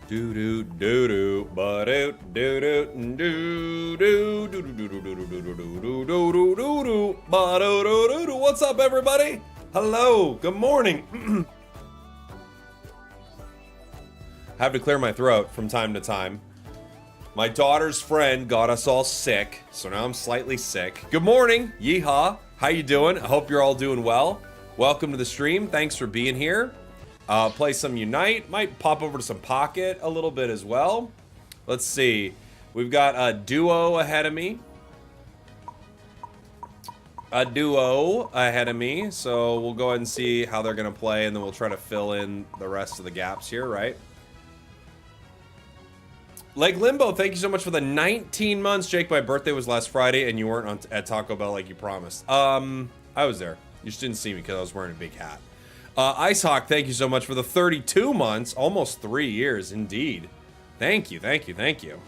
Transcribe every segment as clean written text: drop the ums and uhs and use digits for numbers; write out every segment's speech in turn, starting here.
Do do do do ba do do do do do do do do do do do do do do do do do ba do do do do. What's up, everybody? Hello. Good morning. I have to clear my throat from time to time. My daughter's friend got us all sick, so now I'm slightly sick. Good morning. Yeehaw. How you doing? I hope you're all doing well. Welcome to the stream. Thanks for being here. Play some Unite. Might pop over to some Pocket a little bit as well. Let's see. We've got a duo ahead of me. So we'll go ahead and see how they're going to play, and then we'll try to fill in the rest of the gaps here, right? Like Limbo, thank you so much for the 19 months. Jake, my birthday was last Friday, and you weren't at Taco Bell like you promised. I was there. You just didn't see me because I was wearing a big hat. Icehawk, thank you so much for the 32 months. Almost 3 years, indeed. Thank you, thank you, thank you.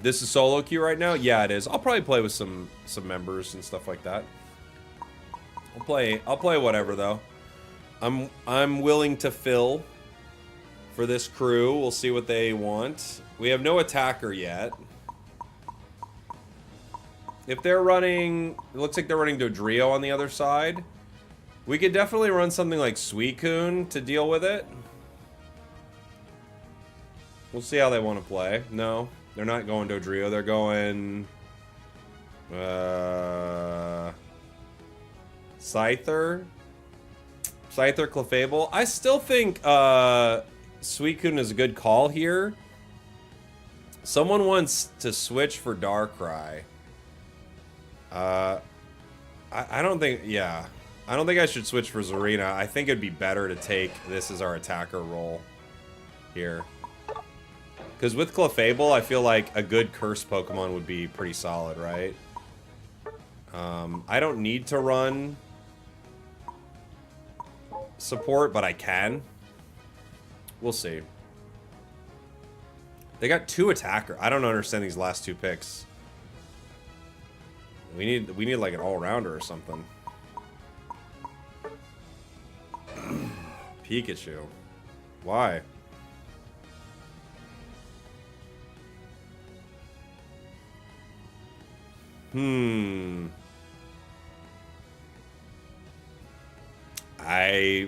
This is solo queue right now? Yeah, it is. I'll probably play with some members and stuff like that. I'll play whatever, though. I'm willing to fill for this crew. We'll see what they want. We have no attacker yet. If they're running, it looks like they're running Dodrio on the other side. We could definitely run something like Suicune to deal with it. We'll see how they want to play. No, they're not going Dodrio. They're going Scyther, Clefable. I still think Suicune is a good call here. Someone wants to switch for Darkrai. I don't think, yeah. I don't think I should switch for Zarina. I think it'd be better to take this as our attacker role here. Because with Clefable, I feel like a good curse Pokemon would be pretty solid, right? I don't need to run support, but I can. We'll see. They got 2 attacker. I don't understand these last 2 picks. We need like an all-rounder or something. Pikachu. Why?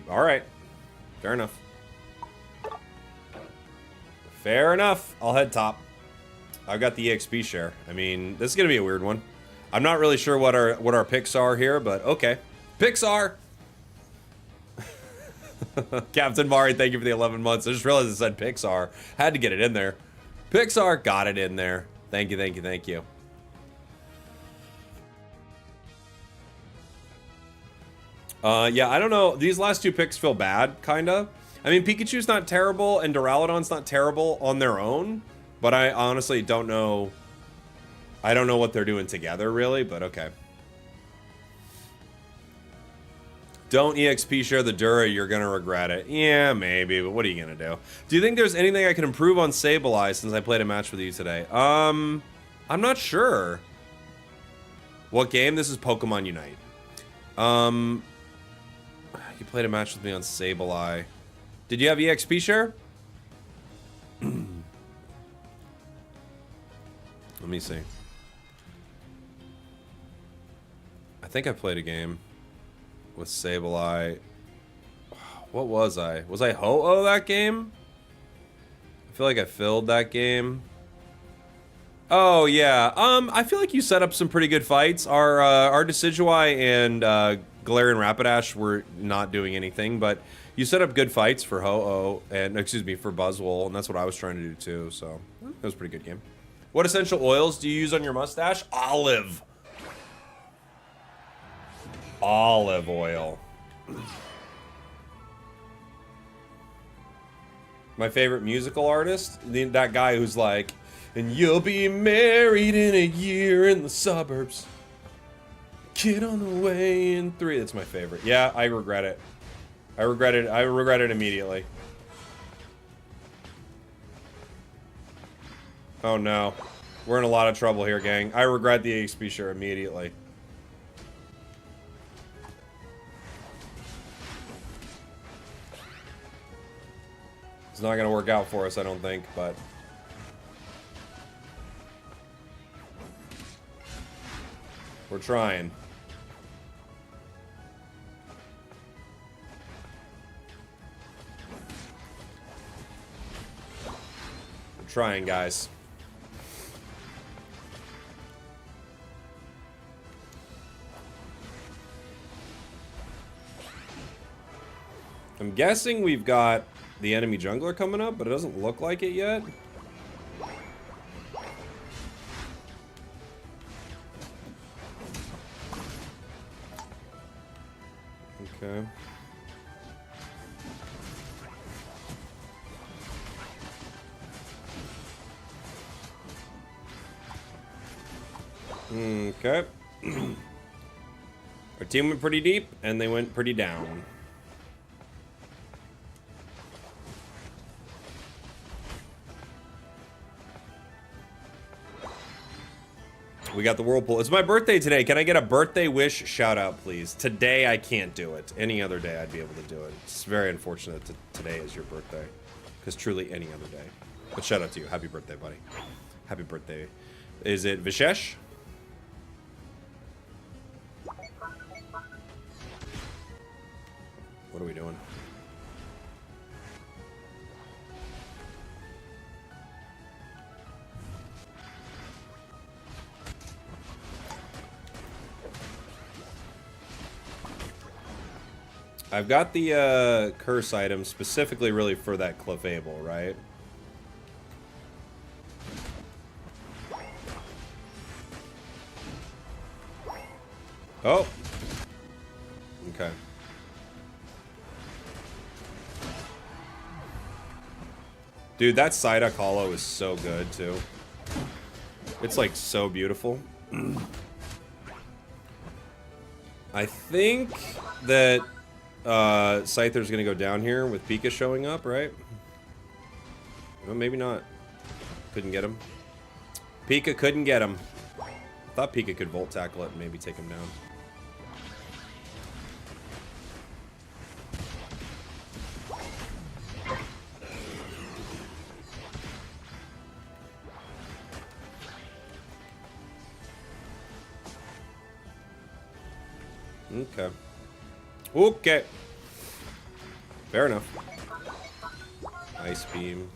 Alright. Fair enough. Fair enough. I'll head top. I've got the EXP share. I mean, this is gonna be a weird one. I'm not really sure what our picks are here, but okay. Pixar! Captain Mari, thank you for the 11 months. I just realized it said Pixar. Had to get it in there. Pixar, got it in there. Thank you, thank you, thank you. Yeah, I don't know. These last 2 picks feel bad, kinda. I mean, Pikachu's not terrible, and Duraludon's not terrible on their own, but I honestly don't know. I don't know what they're doing together, really, but okay. Don't EXP share the Dura, you're gonna regret it. Yeah, maybe, but what are you gonna do? Do you think there's anything I can improve on Sableye since I played a match with you today? I'm not sure. What game? This is Pokemon Unite. You played a match with me on Sableye. Did you have EXP share? Let me see. I think I played a game with Sableye. What was I? Was I Ho-Oh that game? I feel like I filled that game. Oh yeah. I feel like you set up some pretty good fights. Our Decidueye and Galarian Rapidash were not doing anything, but you set up good fights for Ho-Oh and excuse me for Buzzwole, and that's what I was trying to do too. So it was a pretty good game. What essential oils do you use on your mustache? Olive. Olive oil. My favorite musical artist? That guy who's like, and you'll be married in a year in the suburbs. Kid on the way in 3. That's my favorite. Yeah, I regret it. I regret it immediately. Oh no. We're in a lot of trouble here, gang. I regret the EXP share immediately. It's not going to work out for us, I don't think, but... we're trying. We're trying, guys. I'm guessing we've got the enemy jungler coming up, but it doesn't look like it yet. Okay. Okay. Our team went pretty deep, and they went pretty down. We got the whirlpool. It's my birthday today. Can I get a birthday wish shout out, please? Today I can't do it. Any other day I'd be able to do it. It's very unfortunate that today is your birthday. Because truly any other day. But shout out to you. Happy birthday, buddy. Happy birthday. Is it Vishesh? What are we doing? I've got the curse item specifically really for that Clefable, right? Oh. Okay. Dude, that Psyduck Hollow is so good, too. It's, like, so beautiful. I think that... Scyther's gonna go down here with Pika showing up, right? Well, maybe not. Couldn't get him. Pika couldn't get him. Thought Pika could Volt Tackle it and maybe take him down. Okay. Okay. Fair enough. Ice Beam.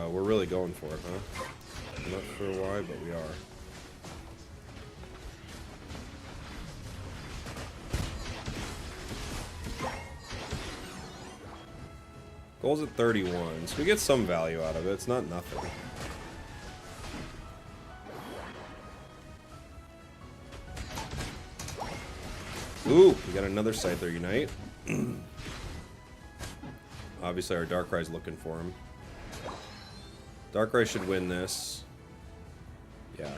We're really going for it, huh? I'm not sure why, but we are. Goal's at 31, so we get some value out of it. It's not nothing. Ooh, we got another Scyther Unite. Obviously, our Darkrai's looking for him. Darkrai should win this. Yeah.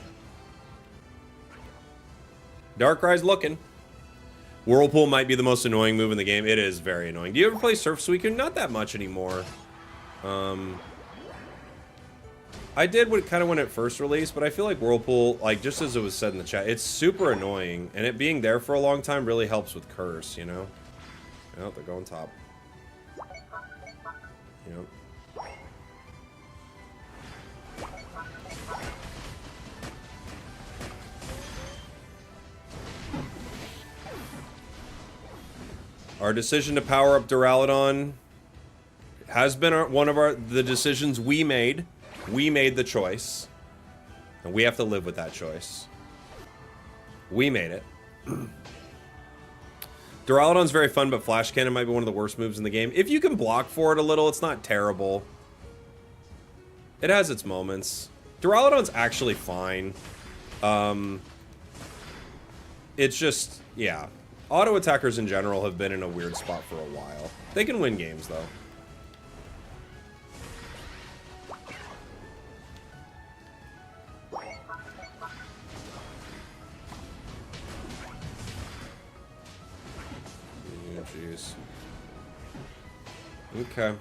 Darkrai's looking. Whirlpool might be the most annoying move in the game. It is very annoying. Do you ever play Surf Suicune? Not that much anymore. I did kind of when it first released, but I feel like Whirlpool, like just as it was said in the chat, it's super annoying, and it being there for a long time really helps with Curse, you know? Oh, they're going top. Yep. Our decision to power up Duraludon has been one of the decisions we made. We made the choice, and we have to live with that choice. We made it. Duraludon's very fun, but Flash Cannon might be one of the worst moves in the game. If you can block for it a little, it's not terrible. It has its moments. Duraludon's actually fine. It's just, yeah. Auto attackers in general have been in a weird spot for a while. They can win games, though. Jeez. Okay.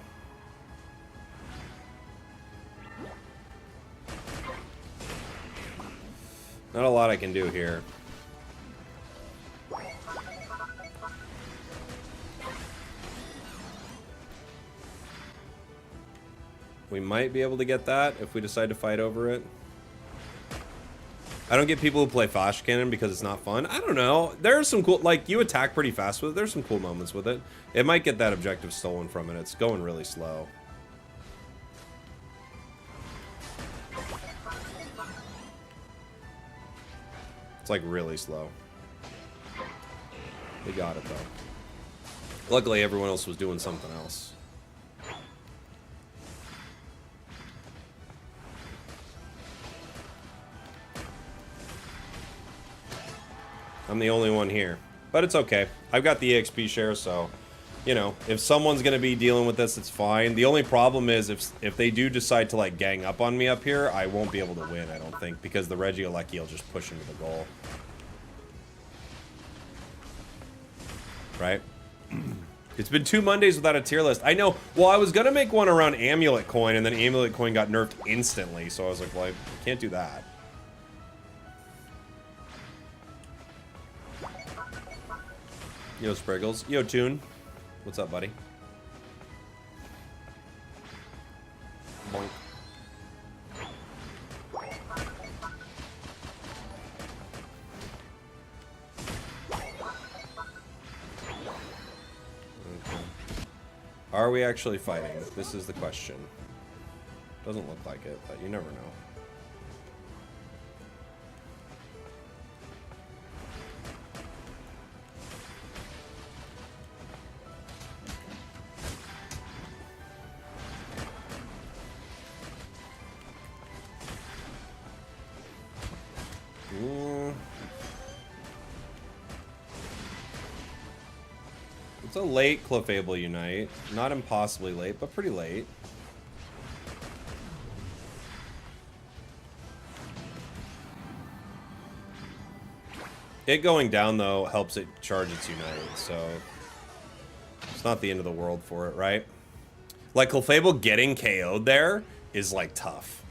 Not a lot I can do here. We might be able to get that if we decide to fight over it. I don't get people who play flash cannon because it's not fun. I don't know. There's some cool, like, you attack pretty fast with it. There's some cool moments with it. It might get that objective stolen from it. It's going really slow. It's like really slow. They got it though. Luckily everyone else was doing something else. I'm the only one here, but it's okay. I've got the EXP share, so, you know, if someone's gonna be dealing with this, it's fine. The only problem is if they do decide to like gang up on me up here, I won't be able to win, I don't think, because the Regieleki will just push into the goal. Right? It's been 2 Mondays without a tier list. I know. Well, I was gonna make one around Amulet Coin, and then Amulet Coin got nerfed instantly, so I was like, well, I can't do that. Yo, Spragels. Yo, Tune. What's up, buddy? Boink. Okay. Are we actually fighting? This is the question. Doesn't look like it, but you never know. It's a late Clefable Unite. Not impossibly late, but pretty late. It going down, though, helps it charge its Unite, so it's not the end of the world for it, right? Like, Clefable getting KO'd there is, like, tough.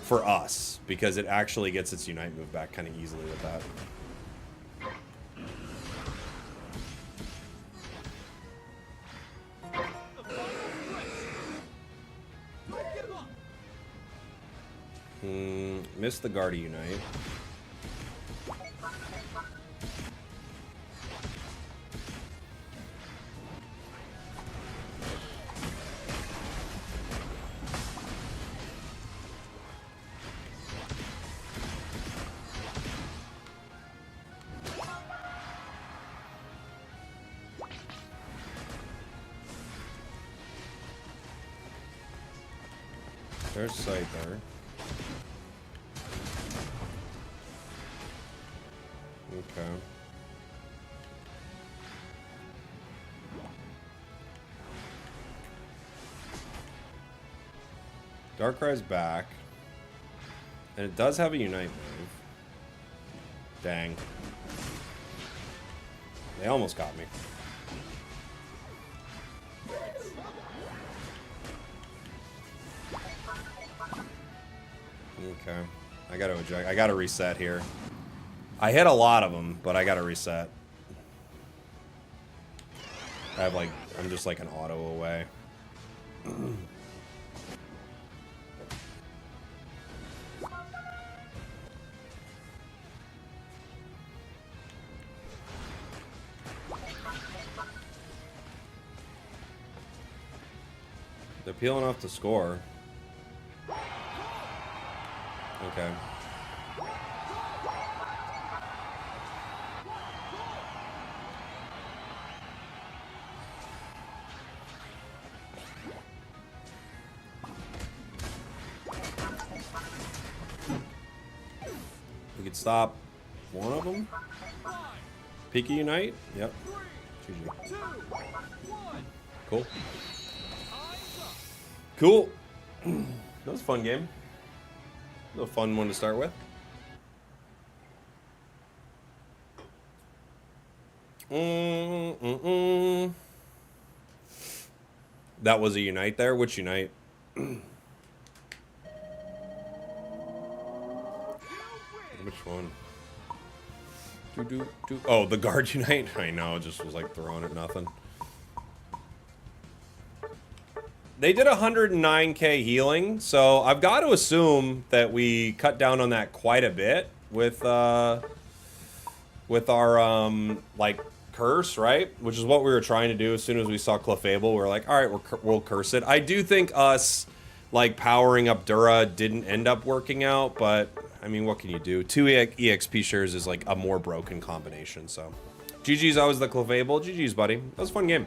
For us, because it actually gets its Unite move back kind of easily with that. Missed the Guardy Unite. There's sight there. Okay. Darkrai's back. And it does have a Unite move. Dang. They almost got me. Okay. I gotta eject. I gotta reset here. I hit a lot of them, but I gotta reset. I have like, I'm just like an auto away. They're peeling off the score. Okay. We could stop one of them. Peaky Unite? Yep. GG. Cool. Cool. That was a fun game. A fun one to start with. That was a Unite there? Which Unite? Which one? Oh, the Guard Unite? I know, it just was like throwing at nothing. They did 109k healing, so I've got to assume that we cut down on that quite a bit with our like curse, right? Which is what we were trying to do as soon as we saw Clefable. We were like, all right, we'll curse it. I do think us like powering up Dura didn't end up working out, but I mean, what can you do? 2 EXP shares is like a more broken combination, so. GG's always the Clefable. GG's, buddy. That was a fun game.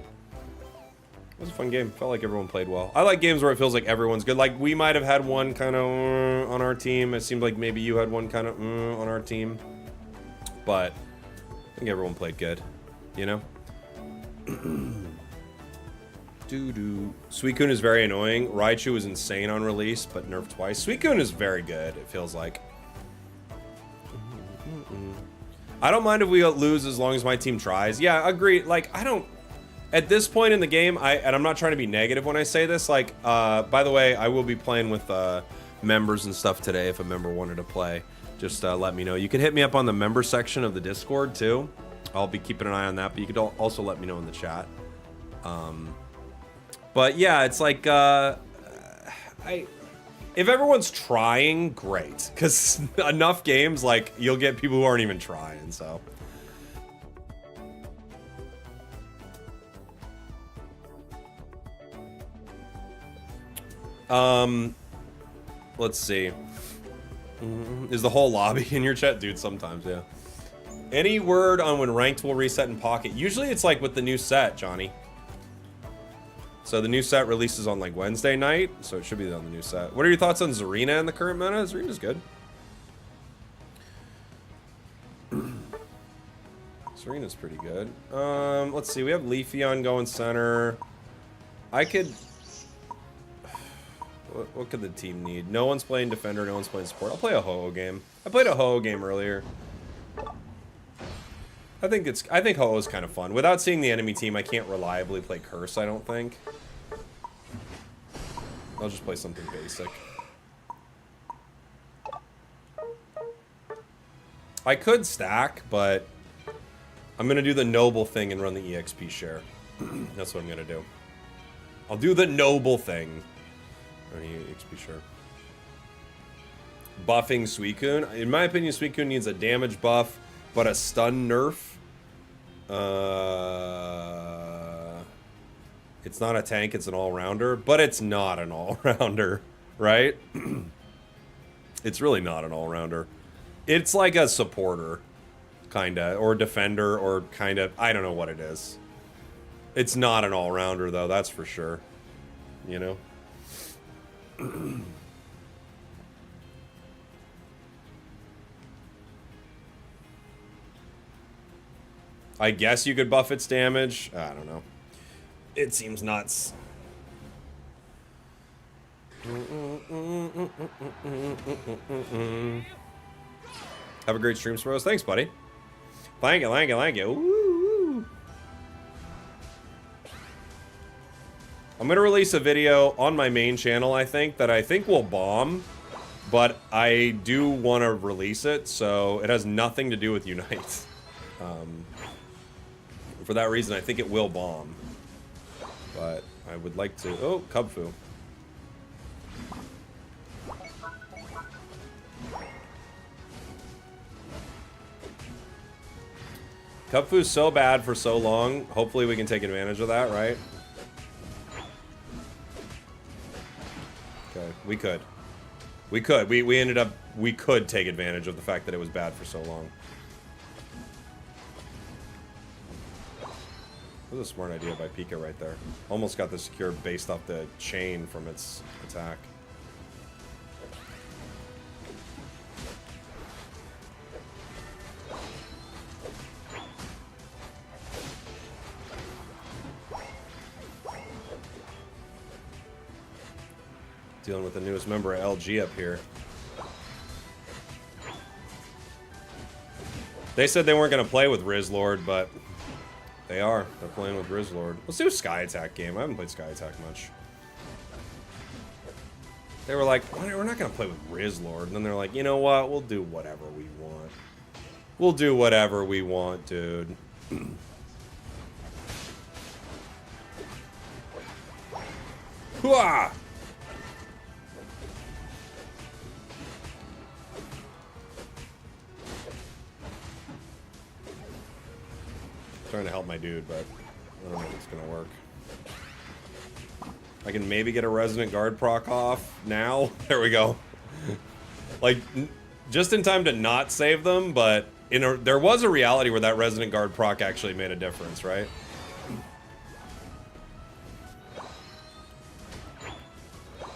It was a fun game. Felt like everyone played well. I like games where it feels like everyone's good. Like, we might have had one kind of on our team. It seemed like maybe you had one kind of on our team. But I think everyone played good. You know? Doo-doo. Suicune is very annoying. Raichu is insane on release, but nerfed twice. Suicune is very good, it feels like. I don't mind if we lose as long as my team tries. Yeah, agree. Like, I don't... At this point in the game, and I'm not trying to be negative when I say this, like, by the way, I will be playing with members and stuff today if a member wanted to play. Just let me know. You can hit me up on the member section of the Discord, too. I'll be keeping an eye on that, but you could also let me know in the chat. But yeah, it's like, if everyone's trying, great. Because enough games, like, you'll get people who aren't even trying, so. Let's see. Is the whole lobby in your chat? Dude, sometimes, yeah. Any word on when ranked will reset in Pocket? Usually it's like with the new set, Johnny. So the new set releases on like Wednesday night, so it should be on the new set. What are your thoughts on Zarina in the current meta? Zarina's good. Zarina's pretty good. Let's see. We have Leafeon going center. I could... What could the team need? No one's playing defender, no one's playing support. I'll play a Ho-Oh game. I played a Ho-Oh game earlier. I think Ho-Oh is kind of fun. Without seeing the enemy team, I can't reliably play Curse, I don't think. I'll just play something basic. I could stack, but I'm gonna do the noble thing and run the EXP share. That's what I'm gonna do. I'll do the noble thing. XP share. Buffing Suicune. In my opinion, Suicune needs a damage buff, but a stun nerf. It's not a tank, it's an all-rounder, but it's not an all-rounder, right? It's really not an all-rounder. It's like a supporter, kinda, or defender, or kinda, I don't know what it is. It's not an all-rounder, though, that's for sure. You know? I guess you could buff its damage. I don't know. It seems nuts. Have a great stream, Sparrows. Thanks, buddy. Thank you, thank you, thank you. Ooh. I'm gonna release a video on my main channel, I think, that I think will bomb, but I do want to release it, so it has nothing to do with Unite. For that reason, I think it will bomb. But I would like to... Oh, Cubfu. Cubfu's so bad for so long. Hopefully we can take advantage of that, right? Okay, we could. We could. We ended up... We could take advantage of the fact that it was bad for so long. That was a smart idea by Pika right there. Almost got the secure based off the chain from its attack. Dealing with the newest member of LG up here. They said they weren't going to play with Rizlord, but they are. They're playing with Rizlord. Let's do a Sky Attack game. I haven't played Sky Attack much. They were like, we're not going to play with Rizlord. And then they're like, you know what? We'll do whatever we want. We'll do whatever we want, dude. Hooah! Trying to help my dude, but I don't know if it's gonna work. I can maybe get a Resident Guard proc off now. There we go. Like, just in time to not save them, but there was a reality where that Resident Guard proc actually made a difference, right?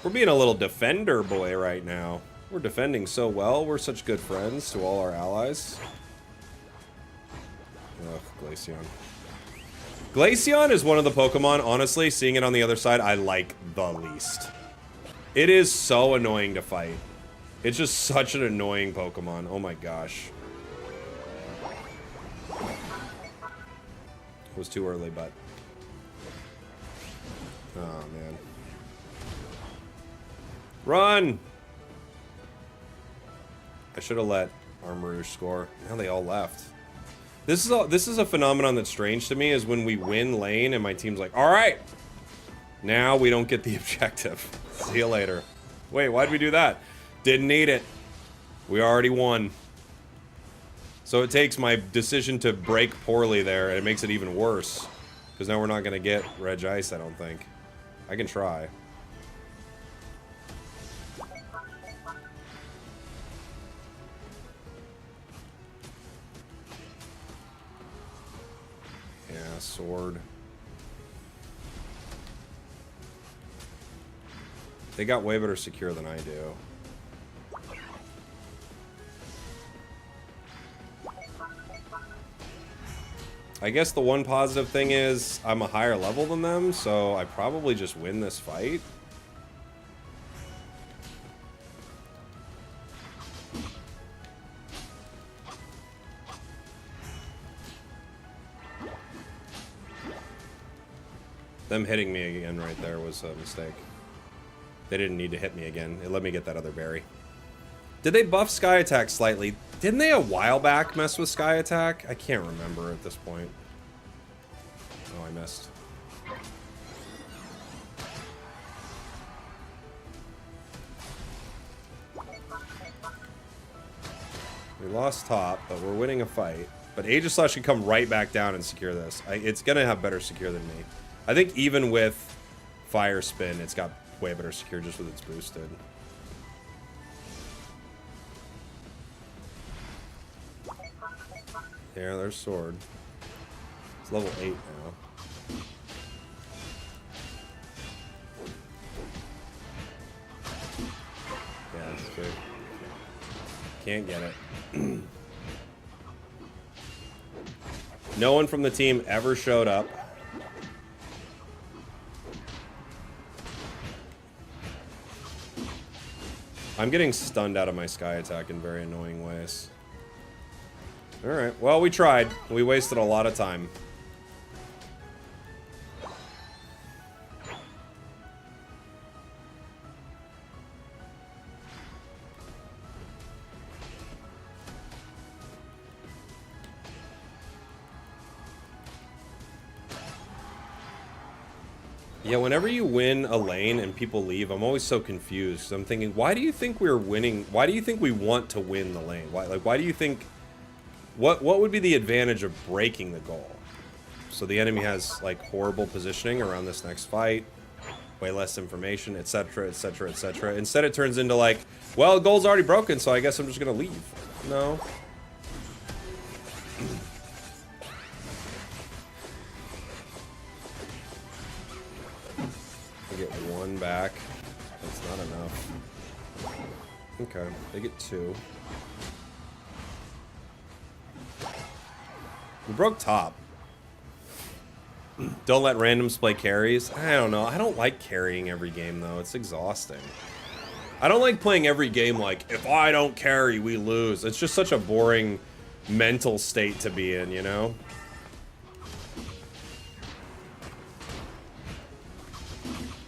We're being a little defender boy right now. We're defending so well. We're such good friends to all our allies. Ugh, Glaceon. Glaceon is one of the Pokemon, honestly, seeing it on the other side, I like the least. It is so annoying to fight. It's just such an annoying Pokemon. Oh my gosh. It was too early, but... Oh, man. Run! I should have let Armarouge score. Now they all left. This is a phenomenon that's strange to me, is when we win lane and my team's like, alright! Now we don't get the objective. See you later. Wait, why'd we do that? Didn't need it. We already won. So it takes my decision to break poorly there, and it makes it even worse. Because now we're not going to get Reg Ice, I don't think. I can try. Yeah, sword. They got way better secure than I do. I guess the one positive thing is I'm a higher level than them, so I probably just win this fight. Them hitting me again right there was a mistake. They didn't need to hit me again. It let me get that other berry. Did they buff Sky Attack slightly? Didn't they a while back mess with Sky Attack? I can't remember at this point. Oh, I missed. We lost top, but we're winning a fight. But Aegislash can come right back down and secure this. It's going to have better secure than me. I think even with Fire Spin, it's got way better secure just with its boosted. Yeah, there's sword. It's level 8 now. Yeah, that's good. Can't get it. No one from the team ever showed up. I'm getting stunned out of my Sky Attack in very annoying ways. Alright, well, we tried. We wasted a lot of time. Yeah, whenever you win a lane and people leave, I'm always so confused. I'm thinking, why do you think we're winning? Why do you think we want to win the lane? Why do you think... What would be the advantage of breaking the goal? So the enemy has, like, horrible positioning around this next fight, way less information, etc., etc., etc. Instead it turns into, like, well, the goal's already broken, so I guess I'm just gonna leave. No. I get one back. That's not enough. Okay, they get two. We broke top. Don't let randoms play carries. I don't know. I don't like carrying every game, though. It's exhausting. I don't like playing every game like, if I don't carry, we lose. It's just such a boring mental state to be in, you know?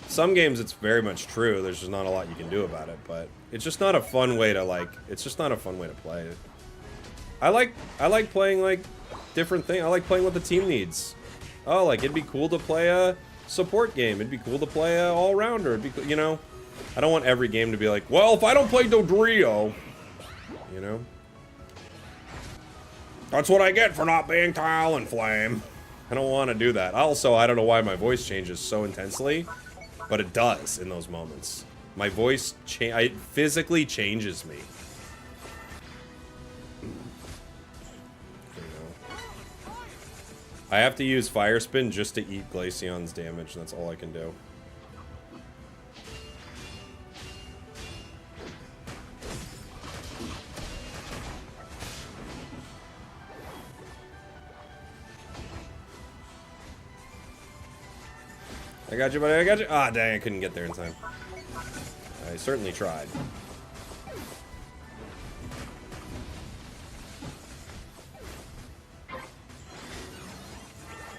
Some games it's very much true. There's just not a lot you can do about it, but it's just not a fun way to, like, it's just not a fun way to play it. I like playing, like, different thing. I like playing what the team needs. Oh, like, it'd be cool to play a support game. It'd be cool to play an all-rounder. It'd be cool, you know? I don't want every game to be like, well, if I don't play Dodrio, you know? That's what I get for not being Talonflame. I don't want to do that. Also, I don't know why my voice changes so intensely, but it does in those moments. My voice it physically changes me. I have to use Fire Spin just to eat Glaceon's damage. That's all I can do. I got you, buddy. I got you. Ah, dang. I couldn't get there in time. I certainly tried.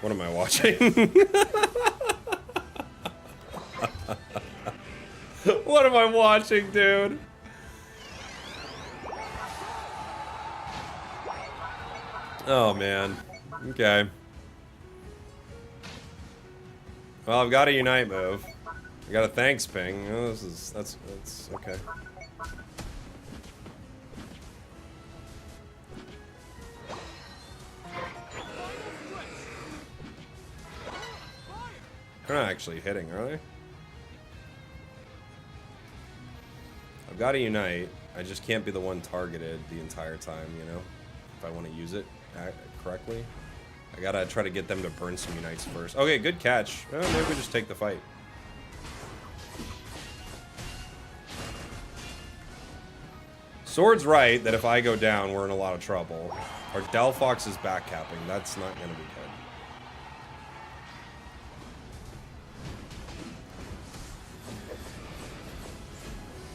What am I watching? What am I watching, dude? Oh, man. Okay. Well, I've got a Unite move. I got a Thanks ping. Oh, that's okay. They're not actually hitting, are they? I've got to Unite. I just can't be the one targeted the entire time, you know? If I want to use it correctly. I gotta try to get them to burn some Unites first. Okay, good catch. Well, maybe we just take the fight. Sword's right that if I go down, we're in a lot of trouble. Our Delphox is backcapping. That's not gonna be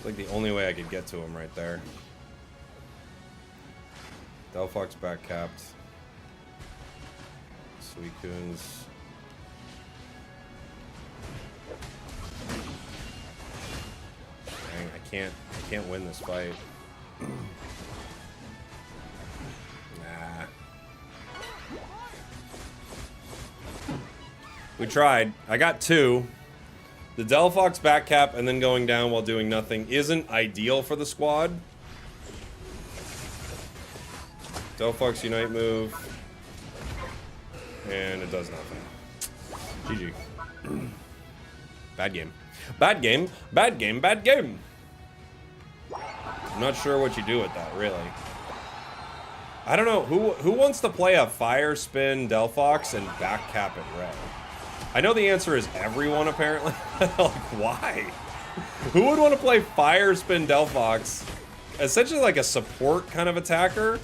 good. Like the only way I could get to him right there. Delphox back capped. Suicune's. Dang, I can't win this fight. Nah. We tried. I got 2. The Delphox back cap and then going down while doing nothing isn't ideal for the squad. Delphox Unite move. And it does nothing. GG. Bad game. Bad game. Bad game. Bad game. I'm not sure what you do with that, really. I don't know. Who wants to play a Fire Spin Delphox and back cap it red? I know the answer is everyone, apparently. Like, why? Who would want to play Fire Spin Delphox, essentially like a support kind of attacker,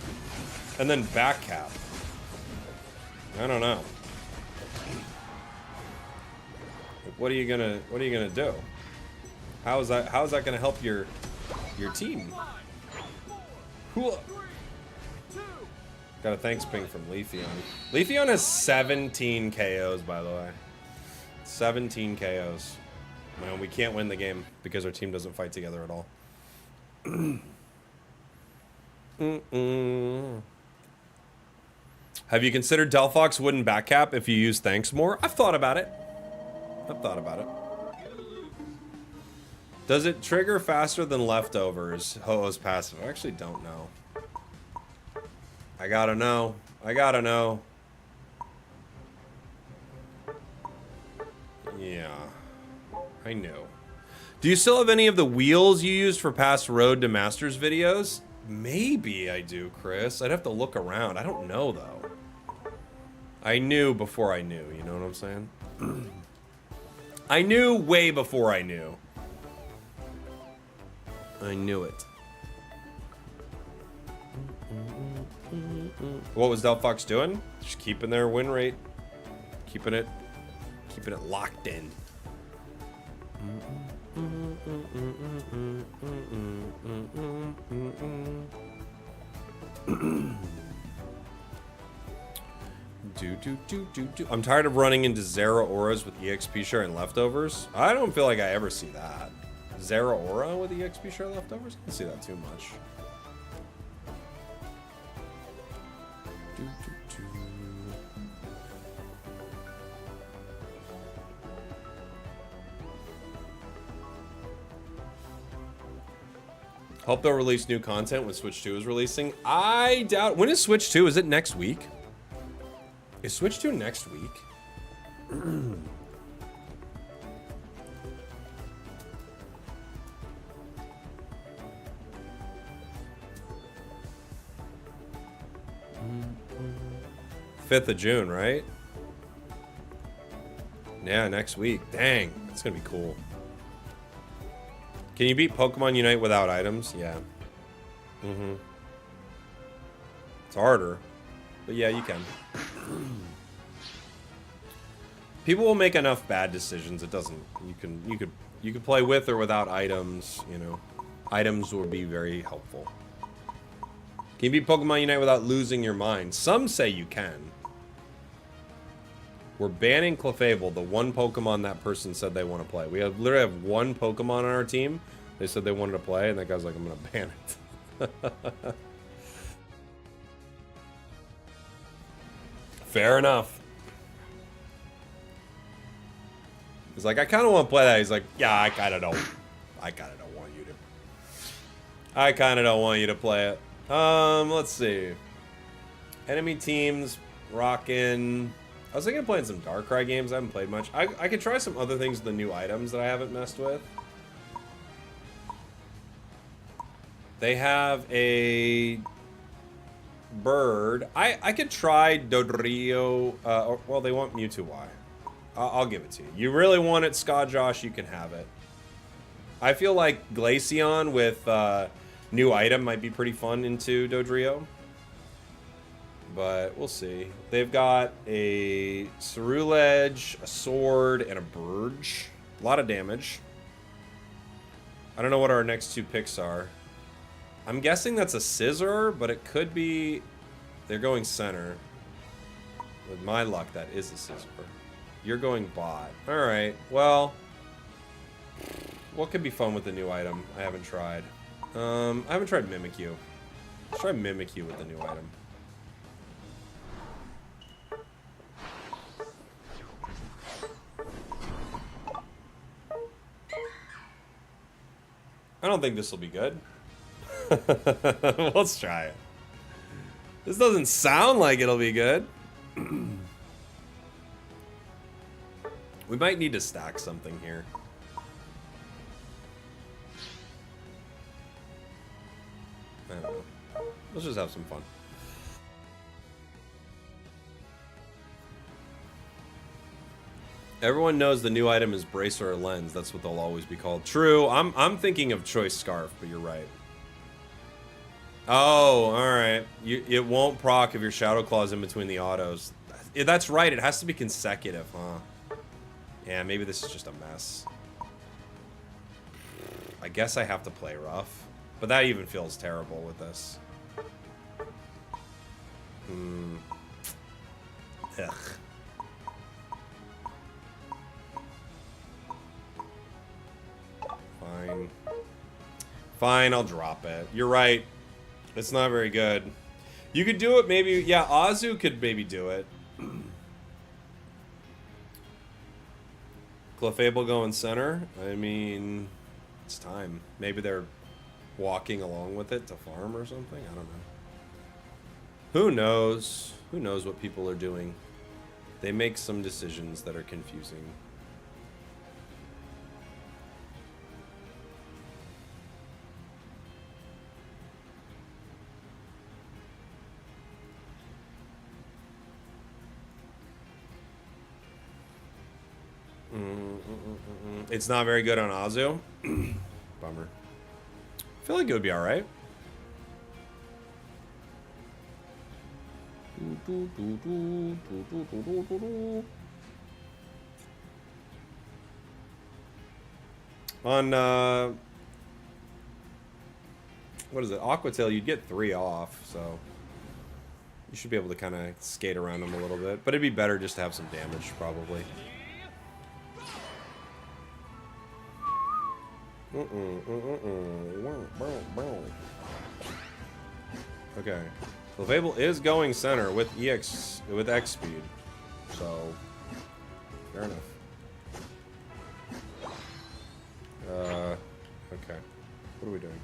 and then back cap? I don't know. Like, what are you gonna do? How is that gonna help your team? Who? Got a thanks ping from Leafeon. Leafeon has 17 KOs, by the way. 17 KOs. Man, we can't win the game because our team doesn't fight together at all. Have you considered Delphox wouldn't backcap if you use thanks more? I've thought about it. Does it trigger faster than leftovers? Ho-Oh's passive. I actually don't know. I gotta know. Yeah. I know. Do you still have any of the wheels you used for past Road to Masters videos? Maybe I do, Chris. I'd have to look around. I don't know, though. I knew before I knew, you know what I'm saying? I knew way before I knew. I knew it. What was Delphox doing? Just keeping their win rate. Keeping it locked in. I'm tired of running into Zera Auras with EXP share and leftovers. I don't feel like I ever see that. Zera Aura with EXP share leftovers? I don't see that too much. Hope they'll release new content when Switch 2 is releasing. I doubt. When is Switch 2? Is it next week? Is Switch 2 next week? 5th of June, right? Yeah, next week. Dang, that's gonna be cool. Can you beat Pokemon Unite without items? Yeah. It's harder, but yeah, you can. People will make enough bad decisions. It doesn't. You could play with or without items. You know, items will be very helpful. Can you beat Pokemon Unite without losing your mind? Some say you can. We're banning Clefable, the one Pokemon that person said they want to play. We literally have one Pokemon on our team. They said they wanted to play, and that guy's like, I'm going to ban it. Fair enough. He's like, I kind of want to play that. He's like, yeah, I kind of don't want you to. I kind of don't want you to play it. Let's see. Enemy teams, rockin'. I was thinking of playing some Darkrai games. I haven't played much. I could try some other things with the new items that I haven't messed with. They have a bird. I could try Dodrio. Well, they want Mewtwo Y. I'll give it to you. You really want it, Scott Josh, you can have it. I feel like Glaceon with new item might be pretty fun into Dodrio. But we'll see. They've got a Ceruledge, a sword, and a Burge. A lot of damage. I don't know what our next two picks are. I'm guessing that's a Scizor, but it could be... They're going center. With my luck, that is a Scizor. You're going bot. Alright, well... What could be fun with the new item? I haven't tried. I haven't tried Mimikyu. Let's try Mimikyu with the new item. I don't think this will be good. Let's try it. This doesn't sound like it'll be good. We might need to stack something here. I don't know. Let's just have some fun. Everyone knows the new item is Bracer or Lens. That's what they'll always be called. True. I'm thinking of Choice Scarf, but you're right. Oh, alright. It won't proc if your Shadow Claw's in between the autos. That's right. It has to be consecutive, huh? Yeah, maybe this is just a mess. I guess I have to play rough. But that even feels terrible with this. Ugh. Fine. Fine, I'll drop it. You're right. It's not very good. You could do it maybe... Yeah, Azu could maybe do it. Clefable going center. I mean... It's time. Maybe they're walking along with it to farm or something? I don't know. Who knows? Who knows what people are doing? They make some decisions that are confusing. It's not very good on Azu. Bummer. I feel like it would be alright. On, what is it? Aquatail, you'd get 3 off, so... You should be able to kind of skate around them a little bit. But it'd be better just to have some damage, probably. Okay. Clefable is going center with X speed. So fair enough. Okay. What are we doing?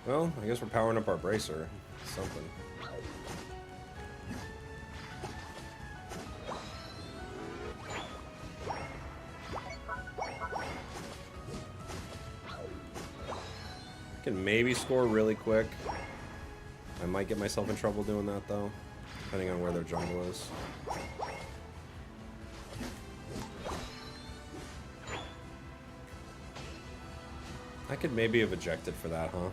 Well, I guess we're powering up our bracer. Something. I can maybe score really quick. I might get myself in trouble doing that, though. Depending on where their jungle is. I could maybe have ejected for that, huh?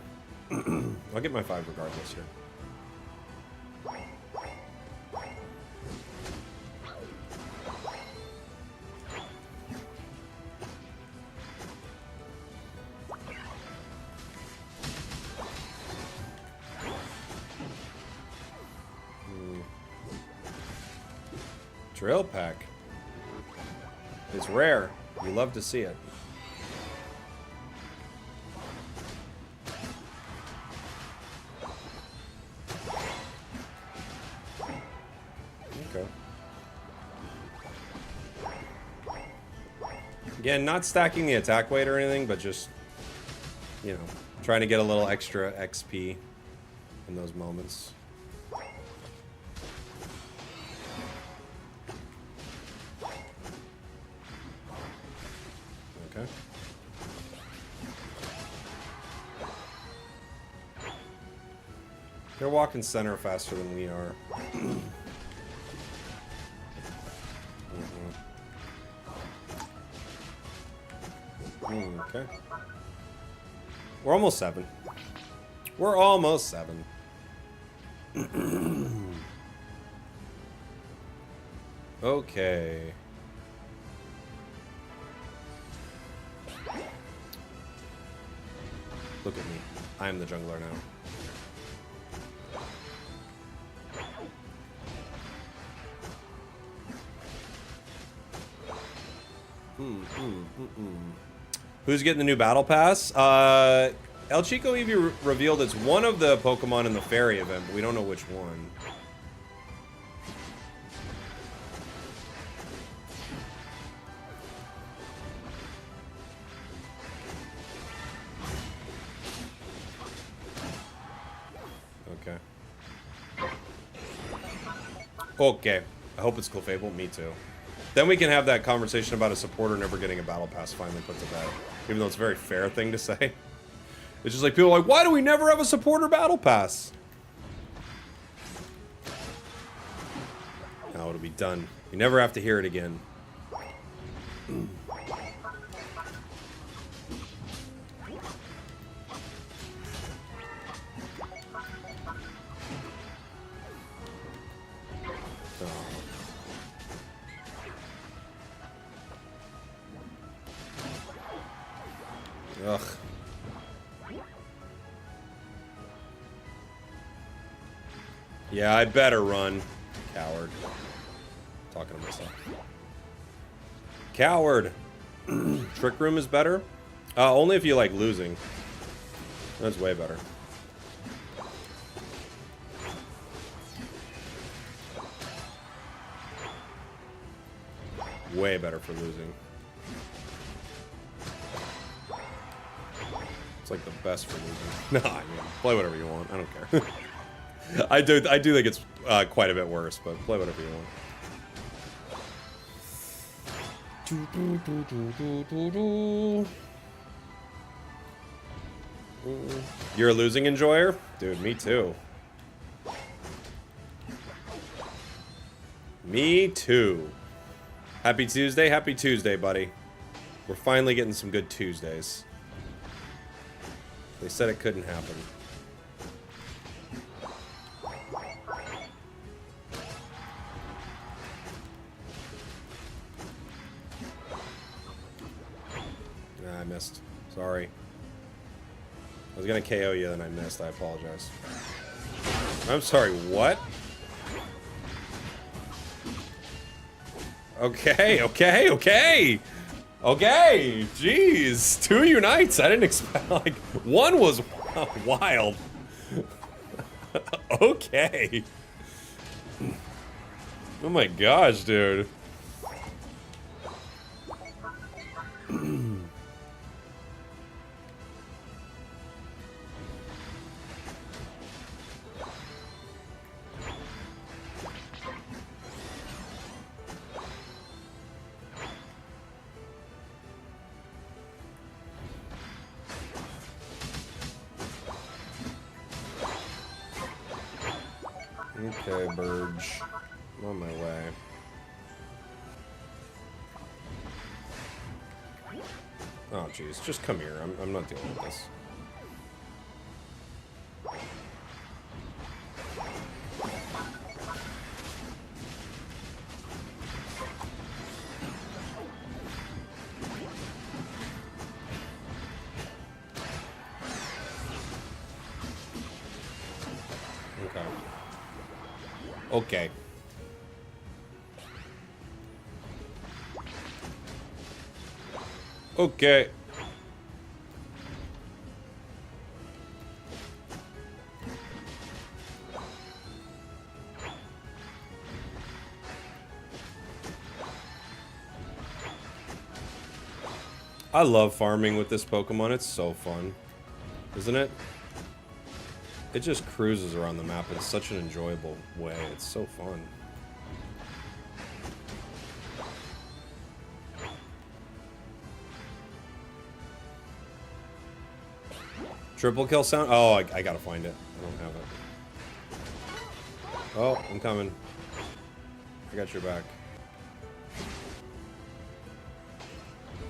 I'll get my 5 regardless here. Drill pack. It's rare. You love to see it. Okay. Again, not stacking the attack weight or anything, but just, you know, trying to get a little extra XP in those moments. Okay. They're walking center faster than we are. Okay. We're almost 7. We're almost 7. Okay. Look at me. I'm the jungler now. Who's getting the new battle pass? El Chico Eevee revealed it's one of the Pokemon in the fairy event, but we don't know which one. Okay. Okay. I hope it's Clefable. Me too. Then we can have that conversation about a supporter never getting a battle pass finally put to bed. Even though it's a very fair thing to say. It's just like, people are like, why do we never have a supporter battle pass? Now it'll be done. You never have to hear it again. Ugh. Yeah, I better run. Coward. Talking to myself. Coward. Trick Room is better? Only if you like losing. That's way better. Way better for losing. It's like the best for losing. No, I mean, play whatever you want. I don't care. I do think it's quite a bit worse, but play whatever you want. You're a losing enjoyer? Dude, me too. Me too. Happy Tuesday, buddy. We're finally getting some good Tuesdays. They said it couldn't happen. Nah, I missed. Sorry. I was gonna KO you, then I missed. I apologize. I'm sorry, what? Okay. Okay, jeez. 2 unites. I didn't expect, like, one was wild. Okay. Oh my gosh, dude. Okay, Burge. I'm on my way. Oh, jeez. Just come here. I'm not dealing with this. Okay. Okay. I love farming with this Pokemon. It's so fun. Isn't it? It just cruises around the map in such an enjoyable way. It's so fun. Triple kill sound? Oh, I gotta find it. I don't have it. Oh, I'm coming. I got your back.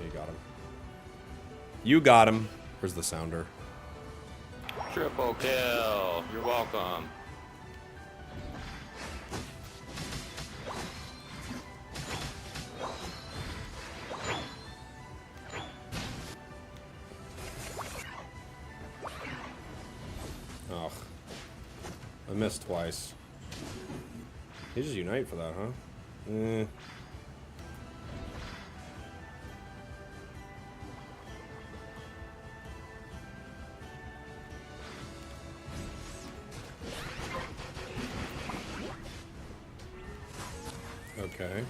You got him. You got him. Where's the sounder? Triple kill. You're welcome. Ugh. I missed twice. He just unite for that, huh? Eh. Okay.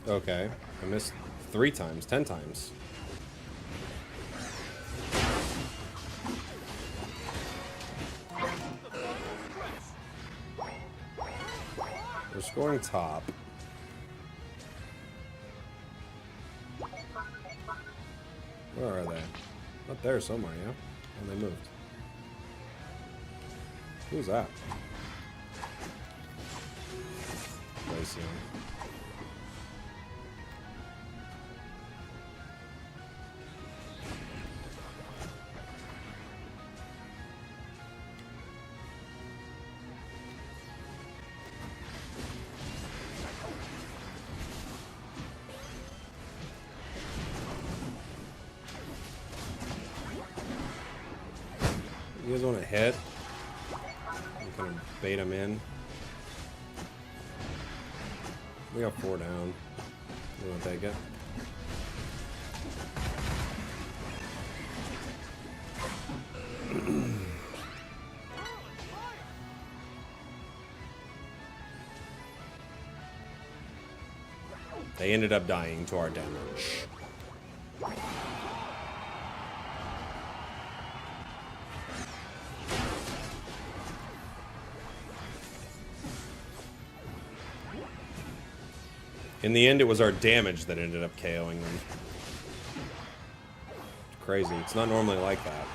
Okay. I missed 3 times, 10 times. We're scoring top. Where are they? Up there somewhere, yeah? And they moved. Who's that? Glaceon. You guys want to hit? You kind of bait him in. We got 4 down. You want to take it? They ended up dying to our damage. In the end, it was our damage that ended up KOing them. It's crazy. It's not normally like that.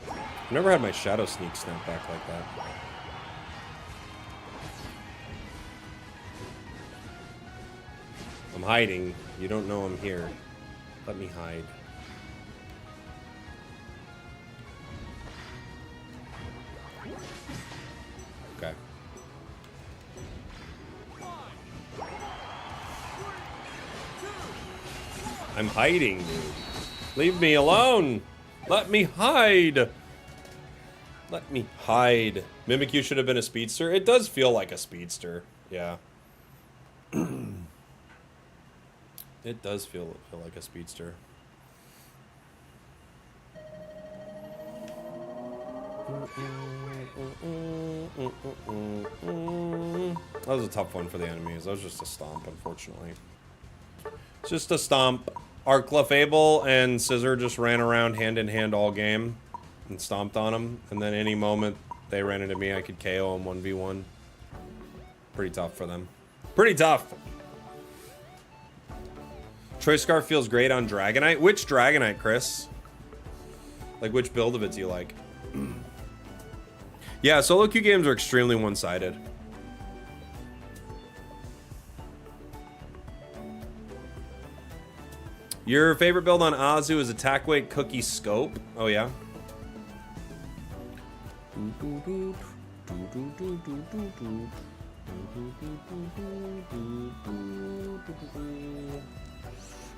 I've never had my Shadow Sneak snap back like that. I'm hiding. You don't know I'm here. Let me hide. Okay. I'm hiding, dude. Leave me alone. Let me hide. Let me hide. Mimikyu should have been a speedster. It does feel like a speedster. Yeah. It does feel like a speedster. That was a tough one for the enemies. That was just a stomp, unfortunately. Just a stomp. Our Clefable and Scissor just ran around hand in hand all game and stomped on them. And then any moment they ran into me, I could KO them 1v1. Pretty tough for them. Pretty tough. Choice Scarf feels great on Dragonite. Which Dragonite, Chris? Like, which build of it do you like? Yeah, solo queue games are extremely one-sided. Your favorite build on Azu is Attack Weight Cookie Scope. Oh, yeah?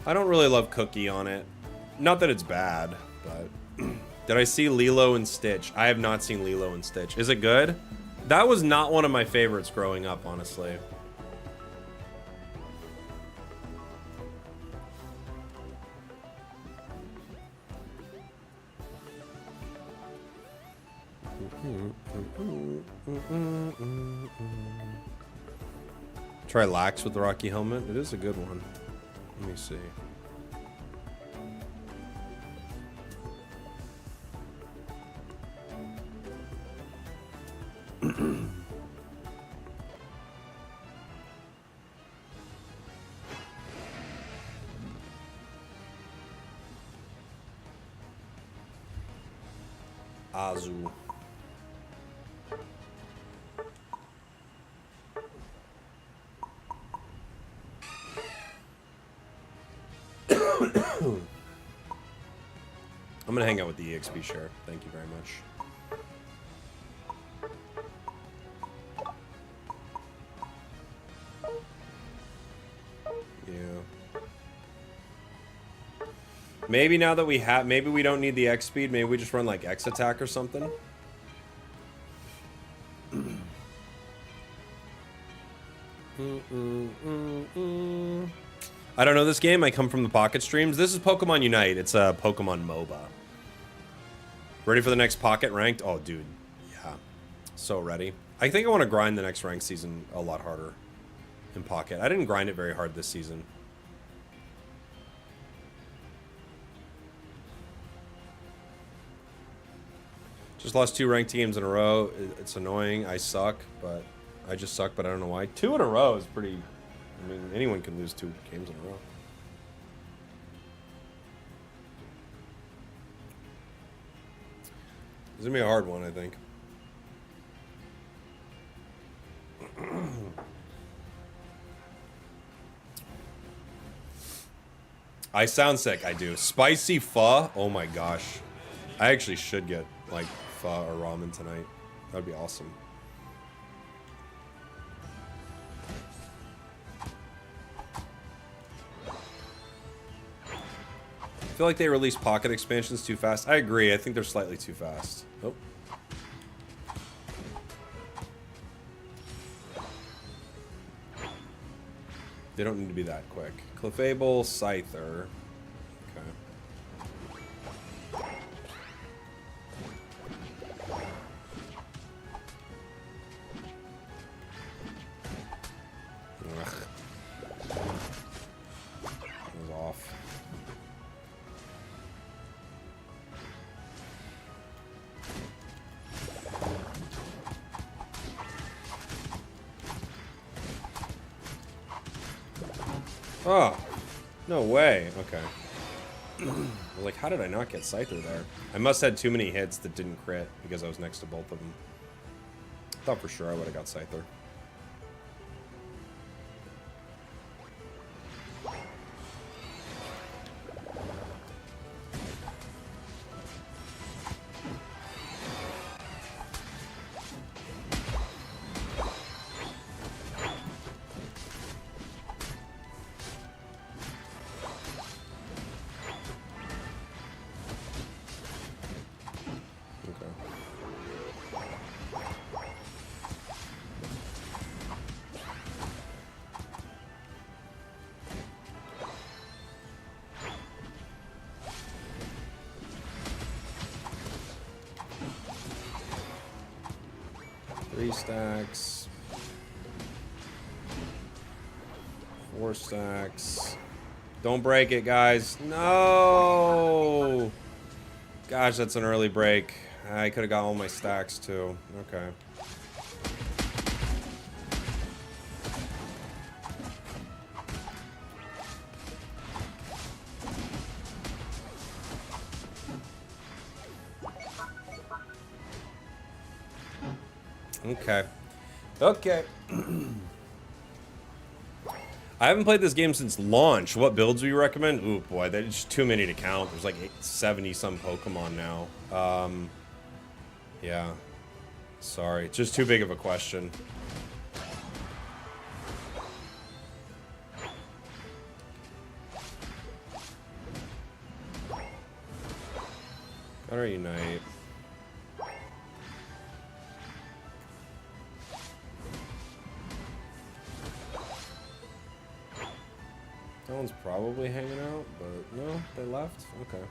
I don't really love Cookie on it. Not that it's bad, but... Did I see Lilo and Stitch? I have not seen Lilo and Stitch. Is it good? That was not one of my favorites growing up, honestly. Try Lax with the Rocky Helmet. It is a good one. Let me see. Azu. I'm gonna hang out with the EXP share. Thank you very much. Maybe now that we have, maybe we don't need the X speed. Maybe we just run like X attack or something. I don't know this game. I come from the Pocket streams. This is Pokemon Unite. It's a Pokemon MOBA. Ready for the next Pocket ranked? Oh, dude. Yeah. So ready. I think I want to grind the next ranked season a lot harder in Pocket. I didn't grind it very hard this season. Just lost 2 ranked games in a row. It's annoying. I suck, but I just suck, but I don't know why. 2 in a row is pretty... I mean, anyone can lose 2 games in a row. It's gonna be a hard one, I think. I sound sick. I do. Spicy pho. Oh my gosh. I actually should get like pho or ramen tonight. That'd be awesome. I feel like they release Pocket expansions too fast. I agree. I think they're slightly too fast. Oh. They don't need to be that quick. Clefable, Scyther. Okay. Ugh. That was off. Oh, no way. Okay. Like, how did I not get Scyther there? I must have had too many hits that didn't crit because I was next to both of them. I thought for sure I would have got Scyther. Stacks. 4 stacks. Don't break it, guys. No! Gosh, that's an early break. I could have got all my stacks, too. Okay. Okay. Okay. I haven't played this game since launch. What builds do you recommend? Ooh, boy, there's too many to count. There's like 70-some Pokemon now. Yeah. Sorry. It's just too big of a question. Gotta unite. That one's probably hanging out, but no, they left? Okay.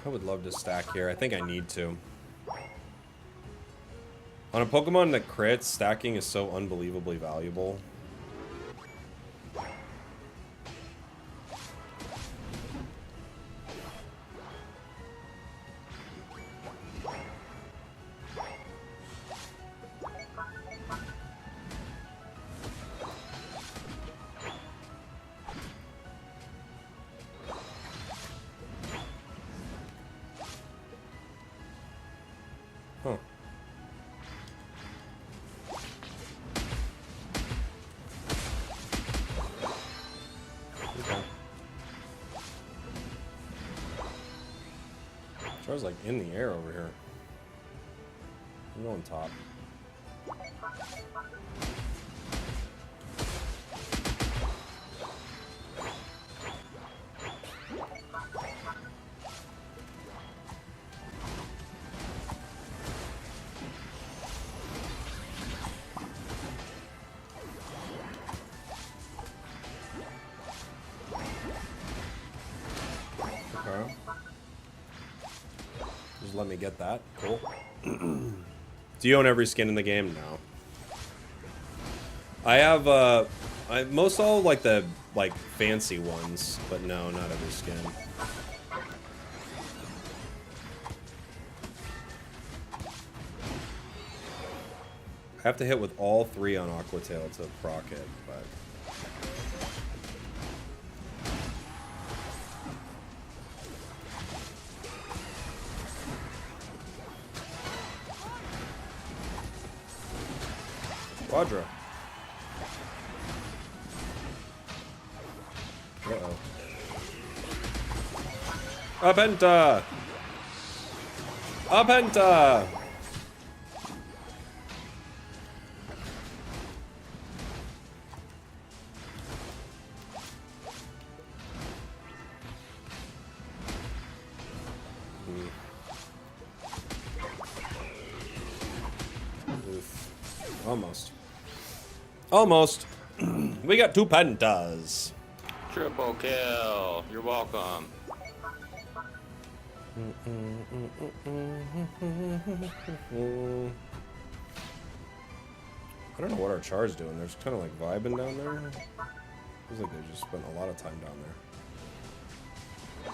I would love to stack here. I think I need to. On a Pokemon that crits, stacking is so unbelievably valuable. Huh. Okay. Char's like in the air over here. I'm going top. Okay. Just let me get that. Cool. Do you own every skin in the game? No. I have most all like the fancy ones, but no, not every skin. I have to hit with all 3 on Aquatail to proc it, but Quadra. Uh-oh. Apenta! Apenta! Oof. Almost. Almost. We got 2 pentas. Triple kill. You're welcome. I don't know what our char's doing. They're just kind of like vibing down there. Feels like they just spent a lot of time down there.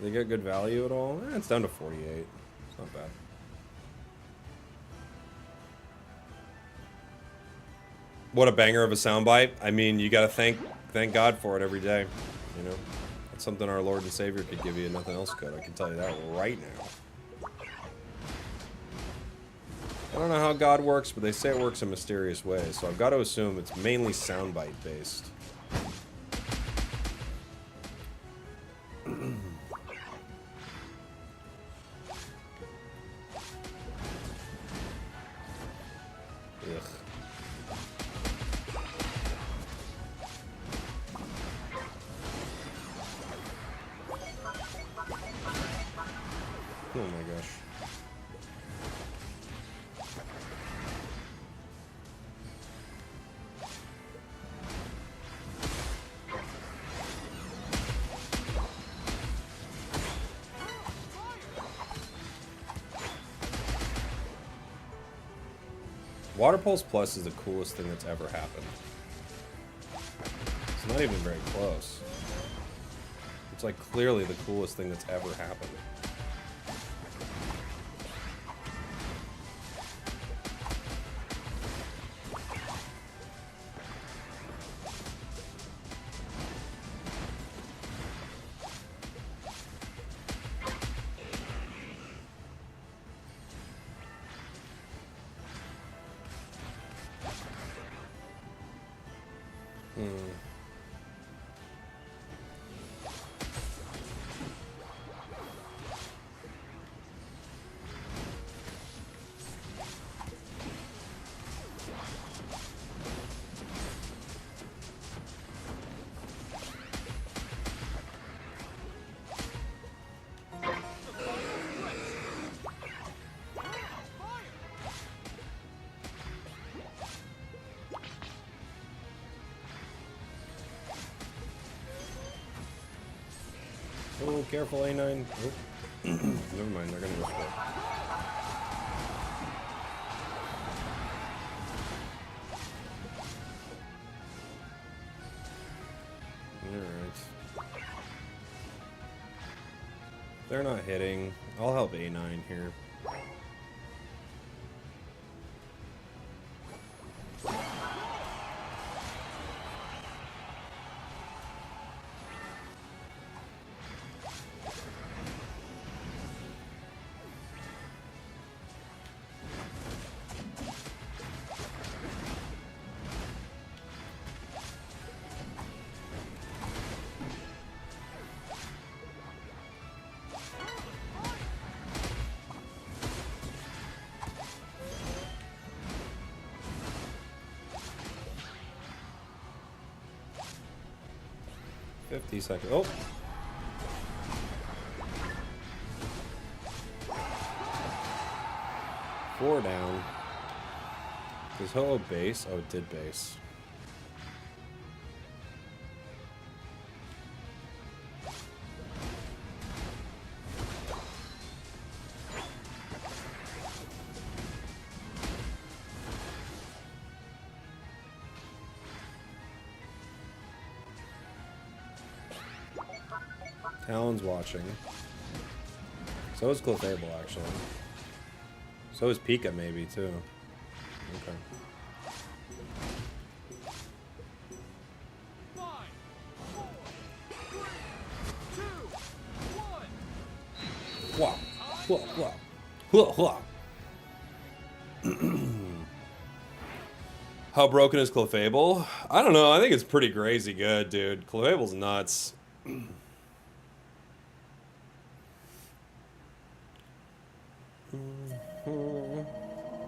They get good value at all? It's down to 48. It's not bad. What a banger of a soundbite. I mean, you gotta thank God for it every day. You know? It's something our Lord and Savior could give you and nothing else could. I can tell you that right now. I don't know how God works, but they say it works in mysterious ways, so I've got to assume it's mainly soundbite based. Oh my gosh. Water Pulse Plus is the coolest thing that's ever happened. It's not even very close. It's like clearly the coolest thing that's ever happened. Oh, careful, A9. Oh. Never mind, they're gonna go for it. Alright. They're not hitting. I'll help A9 here. Seconds. Oh. Four down. Does Ho base? Oh, it did base. Talon's watching. So is Clefable, actually. So is Pika, maybe, too. Okay. Wow. Whoa, whoa. Whoa, whoa. How broken is Clefable? I don't know. I think it's pretty crazy good, dude. Clefable's nuts.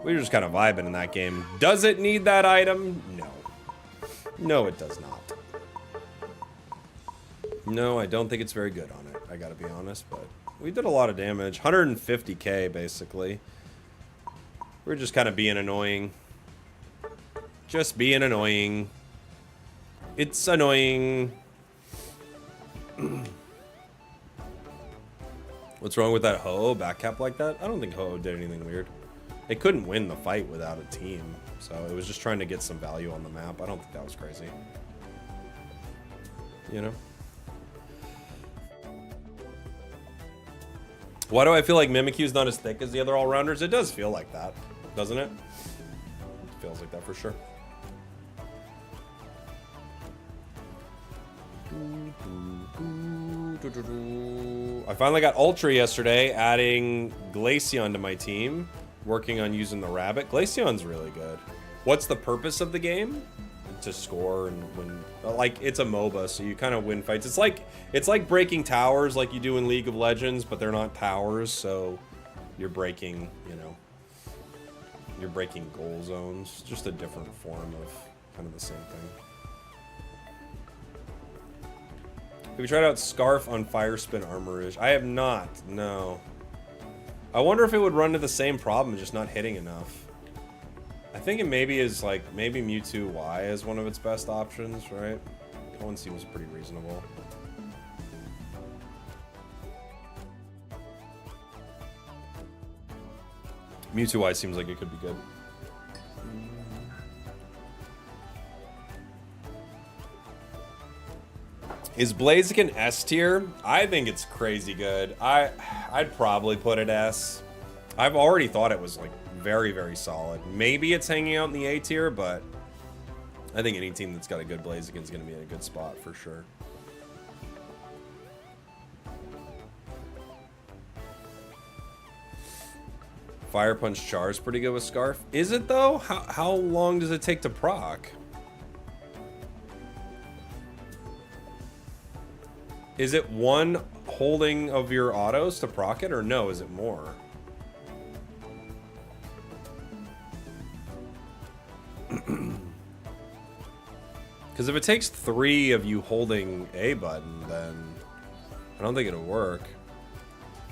We're just kind of vibing in that game. Does it need that item? No. No, it does not. No, I don't think it's very good on it. I gotta be honest, but we did a lot of damage. 150k, basically. We're just kind of being annoying. Just being annoying. It's annoying. What's wrong with that Ho-Oh back cap like that? I don't think Ho-Oh did anything weird. They couldn't win the fight without a team, so it was just trying to get some value on the map. I don't think that was crazy. You know? Why do I feel like Mimikyu's not as thick as the other all-rounders? It does feel like that, doesn't it? It feels like that for sure. I finally got Ultra yesterday, adding Glaceon to my team, working on using the rabbit. Glaceon's really good. What's the purpose of the game? To score and win. Like, it's a MOBA, so you kind of win fights. It's like breaking towers like you do in League of Legends, but they're not towers, so you're breaking, you know, you're breaking goal zones. Just a different form of kind of the same thing. Have you tried out Scarf on Fire Spin Armorish? I have not, no. I wonder if it would run into the same problem, just not hitting enough. I think it maybe is like, maybe Mewtwo Y is one of its best options, right? That one seems pretty reasonable. Mewtwo Y seems like it could be good. Is Blaziken S tier? I think it's crazy good. I'd probably put it S. I've already thought it was like very, very solid. Maybe it's hanging out in the A tier, but I think any team that's got a good Blaziken is going to be in a good spot for sure. Fire Punch Char is pretty good with Scarf. Is it though? How long does it take to proc? Is it one holding of your autos to proc it, or no, is it more? Because if it takes 3 of you holding A button, then I don't think it'll work.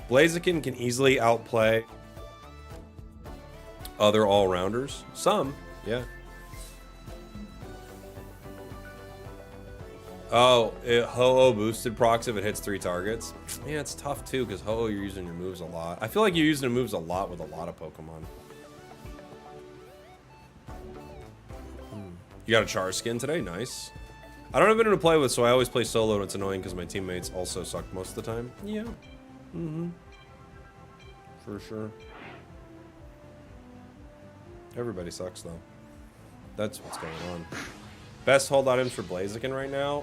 Blaziken can easily outplay other all-rounders. Some, yeah. Oh, Ho-Oh boosted procs if it hits 3 targets. Yeah, it's tough too, because Ho-Oh, you're using your moves a lot. I feel like you're using your moves a lot with a lot of Pokemon. You got a Char skin today? Nice. I don't have anyone to play with, so I always play solo, and it's annoying because my teammates also suck most of the time. Yeah. Mm-hmm. For sure. Everybody sucks, though. That's what's going on. Best hold items for Blaziken right now?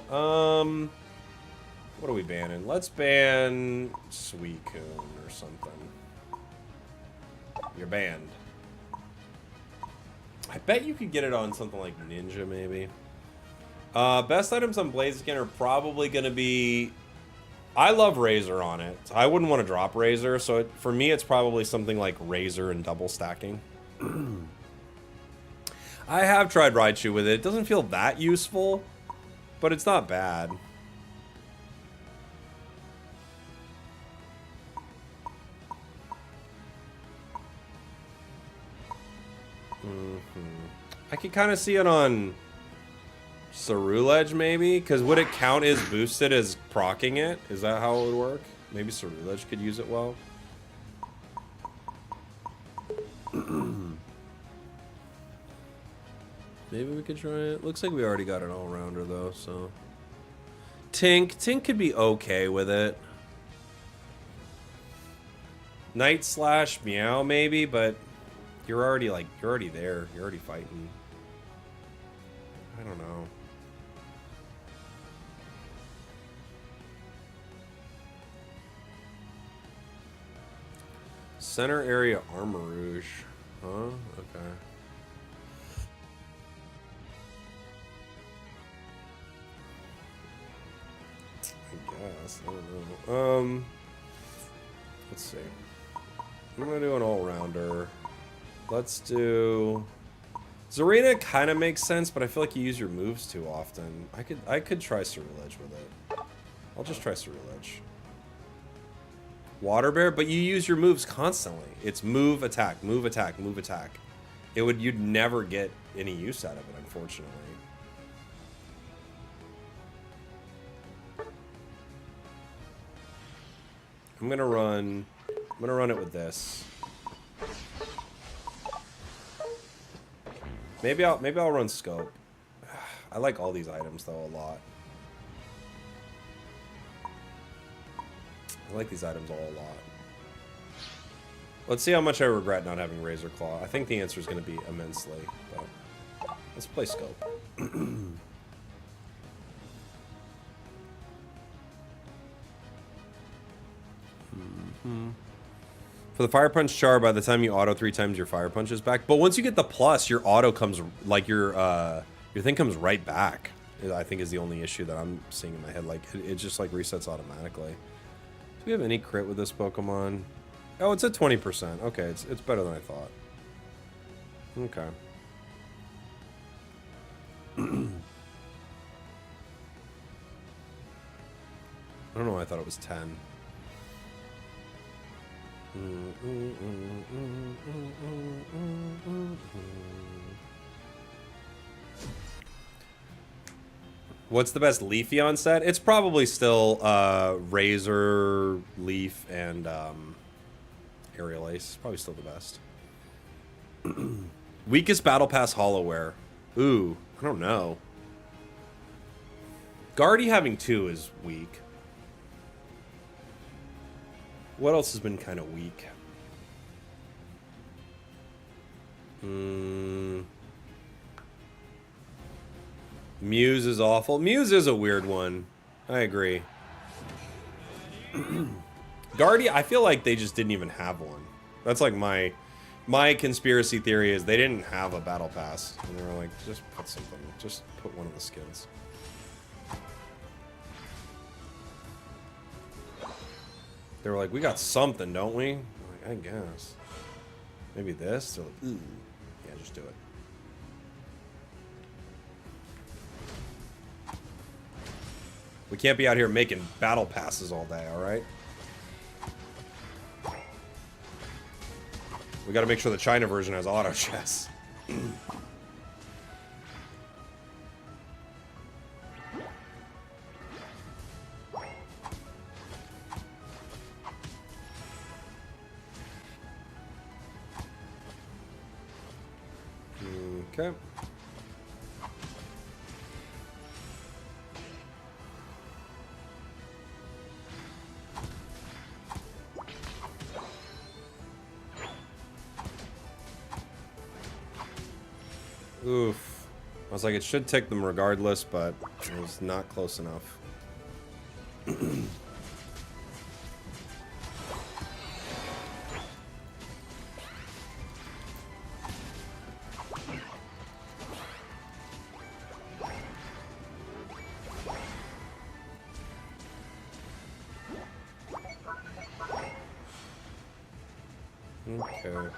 What are we banning? Let's ban Suicune or something. You're banned. I bet you could get it on something like Ninja, maybe. Best items on Blaziken are probably going to be... I love Razor on it. I wouldn't want to drop Razor, so for me it's probably something like Razor and double stacking. I have tried Raichu with it. It doesn't feel that useful, but it's not bad. I can kind of see it on Ceruledge, maybe? Because would it count as boosted as proccing it? Is that how it would work? Maybe Ceruledge could use it well. Maybe we could try it. Looks like we already got an all-rounder, though, so... Tink could be okay with it. Night Slash Meow, maybe, but... You're already there. You're already fighting. I don't know. Center area Armor Rouge. Huh? Okay. I guess. I don't know. Let's see. I'm gonna do an all-rounder. Let's do... Zarina kind of makes sense, but I feel like you use your moves too often. I could try Ceruledge with it. I'll just try Ceruledge. Water Bear, but you use your moves constantly. It's move, attack, move, attack, move, attack. You'd never get any use out of it, unfortunately. I'm gonna run it with this. Maybe I'll run Scope. I like all these items though a lot. I like these items all a lot. Let's see how much I regret not having Razor Claw. I think the answer is going to be immensely, but let's play Scope. For the Fire Punch Char, by the time you auto 3 times, your Fire Punch is back. But once you get the plus, your auto comes, like your thing comes right back. I think is the only issue that I'm seeing in my head. Like it just like resets automatically. Do we have any crit with this Pokemon? Oh, it's at 20%. Okay, it's better than I thought. Okay. I don't know why I thought it was 10. What's the best Leafeon set? It's probably still Razor, Leaf, and Aerial Ace. Probably still the best. Weakest Battle Pass Hollowware. Ooh, I don't know. Guardy having 2 is weak. What else has been kind of weak? Muse is awful. Muse is a weird one. I agree. Guardy, I feel like they just didn't even have one. That's like my conspiracy theory is they didn't have a battle pass. And they were like, just put something. Just put one of the skins. They were like, we got something, don't we? I'm like, I guess. Maybe this? They're like, ooh. Yeah, just do it. We can't be out here making battle passes all day, alright? We gotta make sure the China version has auto chess. Okay. Oof. I was like, it should take them regardless, but it was not close enough. Okay.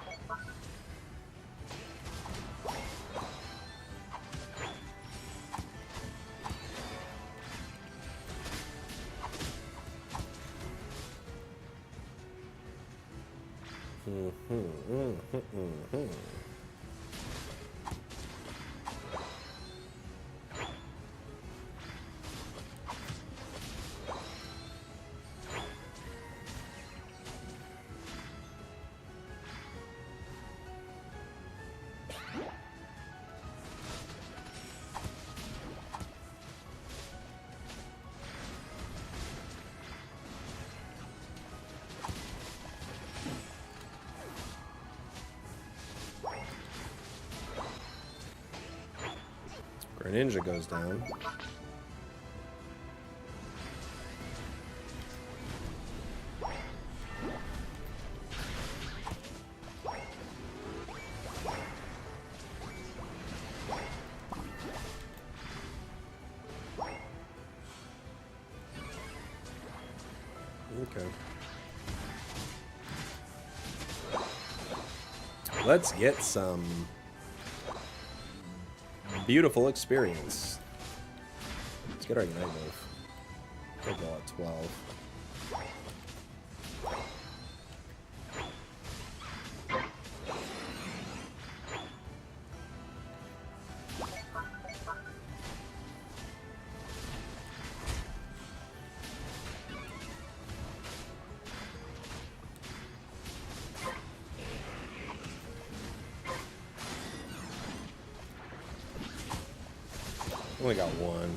Greninja goes down. Okay. Let's get some beautiful experience. Let's get our Ignite move. We'll go at 12. Only got one.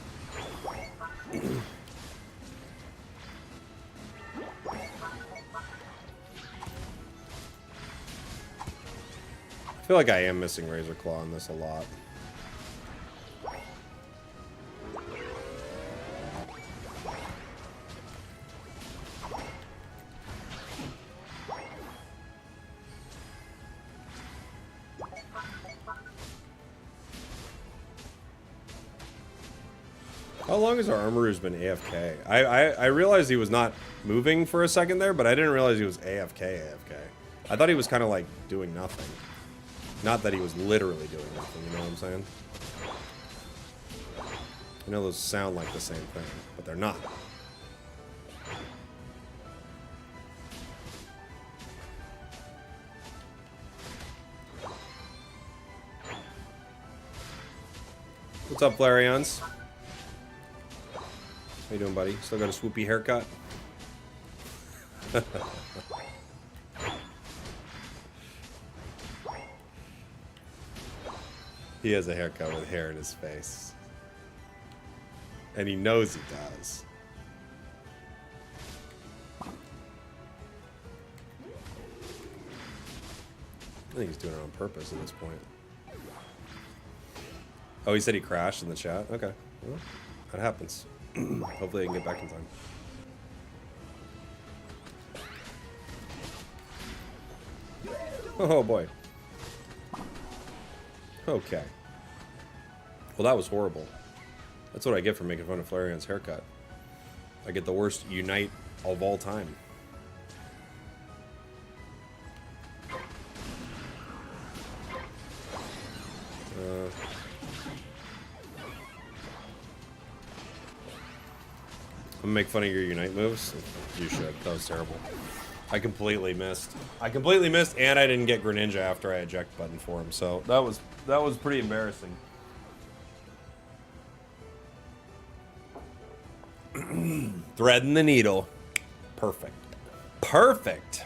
I feel like I am missing Razor Claw in this a lot. How long has our Armorer's been AFK? I realized he was not moving for a second there, but I didn't realize he was AFK. I thought he was kind of like doing nothing. Not that he was literally doing nothing, you know what I'm saying? I know those sound like the same thing, but they're not. What's up, Flareons? How you doing, buddy? Still got a swoopy haircut? He has a haircut with hair in his face. And he knows he does. I think he's doing it on purpose at this point. Oh, he said he crashed in the chat? Okay. Well, that happens. Hopefully I can get back in time. Oh boy. Okay. Well, that was horrible. That's what I get for making fun of Flarion's haircut. I get the worst Unite of all time. I'm gonna make fun of your Unite moves. You should. That was terrible. I completely missed, and I didn't get Greninja after I eject button for him. So that was pretty embarrassing. Threading the needle. Perfect. Perfect.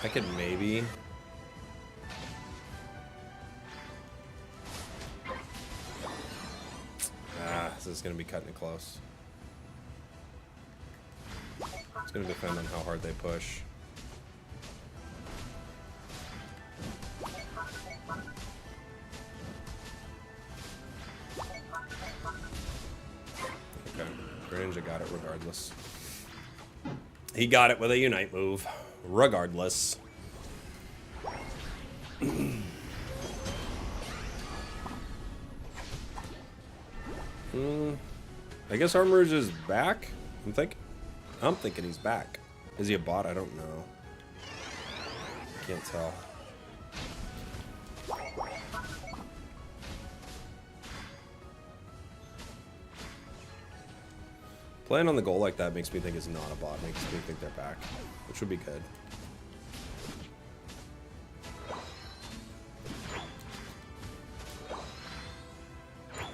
I could maybe. This is going to be cutting it close. It's going to depend on how hard they push. Okay, Greninja got it regardless. He got it with a Unite move, regardless. I guess Armrouge is back. I'm thinking he's back. Is he a bot? I don't know. Can't tell. Playing on the goal like that makes me think it's not a bot. Makes me think they're back, which would be good.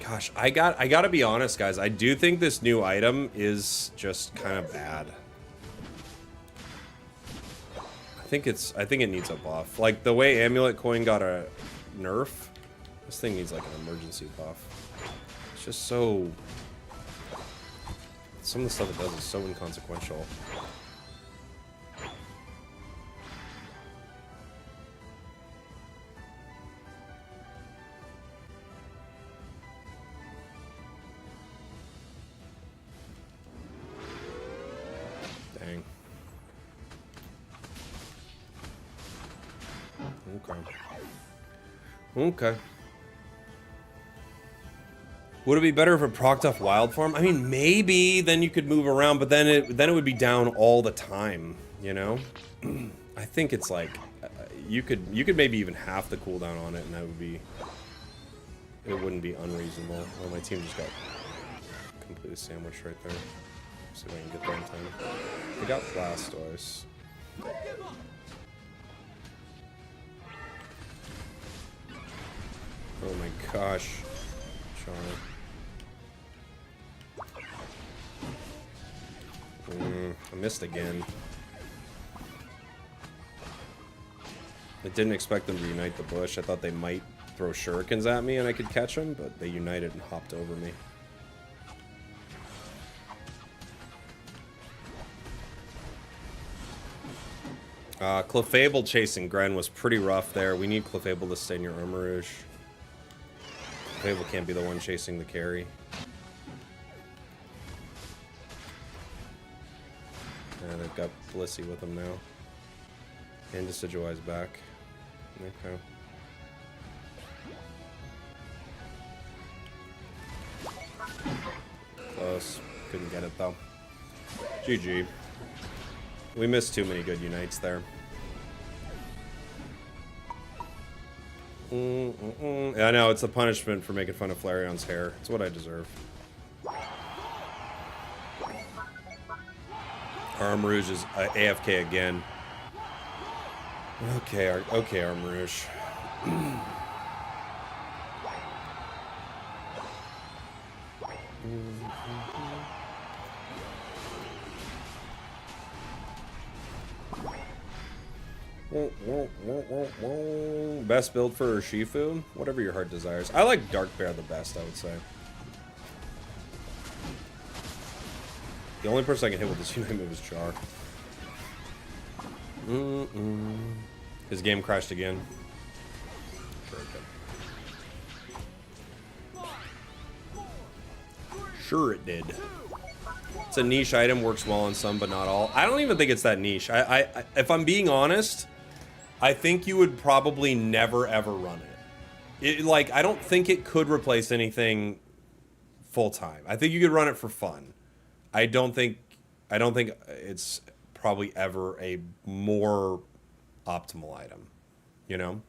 Gosh, I gotta be honest, guys. I do think this new item is just kind of bad. I think it needs a buff. Like the way Amulet Coin got a nerf, this thing needs like an emergency buff. It's just so. Some of the stuff it does is so inconsequential. Dang. Okay. Would it be better if it procced off wild form? I mean, maybe then you could move around, but then it would be down all the time, you know? I think it's like you could maybe even half the cooldown on it, and that would be it wouldn't be unreasonable. Well, my team just got completely sandwiched right there. See if I can get there in time. They got Blastoise. Oh my gosh, Charlie. I missed again. I didn't expect them to unite the bush. I thought they might throw shurikens at me and I could catch them, but they united and hopped over me. Clefable chasing Gren was pretty rough there. We need Clefable to stay near Armrouge. Clefable can't be the one chasing the carry. Yeah, they've got Blissey with them now. And Decidueye's back. Okay. Close. Couldn't get it though. GG. We missed too many good unites there. I know, it's a punishment for making fun of Flarion's hair. It's what I deserve. Armrouge is AFK again. Okay, okay, Armrouge. Best build for Urshifu? Whatever your heart desires. I like Dark Bear the best, I would say. The only person I can hit with this Unite move is Char. His game crashed again. Sure it did. Sure it did. It's a niche item, works well on some, but not all. I don't even think it's that niche. If I'm being honest, I think you would probably never ever run it. Like, I don't think it could replace anything full time. I think you could run it for fun. I don't think it's probably ever a more optimal item, you know?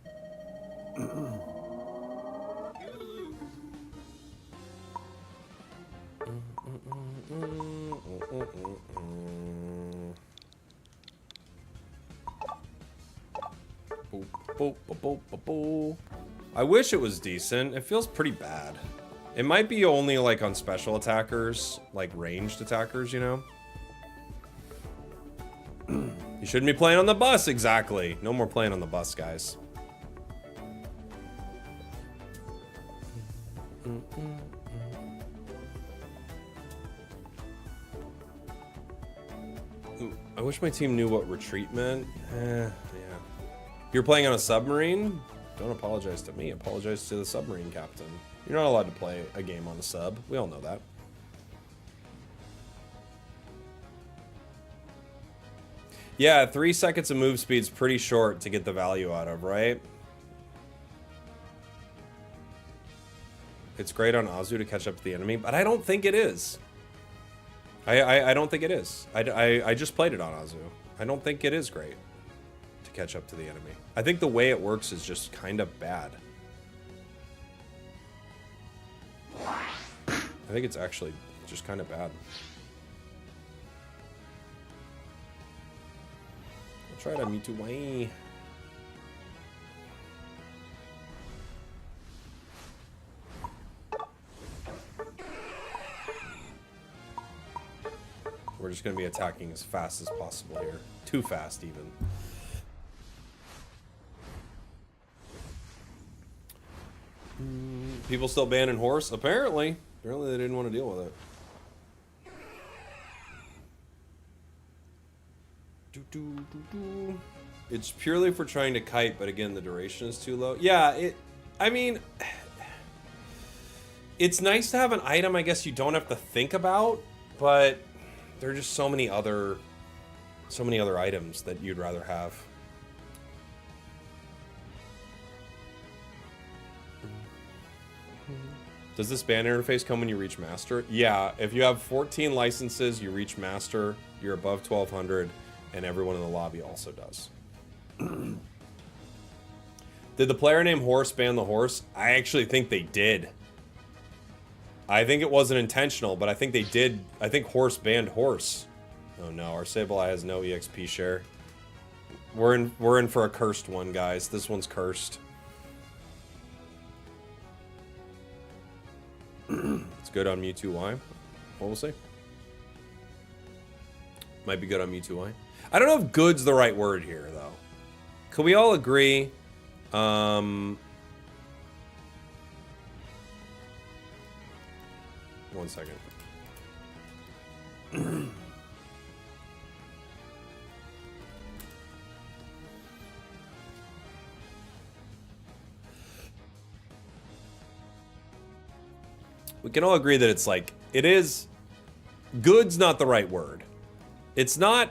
I wish it was decent. It feels pretty bad. It might be only like on special attackers, like ranged attackers, you know? You shouldn't be playing on the bus, exactly. No more playing on the bus, guys. I wish my team knew what retreat meant. Yeah. You're playing on a submarine? Don't apologize to me. Apologize to the submarine captain. You're not allowed to play a game on a sub. We all know that. Yeah, 3 seconds of move speed's pretty short to get the value out of, right? It's great on Azu to catch up to the enemy, but I don't think it is. I don't think it is. I just played it on Azu. I don't think it is great to catch up to the enemy. I think the way it works is just kind of bad. I think it's actually just kind of bad. I'll try to meet you. We're just going to be attacking as fast as possible here. Too fast, even. People still banning horse? Apparently. Apparently they didn't want to deal with it. It's purely for trying to kite, but again, the duration is too low. Yeah, I mean, it's nice to have an item I guess you don't have to think about, but there are just so many other items that you'd rather have. Does this ban interface come when you reach master? Yeah, if you have 14 licenses, you reach master, you're above 1200, and everyone in the lobby also does. Did the player named Horse ban the horse? I actually think they did. I think it wasn't intentional, but I think they did. I think Horse banned Horse. Oh no, our Sableye has no EXP share. We're in for a cursed one, guys. This one's cursed. It's good on Mewtwo Y. What we'll see. Might be good on Mewtwo Y. I don't know if good's the right word here, though. Could we all agree? One second. We can all agree that it's like, it is, good's not the right word. It's not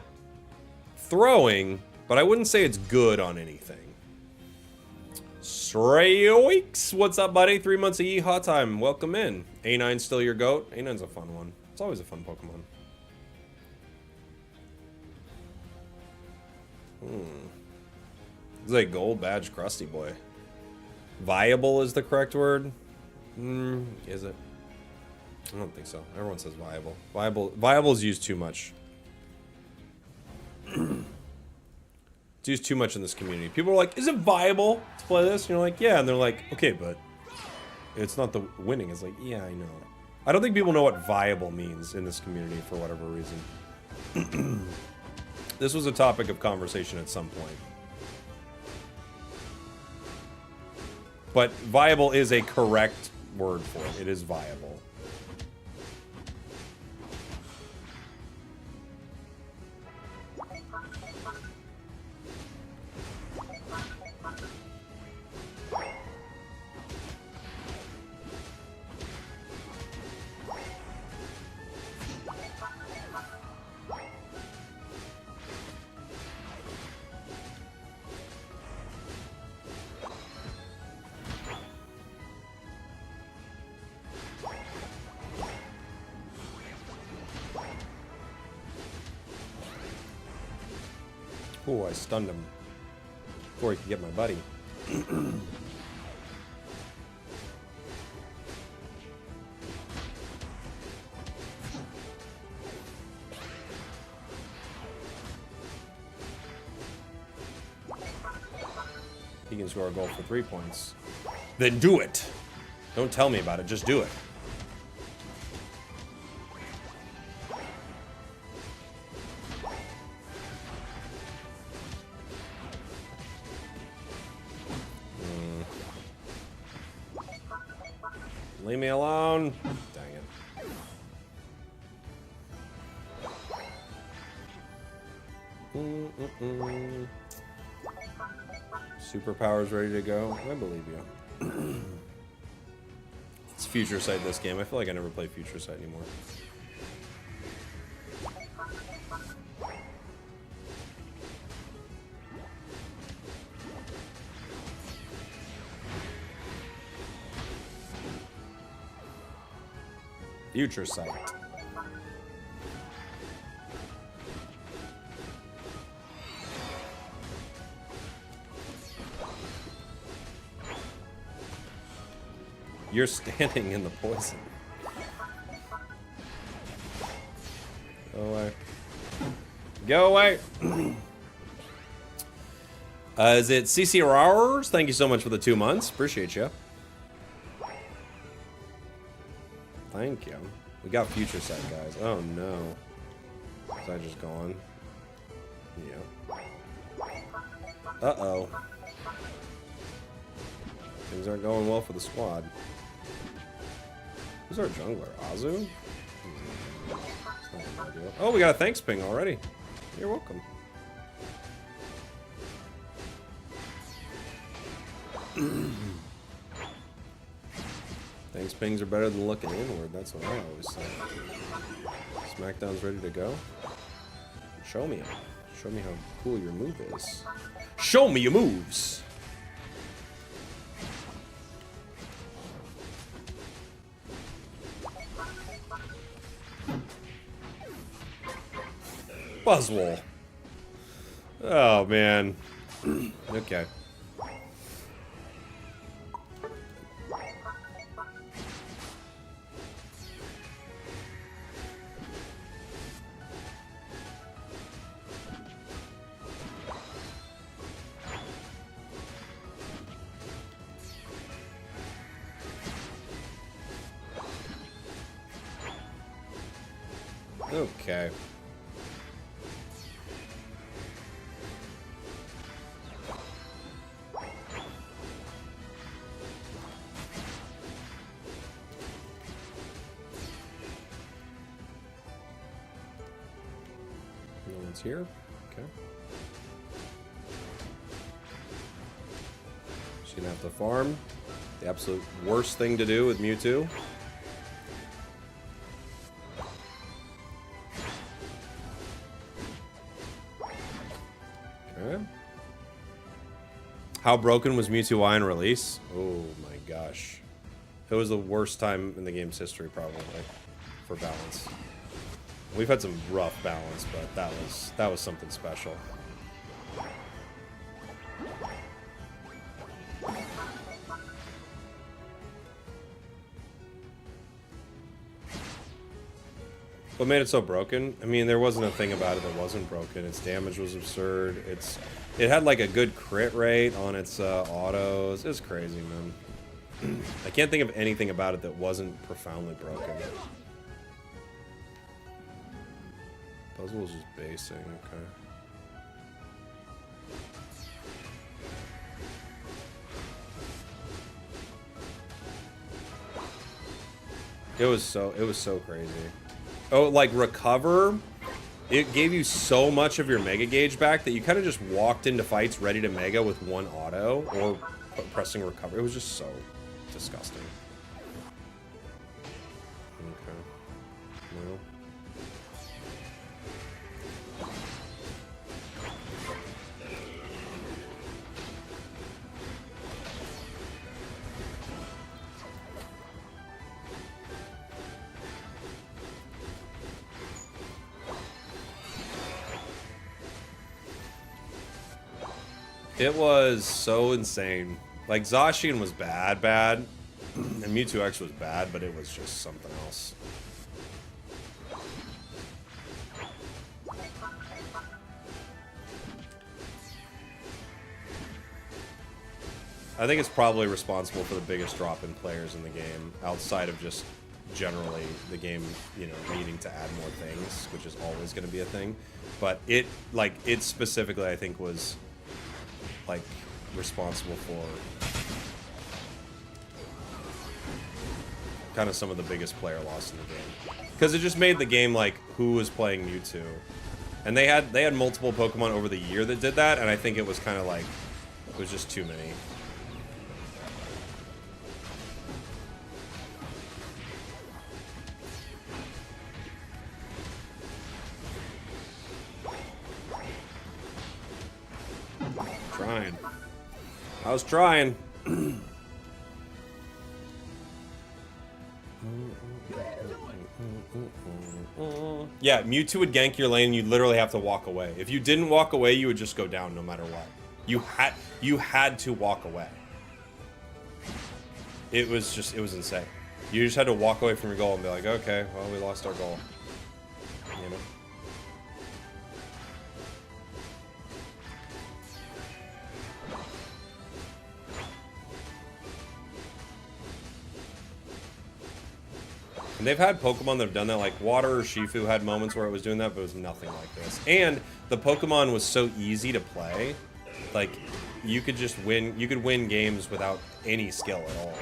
throwing, but I wouldn't say it's good on anything. Strayoix, what's up, buddy? 3 months of yeehaw time. Welcome in. A9's still your goat? A9's a fun one. It's always a fun Pokemon. It's like gold badge crusty boy. Viable is the correct word? Is it? I don't think so. Everyone says viable. Viable is used too much. It's used too much in this community. People are like, is it viable to play this? And you're like, yeah. And they're like, okay, but it's not the winning. It's like, yeah, I know. I don't think people know what viable means in this community for whatever reason. This was a topic of conversation at some point. But viable is a correct word for it. It is viable. Oh, I stunned him before he could get my buddy. He can score a goal for 3 points. Then do it. Don't tell me about it. Just do it. Leave me alone. Dang it. Superpowers ready to go? I believe you. It's Future Sight this game. I feel like I never play Future Sight anymore. Future Sight. You're standing in the poison. Go away. Go away. Is it CC Rowers? Thank you so much for the 2 months. Appreciate you. Thank you. We got Future Sight, guys. Oh no. Is that just gone? Yeah. Uh-oh. Things aren't going well for the squad. Who's our jungler? Azu? Oh, we got a thanks ping already. You're welcome. Thanks pings are better than looking inward. That's what I always say. SmackDown's ready to go. Show me it. Show me how cool your move is. Show me your moves! Buzzwole. Oh, man. Okay. Okay. No one's here. Okay. She's gonna have to farm. The absolute worst thing to do with Mewtwo. Okay. How broken was Mewtwo Y in release? Oh my gosh. It was the worst time in the game's history, probably, for balance. We've had some rough balance, but that was something special. What made it so broken? I mean, there wasn't a thing about it that wasn't broken. Its damage was absurd. It had like a good crit rate on its autos. It's crazy, man. I can't think of anything about it that wasn't profoundly broken. Puzzle was just basing, okay. It was so crazy. Oh, like recover, it gave you so much of your mega gauge back that you kind of just walked into fights ready to mega with one auto or pressing recover. It was just so disgusting. Okay. No. It was so insane. Like, Zacian was bad, and Mewtwo X was bad, but it was just something else. I think it's probably responsible for the biggest drop in players in the game, outside of just generally the game, you know, needing to add more things, which is always going to be a thing. But it specifically, I think, was like responsible for kind of some of the biggest player loss in the game, because it just made the game like who was playing Mewtwo, and they had multiple Pokemon over the year that did that, and I think it was kind of like it was just too many. Trying. I was trying. Yeah, Mewtwo would gank your lane and you'd literally have to walk away. If you didn't walk away, you would just go down no matter what. You had to walk away. It was insane. You just had to walk away from your goal and be like, okay, well, we lost our goal. You know? And they've had Pokemon that have done that, like Water or Shifu had moments where it was doing that, but it was nothing like this. And the Pokemon was so easy to play, like you could just win. You could win games without any skill at all.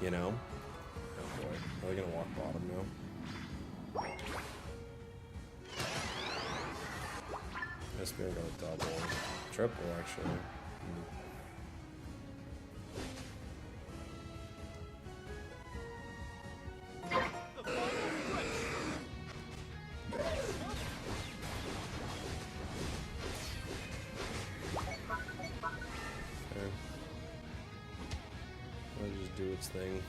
You know? Oh boy, are they gonna walk bottom now? This beer got a double, triple actually. Do its thing.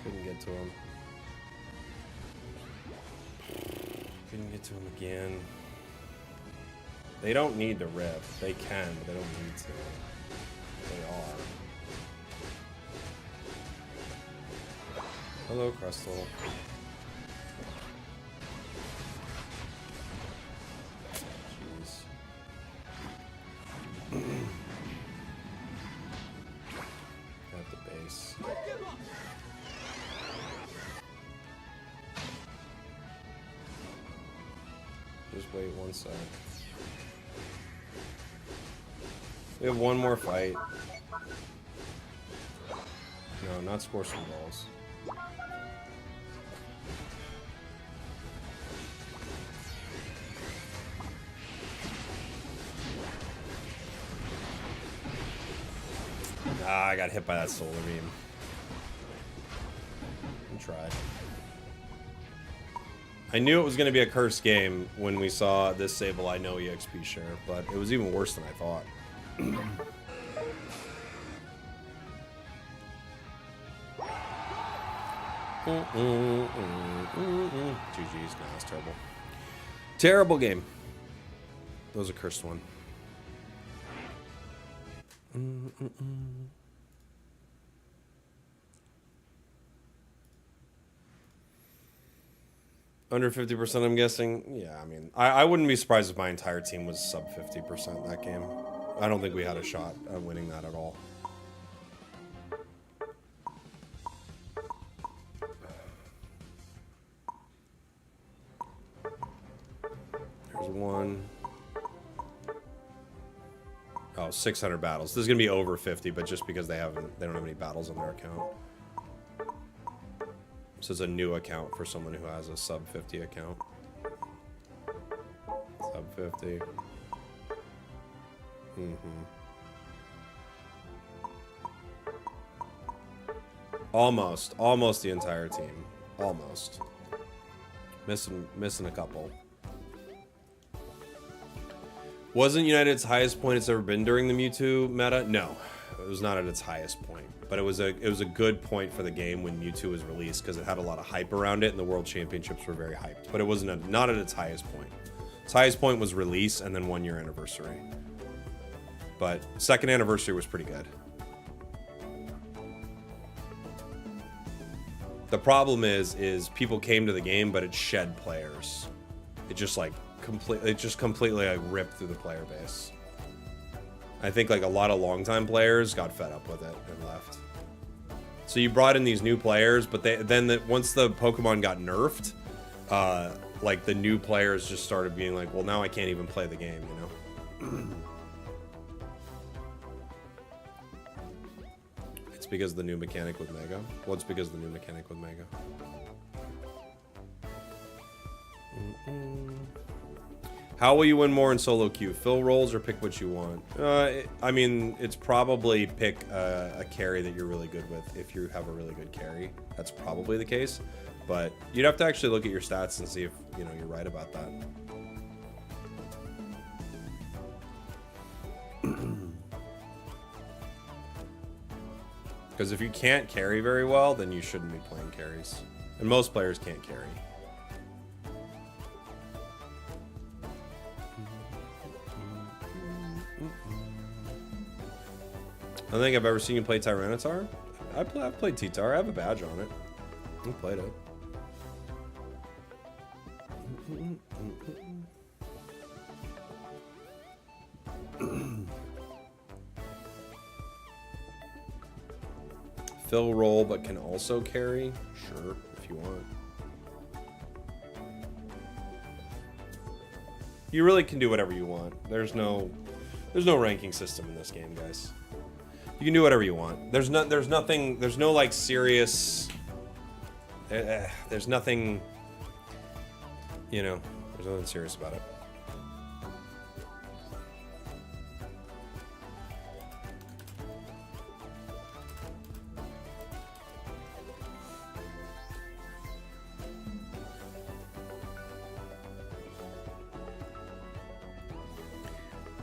Couldn't get to him. Couldn't get to him again. They don't need to rip. They can, but they don't need to. They are. Hello, Crystal. Jeez. At the base. Just wait one sec. We have one more fight. No, not score some balls. Ah, I got hit by that solar beam. I tried. I knew it was going to be a cursed game when we saw this Sableye no EXP share, but it was even worse than I thought. GG's, no, it's terrible. Terrible game. That was a cursed one. Under 50%, I'm guessing. Yeah, I mean, I wouldn't be surprised if my entire team was sub 50% that game. I don't think we had a shot at winning that at all. 1. Oh, 600 battles. This is gonna be over 50, but just because they don't have any battles on their account. So it's a new account for someone who has a sub 50 account. Sub 50. Almost the entire team. Almost. Missing a couple. Wasn't United its highest point it's ever been during the Mewtwo meta? No, it was not at its highest point. But it was a good point for the game when Mewtwo was released because it had a lot of hype around it, and the World Championships were very hyped. But it wasn't not at its highest point. Its highest point was release and then 1 year anniversary. But second anniversary was pretty good. The problem is people came to the game, but it shed players. It just like completely like ripped through the player base. I think like a lot of longtime players got fed up with it and left. So you brought in these new players, but once the Pokemon got nerfed, like the new players just started being like, well, now I can't even play the game, you know? It's because of the new mechanic with Mega. Well, it's because of the new mechanic with Mega. How will you win more in solo queue? Fill roles or pick what you want? I mean, it's probably pick a carry that you're really good with if you have a really good carry. That's probably the case. But you'd have to actually look at your stats and see if, you know, you're right about that. Because if you can't carry very well, then you shouldn't be playing carries. And most players can't carry. I don't think I've ever seen you play Tyranitar. I've played T-Tar. I have a badge on it. I played it. Fill role, but can also carry? Sure, if you want. You really can do whatever you want. There's no ranking system in this game, guys. You can do whatever you want. There's no like serious. There's nothing. You know, there's nothing serious about it.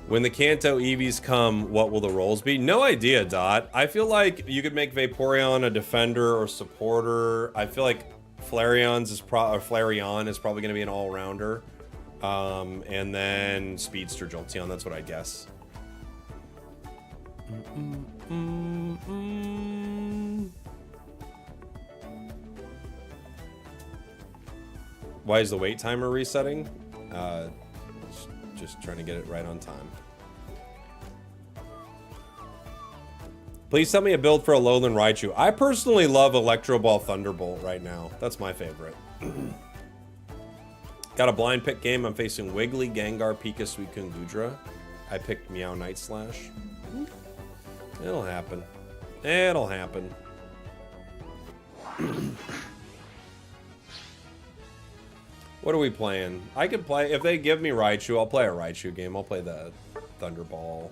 When the Kanto EVs come, what will the roles be? No idea, Dot. I feel like you could make Vaporeon a defender or supporter. I feel like Flareon is probably going to be an all-rounder. And then Speedster Jolteon, that's what I guess. Why is the wait timer resetting? Just trying to get it right on time. Please tell me a build for a Alolan Raichu. I personally love Electro Ball Thunderbolt right now. That's my favorite. Got a blind pick game. I'm facing Wiggly, Gengar, Pika, Suicune, Gudra. I picked Meow Night Slash. It'll happen. It'll happen. What are we playing? I could play, if they give me Raichu, I'll play a Raichu game. I'll play the Thunderball,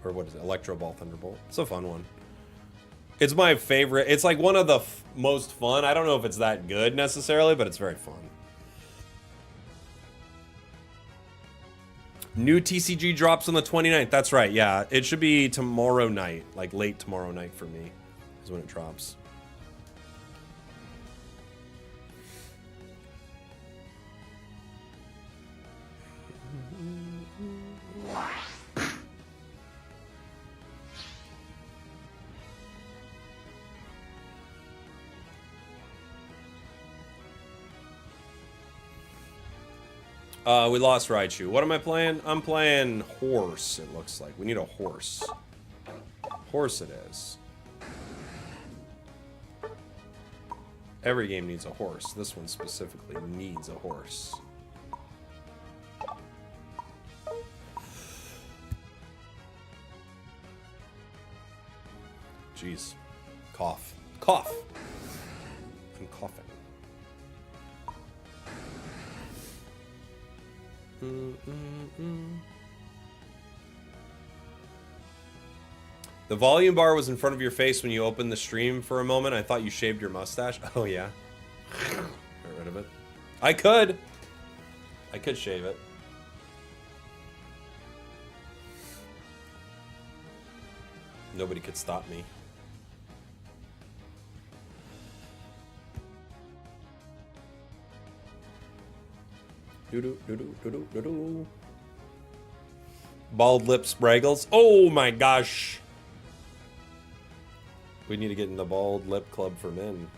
or what is it? Electro Ball Thunderbolt. It's a fun one. It's my favorite. It's like one of the most fun. I don't know if it's that good necessarily, but it's very fun. New TCG drops on the 29th. That's right, yeah. It should be tomorrow night, like late tomorrow night for me, is when it drops. We lost Raichu. What am I playing? I'm playing horse, it looks like. We need a horse. Horse it is. Every game needs a horse. This one specifically needs a horse. Jeez. Cough. Cough. I'm coughing. The volume bar was in front of your face when you opened the stream for a moment. I thought you shaved your mustache. Oh, yeah. Get rid of it. I could. I could shave it. Nobody could stop me. Doo-doo-doo-doo-doo-doo-doo. Bald lip spragels. Oh my gosh. We need to get in the bald lip club for men.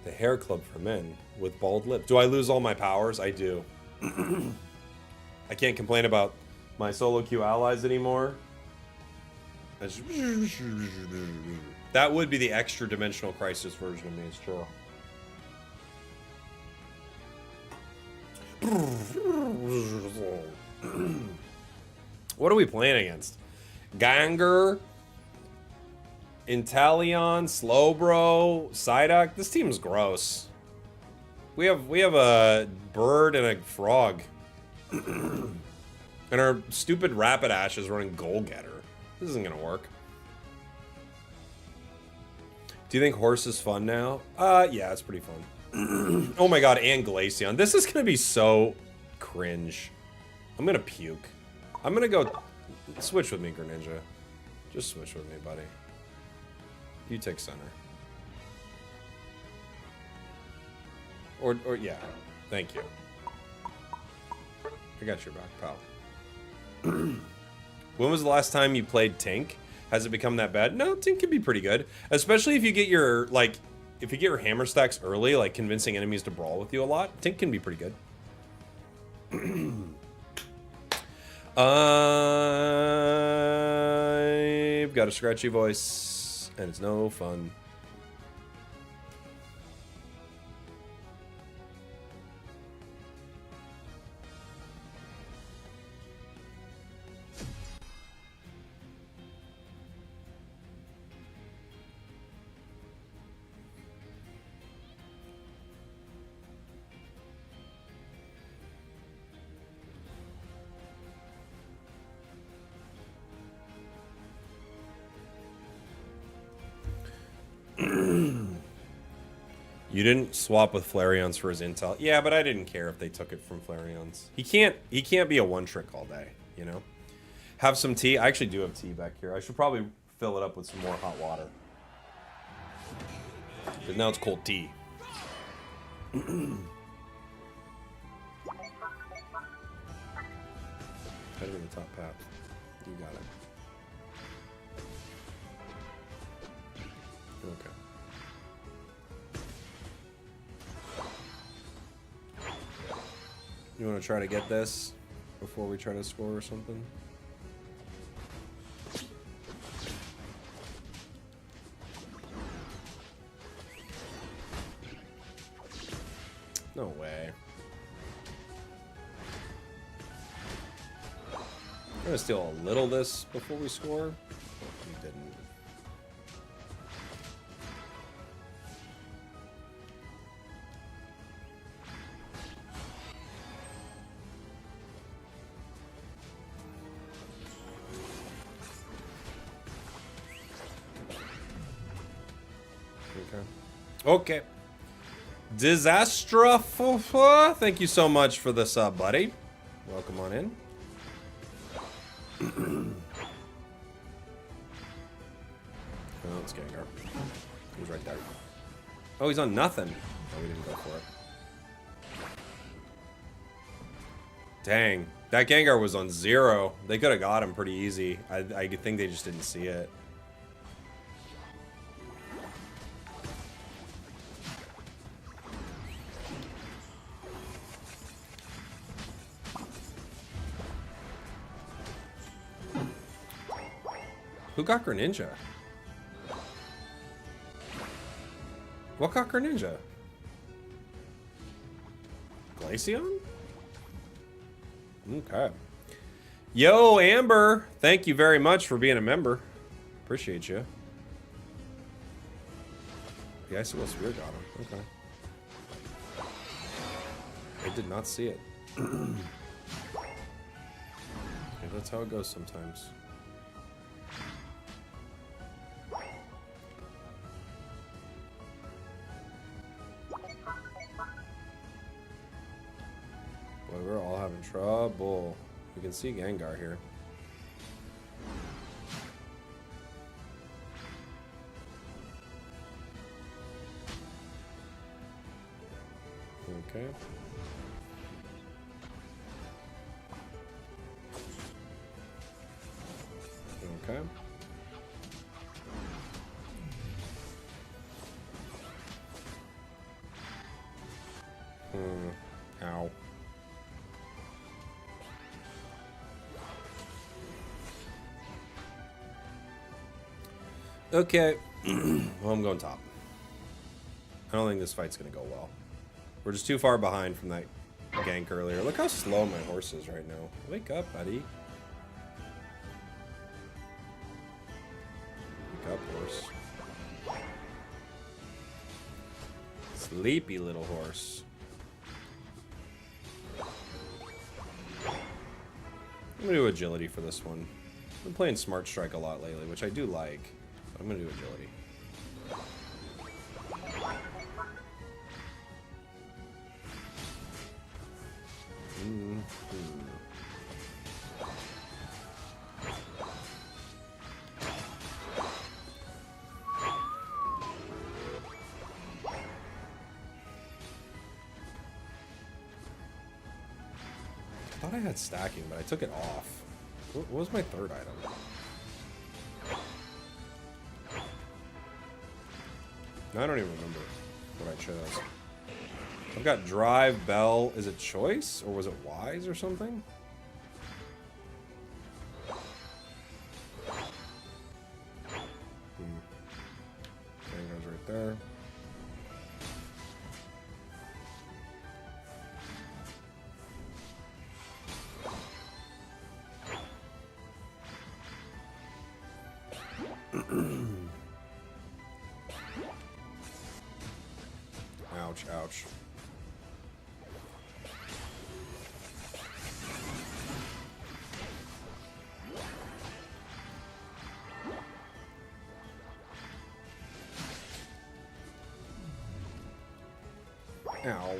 The hair club for men with bald lip. Do I lose all my powers? I do. I can't complain about my solo queue allies anymore. That would be the extra dimensional crisis version of me, it's true. What are we playing against? Ganger, Inteleon, Slowbro, Psyduck. This team's gross. We have a bird and a frog. And our stupid Rapidash is running Goal Getter. This isn't gonna work. Do you think horse is fun now? Yeah, it's pretty fun. Oh my god, and Glaceon. This is gonna be so cringe. I'm gonna puke. I'm gonna go switch with me, Greninja. Just switch with me, buddy. You take center. Or yeah. Thank you. I got your back, pal. When was the last time you played Tink? Has it become that bad? No, Tink can be pretty good. Especially if you get your, like, if you get your hammer stacks early, like convincing enemies to brawl with you a lot, Tink can be pretty good. I've got a scratchy voice, and it's no fun. You didn't swap with Flareons for his intel. Yeah, but I didn't care if they took it from Flareons. He can't be a one-trick all day, you know? Have some tea. I actually do have tea back here. I should probably fill it up with some more hot water. Because now it's cold tea. Head to the top path. You got it. Okay. You want to try to get this before we try to score or something? No way. I'm gonna steal a little of this before we score. We didn't. Okay. Disastra, thank you so much for the sub, buddy. Welcome on in. Oh, it's Gengar. He's right there. Oh, he's on nothing. Oh, we didn't go for it. Dang. That Gengar was on 0. They could have got him pretty easy. I think they just didn't see it. Who got Greninja? What got Greninja? Glaceon? Okay. Yo, Amber, thank you very much for being a member. Appreciate you. Yeah, I see what Spear got him. Okay. I did not see it. Yeah, that's how it goes sometimes. Boy, we're all having trouble. We can see Gengar here. Okay. Okay. Ow. Okay. Well, I'm going top. I don't think this fight's gonna go well. We're just too far behind from that gank earlier. Look how slow my horse is right now. Wake up, buddy. Wake up, horse. Sleepy little horse. I'm gonna do agility for this one. I've been playing Smart Strike a lot lately, which I do like. But I'm gonna do agility. I thought I had stacking, but I took it off. What was my third item? I don't even remember what I chose. I've got Drive, Bell. Is it Choice? Or was it Wise or something? Gengar's right there. Ouch, ouch. Ow.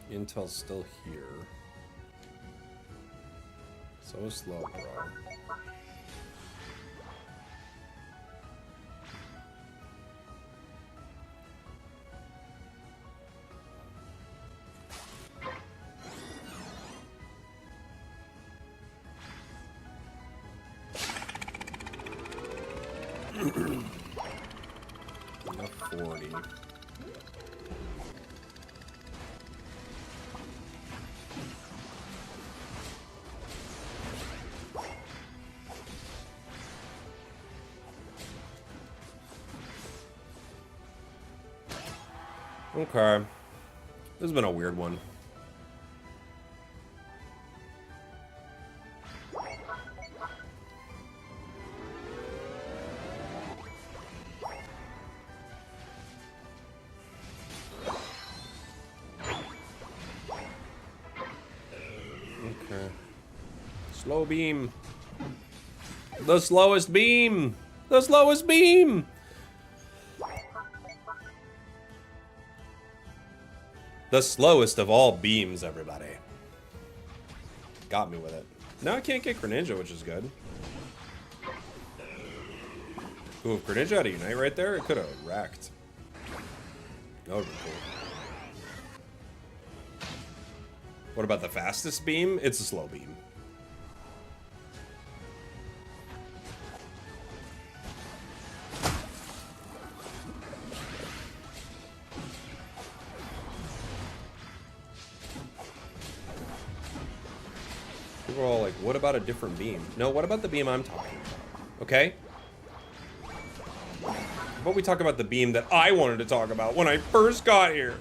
Intel's still here. So slow, bro. Enough 40. Okay. This has been a weird one. Okay. Slow beam. The slowest beam. The slowest beam. The slowest of all beams, everybody. Got me with it. Now I can't get Greninja, which is good. Ooh, if Greninja had a Unite right there, it could have wrecked. That would be cool. What about the fastest beam? It's a slow beam. People are all like, what about a different beam? No, what about the beam I'm talking about? Okay? But we talk about the beam that I wanted to talk about when I first got here.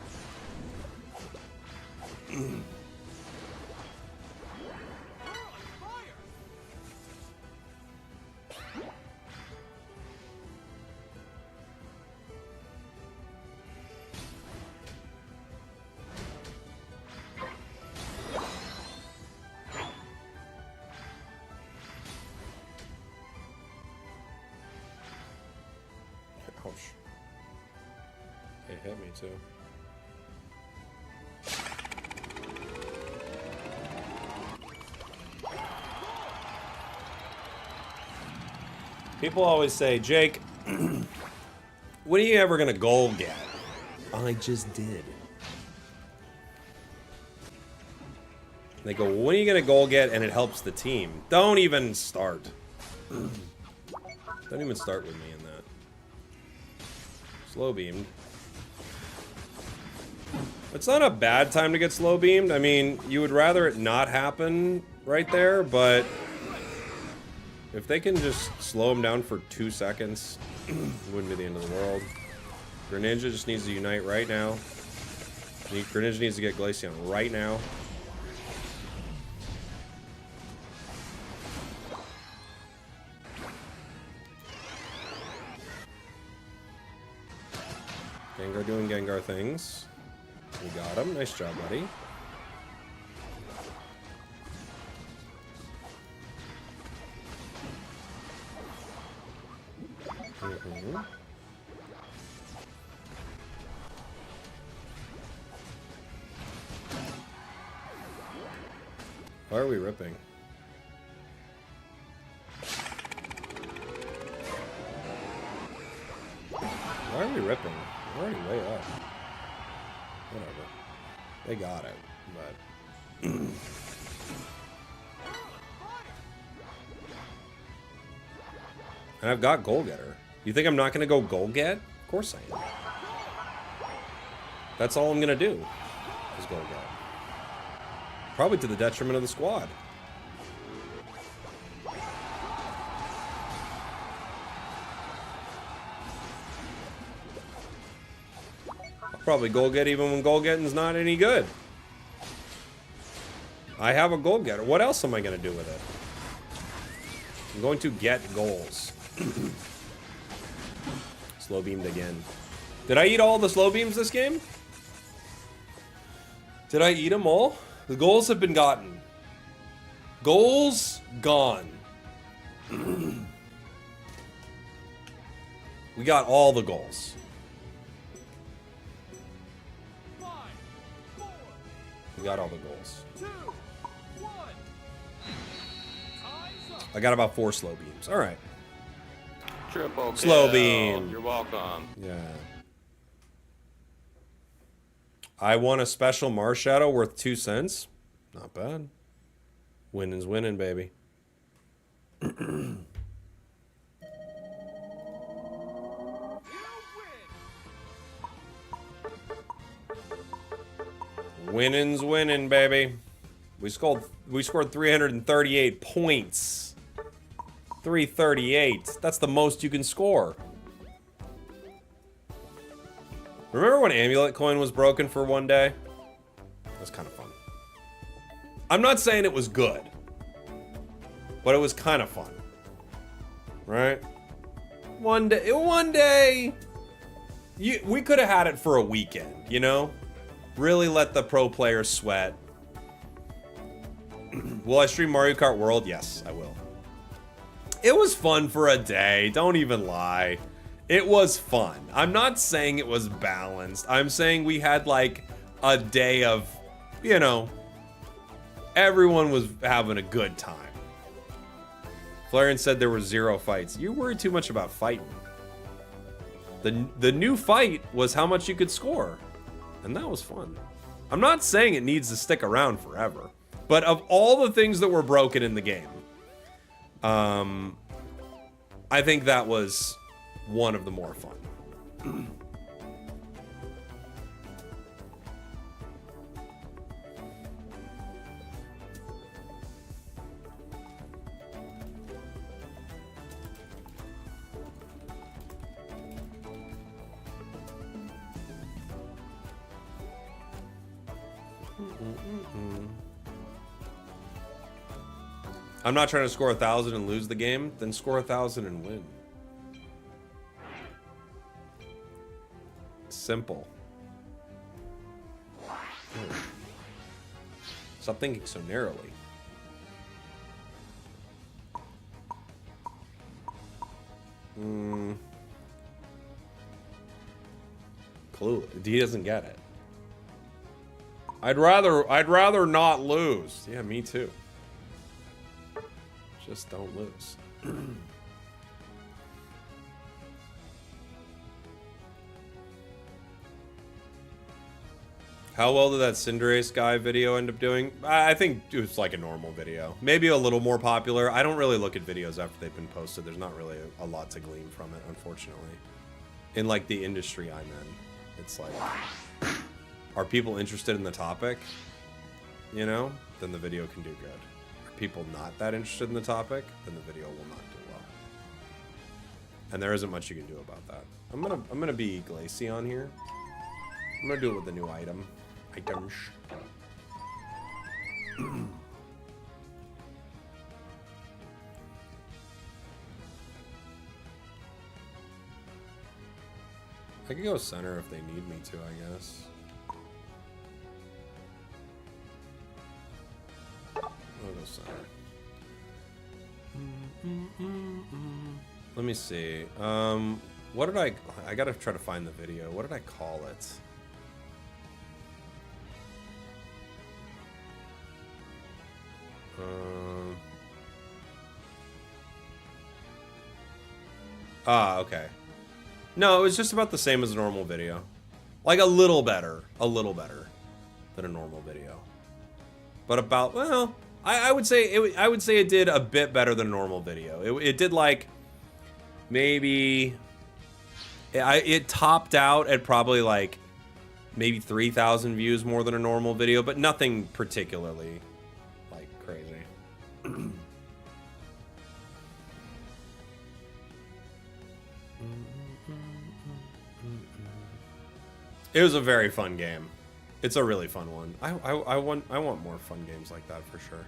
Ouch. It hit me too. People always say, Jake, when are you ever gonna goal get? I just did. They go, when are you gonna goal get and it helps the team? Don't even start. Don't even start with me in that. Slow beamed. It's not a bad time to get slow beamed. I mean, you would rather it not happen right there, but if they can just slow him down for 2 seconds, it wouldn't be the end of the world. Greninja just needs to unite right now. Greninja needs to get Glaceon right now. Gengar doing Gengar things. We got him. Nice job, buddy. Why are we ripping? Why are we ripping? We're already way up. Whatever. They got it, but... And I've got Goal Getter. You think I'm not going to go Goal Get? Of course I am. That's all I'm going to do, is Goal Get. Probably to the detriment of the squad. I'll probably Goal Get even when Goal Getting's not any good. I have a Goal Getter. What else am I going to do with it? I'm going to get goals. Slow beamed again. Did I eat all the slow beams this game? Did I eat them all? The goals have been gotten. Goals gone. We got all the goals. We got all the goals. I got about 4 slow beams. All right. Triple kill. Slow beam. You're welcome. Yeah. I won a special Marshadow worth 2 cents. Not bad. Winning's winning, baby. Winning's winning, baby. We scored 338 points. 338. That's the most you can score. Remember when Amulet Coin was broken for one day? That was kind of fun. I'm not saying it was good, but it was kind of fun. Right? One day, we could have had it for a weekend, you know? Really let the pro players sweat. Will I stream Mario Kart World? Yes, I will. It was fun for a day. Don't even lie. It was fun. I'm not saying it was balanced. I'm saying we had like a day of, you know, everyone was having a good time. Flarian said there were 0 fights. You worry too much about fighting. The new fight was how much you could score. And that was fun. I'm not saying it needs to stick around forever. But of all the things that were broken in the game, I think that was one of the more fun. I'm not trying to score 1,000 and lose the game. Then score 1,000 and win. Simple. Stop thinking so narrowly. Clue. He doesn't get it. I'd rather not lose. Yeah, me too. Just don't lose. How well did that Cinderace guy video end up doing? I think it was like a normal video. Maybe a little more popular. I don't really look at videos after they've been posted. There's not really a lot to glean from it, unfortunately. In like the industry I'm in, it's like, are people interested in the topic? You know, then the video can do good. Are people not that interested in the topic? Then the video will not do well. And there isn't much you can do about that. I'm gonna be Glaceon here. I'm gonna do it with the new item. Items. I could go center if they need me to, I guess. I'll go center. Let me see. What did I gotta try to find the video. What did I call it? Okay. No, it was just about the same as a normal video. Like a little better than a normal video. But about, well, I would say it did a bit better than a normal video. It did like maybe it topped out at probably like maybe 3,000 views more than a normal video, but nothing particularly like crazy. It was a very fun game. It's a really fun one. I want more fun games like that for sure.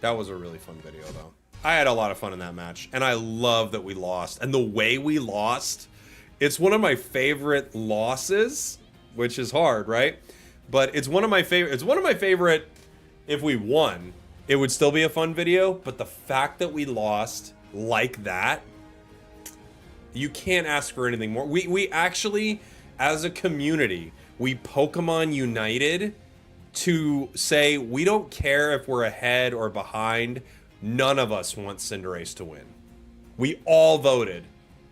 That was a really fun video, though. I had a lot of fun in that match, and I love that we lost. And the way we lost, it's one of my favorite losses, which is hard, right? But it's one of my favorite. It's one of my favorite. If we won, it would still be a fun video. But the fact that we lost like that, you can't ask for anything more. We actually, as a community, we Pokemon united to say we don't care if we're ahead or behind. None of us want Cinderace to win. We all voted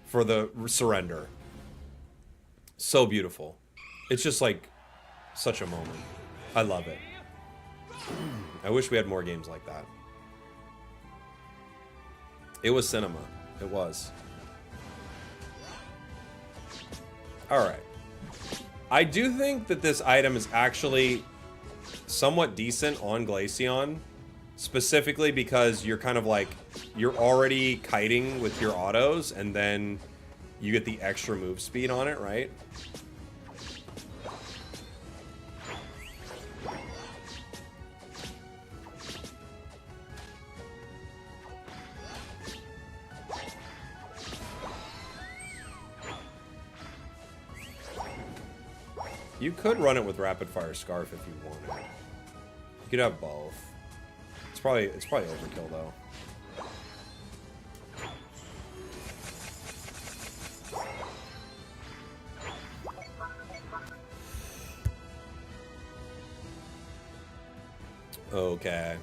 for the surrender. So beautiful. It's just like such a moment. I love it. I wish we had more games like that. It was cinema. It was. All right. I do think that this item is actually somewhat decent on Glaceon, specifically because you're kind of like, you're already kiting with your autos, and then you get the extra move speed on it, right? You could run it with Rapid Fire Scarf if you wanted. You could have both. It's probably overkill though. Okay.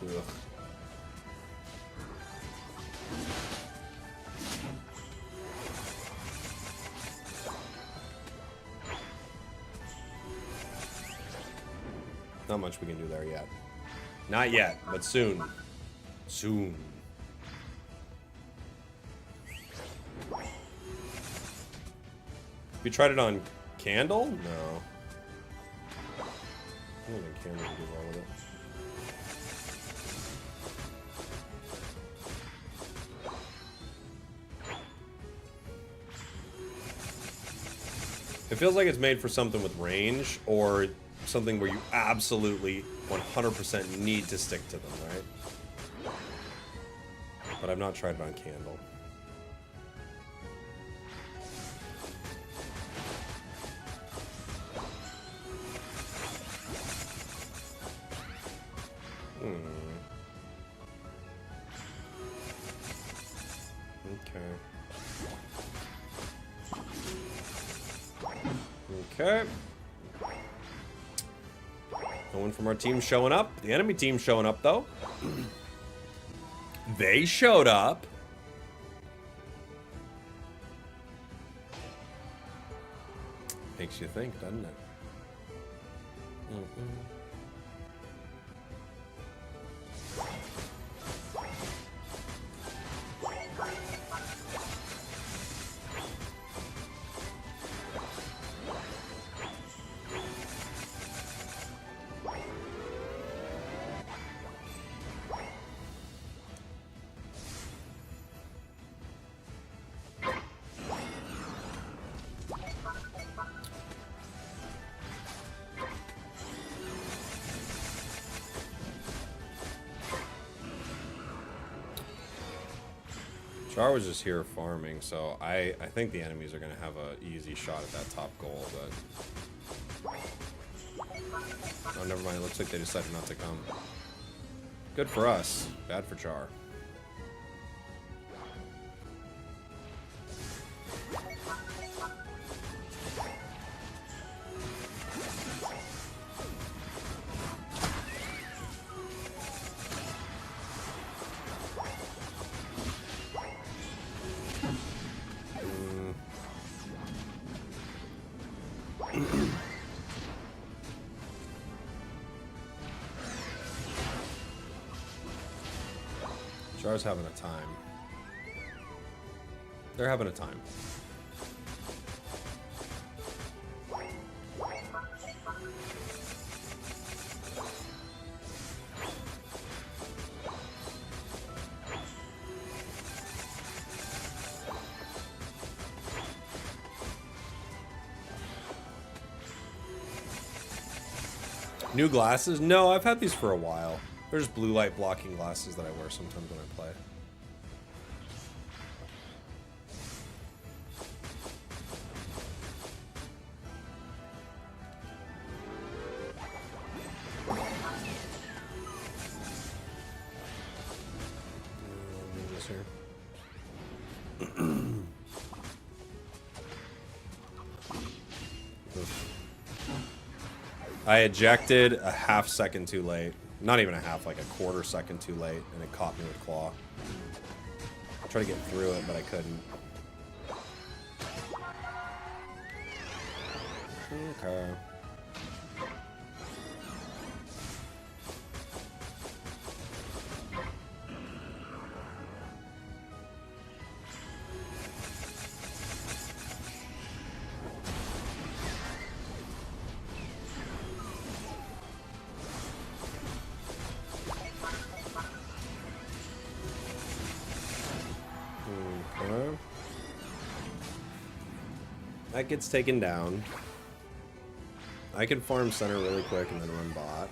Ugh. not much we can do there yet. Not yet, but soon. Soon. You tried it on Candle? No. I don't think Candle would do well with it. It feels like it's made for something with range or something where you absolutely 100% need to stick to them, right? But I've not tried it on Candle. Okay. No one from our team showing up. The enemy team showing up, though. They showed up. Makes you think, doesn't it? Char was just here farming, so I think the enemies are going to have an easy shot at that top goal, but... Oh, never mind. It looks like they decided not to come. Good for us. Bad for Char. Char's having a time. They're having a time. New glasses? No, I've had these for a while. There's blue light blocking glasses that I wear sometimes when I play. I ejected a half second too late. Not even a half, like a quarter second too late, and it caught me with claw. I tried to get through it, but I couldn't. Okay. That gets taken down. I can farm center really quick and then run bot.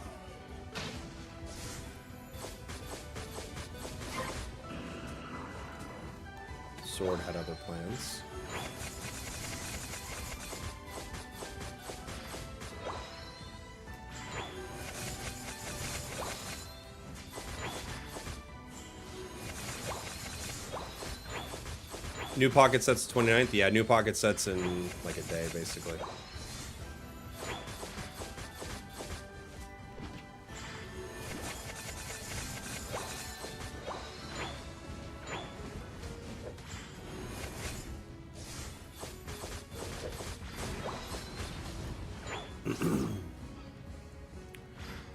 Sword had other plans. New pocket sets 29th? Yeah, new pocket sets in like a day, basically.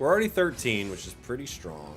We're already 13, which is pretty strong.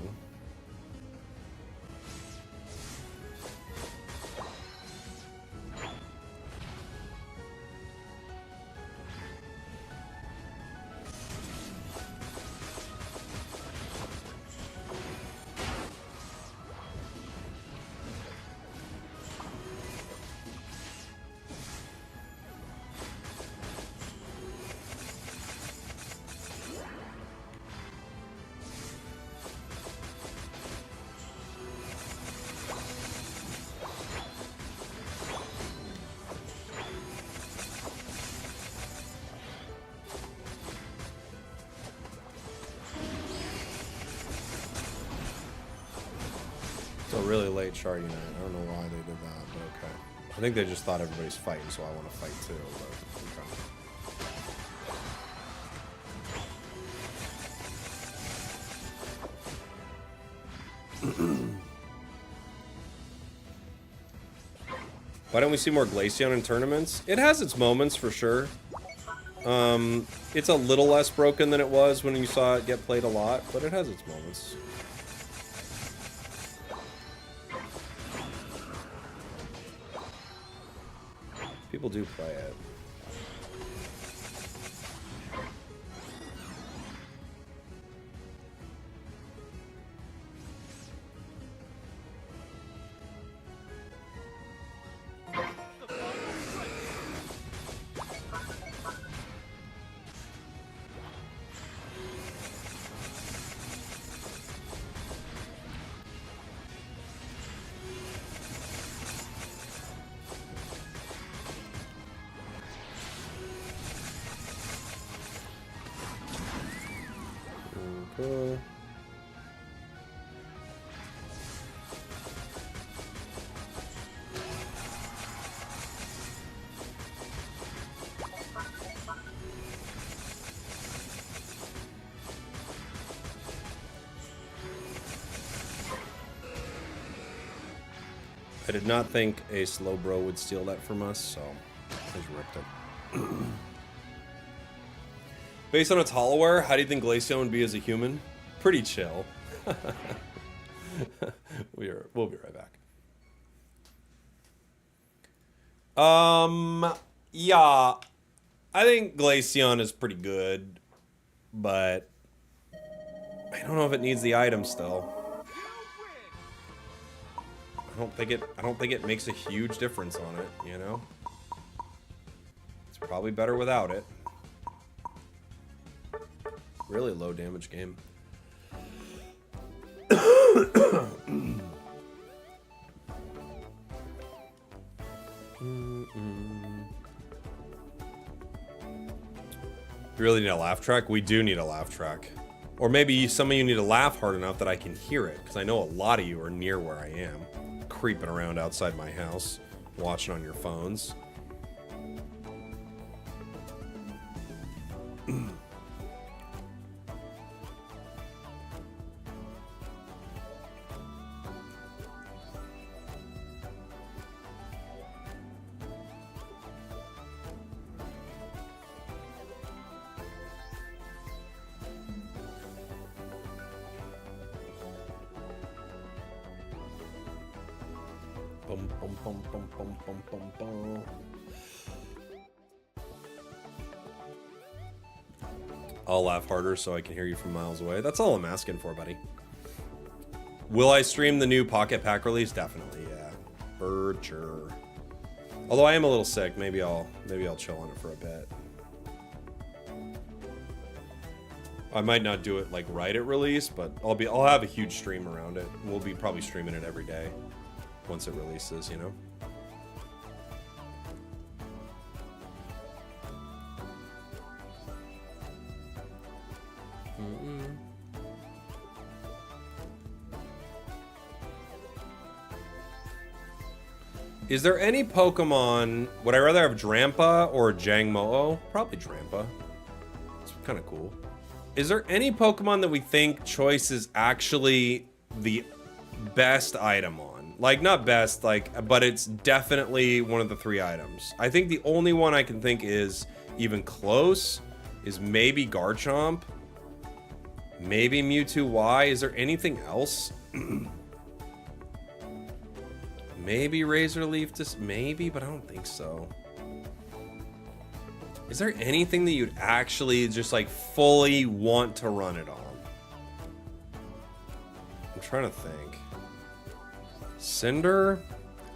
It's a really late char unit. I don't know why they did that, but okay. I think they just thought everybody's fighting, so I want to fight too, but okay. Why don't we see more Glaceon in tournaments? It has its moments for sure. It's a little less broken than it was when you saw it get played a lot, but it has its moments. People do play it. Okay. I did not think a slow bro would steal that from us, so I just ripped it. Based on its hollowware, how do you think Glaceon would be as a human? Pretty chill. We'll be right back. Yeah, I think Glaceon is pretty good, but I don't know if it needs the item still. I don't think it makes a huge difference on it, you know? It's probably better without it. Really low damage game. We really need a laugh track? We do need a laugh track. Or maybe some of you need to laugh hard enough that I can hear it, because I know a lot of you are near where I am, creeping around outside my house, watching on your phones. Bum, bum, bum, bum, bum, bum, bum, bum. I'll laugh harder so I can hear you from miles away. That's all I'm asking for, buddy. Will I stream the new Pocket Pack release? Definitely, yeah. For sure. Although I am a little sick, maybe I'll chill on it for a bit. I might not do it like right at release, but I'll have a huge stream around it. We'll be probably streaming it every day once it releases, you know? Is there any Pokemon... Would I rather have Drampa or Jangmo-o? Probably Drampa. It's kind of cool. Is there any Pokemon that we think Choice is actually the best item on? Like, not best, like, but it's definitely one of the 3 items. I think the only one I can think is even close is maybe Garchomp. Maybe Mewtwo Y. Is there anything else? Maybe Razor Leaf. Maybe, but I don't think so. Is there anything that you'd actually just like fully want to run it on? I'm trying to think. Cinder?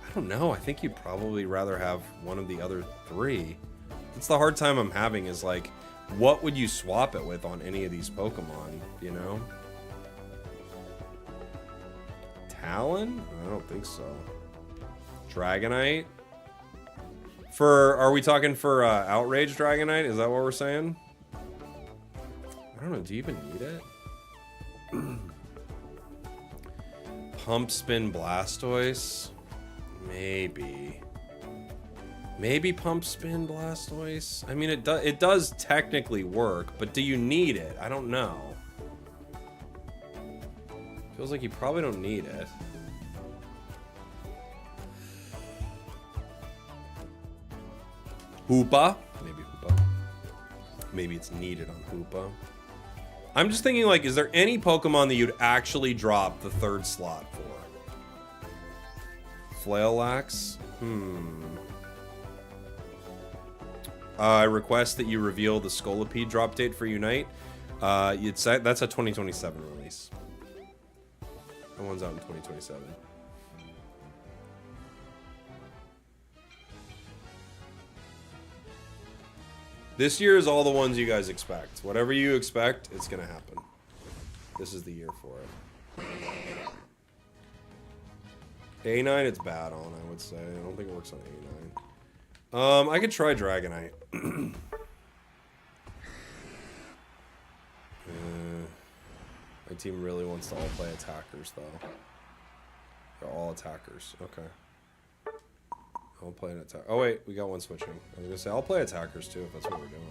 I don't know. I think you'd probably rather have one of the other three. That's the hard time I'm having is like, what would you swap it with on any of these Pokemon, you know? Talon? I don't think so. Dragonite? Are we talking for Outrage Dragonite? Is that what we're saying? I don't know. Do you even need it? Pump Spin Blastoise? Maybe. Maybe Pump Spin Blastoise? I mean, it does technically work, but do you need it? I don't know. Feels like you probably don't need it. Hoopa? Maybe Hoopa. Maybe it's needed on Hoopa. I'm just thinking, like, is there any Pokemon that you'd actually drop the third slot for? Flaillax? I request that you reveal the Scolipede drop date for Unite. You'd say that's a 2027 release. That one's out in 2027. This year is all the ones you guys expect. Whatever you expect, it's gonna happen. This is the year for it. A9, it's bad on, I would say. I don't think it works on A9. I could try Dragonite. My team really wants to all play attackers, though. They're all attackers. Okay. I'll play an attack. Oh, wait. We got one switching. I was going to say, I'll play attackers, too, if that's what we're doing.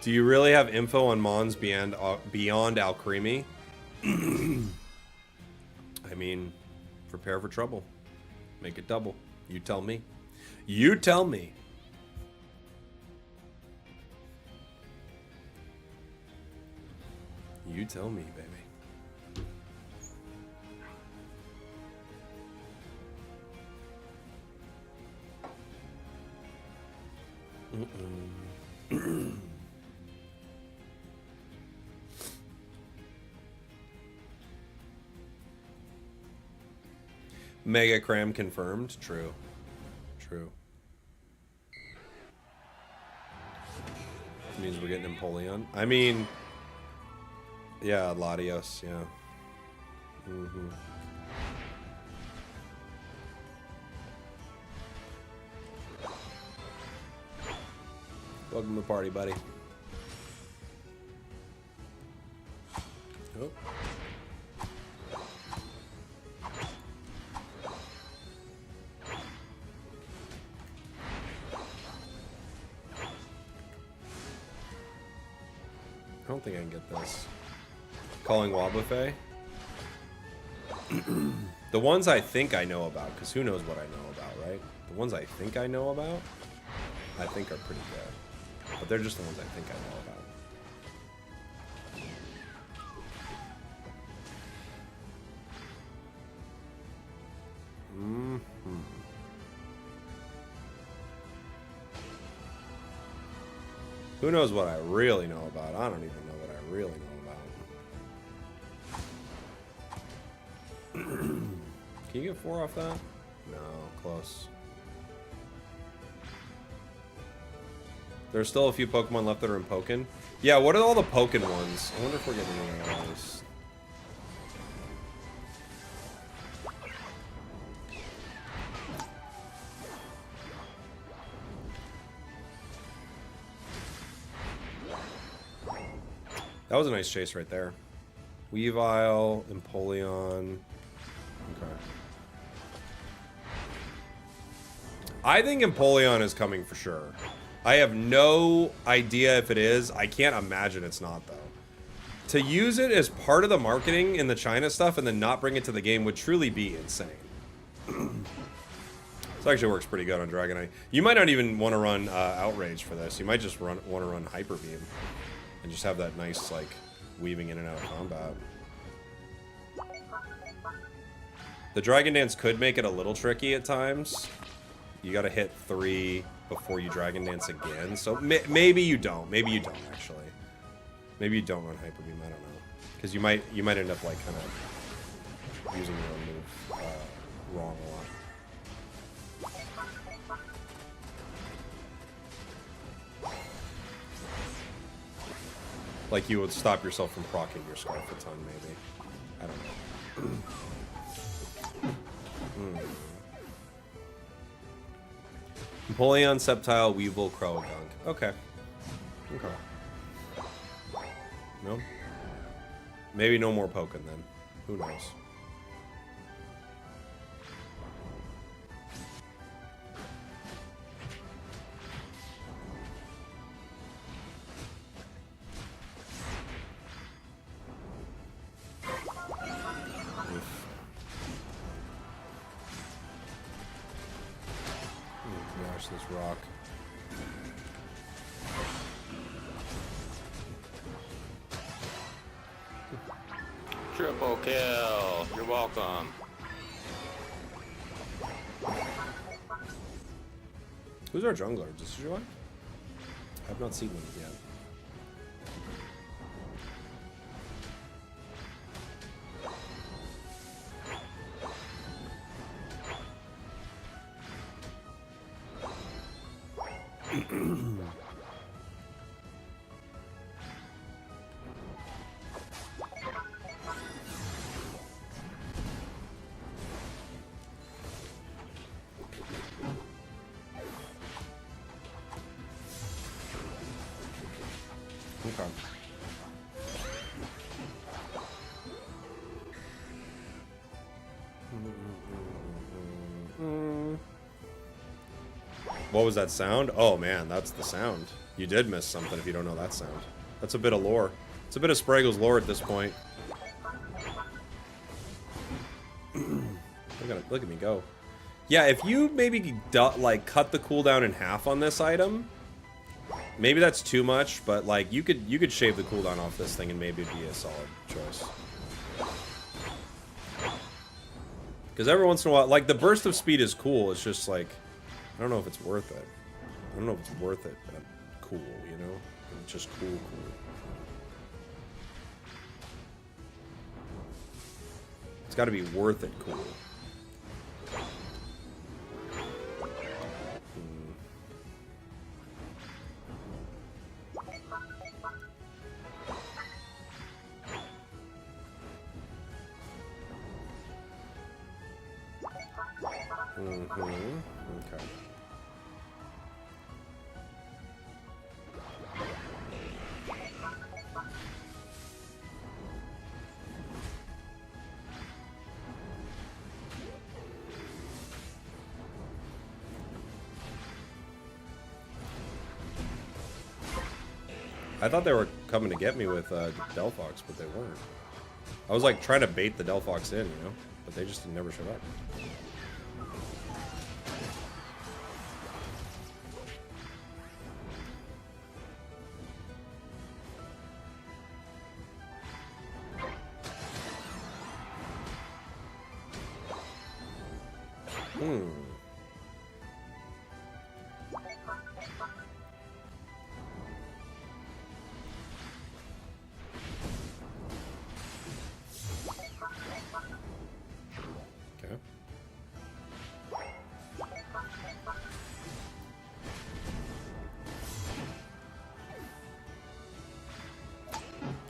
Do you really have info on Mons beyond Alcremie? I mean, prepare for trouble. Make it double. You tell me. You tell me. You tell me, baby. Mega Cram confirmed. True. True. Means we're getting Empoleon. I mean, yeah, Latios, yeah. Welcome to the party, buddy. Oh. I don't think I can get this. Calling Wobbuffet? The ones I think I know about, because who knows what I know about, right? The ones I think I know about, I think are pretty good. But they're just the ones I think I know about. Who knows what I really know about? I don't even know what I really know about. Can you get 4 off that? No, close. There's still a few Pokemon left that are in Pokken. Yeah, what are all the Pokken ones? I wonder if we're getting any of those. That was a nice chase right there. Weavile, Empoleon. Okay. I think Empoleon is coming for sure. I have no idea if it is. I can't imagine it's not, though. To use it as part of the marketing in the China stuff and then not bring it to the game would truly be insane. This actually works pretty good on Dragonite. You might not even want to run Outrage for this. You might just want to run Hyper Beam and just have that nice, like, weaving in and out of combat. The Dragon Dance could make it a little tricky at times. You gotta hit 3 before you Dragon Dance again. So maybe you don't. Maybe you don't, actually. Maybe you don't run Hyper Beam, I don't know. Because you might end up, like, kind of using your own move wrong a lot. Like, you would stop yourself from proccing your Scarf a ton, maybe. I don't know. Empoleon, Sceptile, Weevil, Croagunk. Okay. Okay. No? Maybe no more Pokken then. Who knows? This rock. Triple kill. You're welcome. Who's our jungler? Is this one? I've not seen one yet. Okay. What was that sound? Oh man, that's the sound. You did miss something if you don't know that sound. That's a bit of lore. It's a bit of Spragels lore at this point. Look at me go. Yeah, if you maybe like cut the cooldown in half on this item, maybe that's too much, but like you could shave the cooldown off this thing and maybe it'd be a solid choice. Because every once in a while, like the burst of speed is cool. It's just like I don't know if it's worth it. I don't know if it's worth it, but cool, you know? It's just cool. It's got to be worth it cool. Okay. I thought they were coming to get me with Delphox, but they weren't. I was like trying to bait the Delphox in, you know? But they just never showed up. Okay.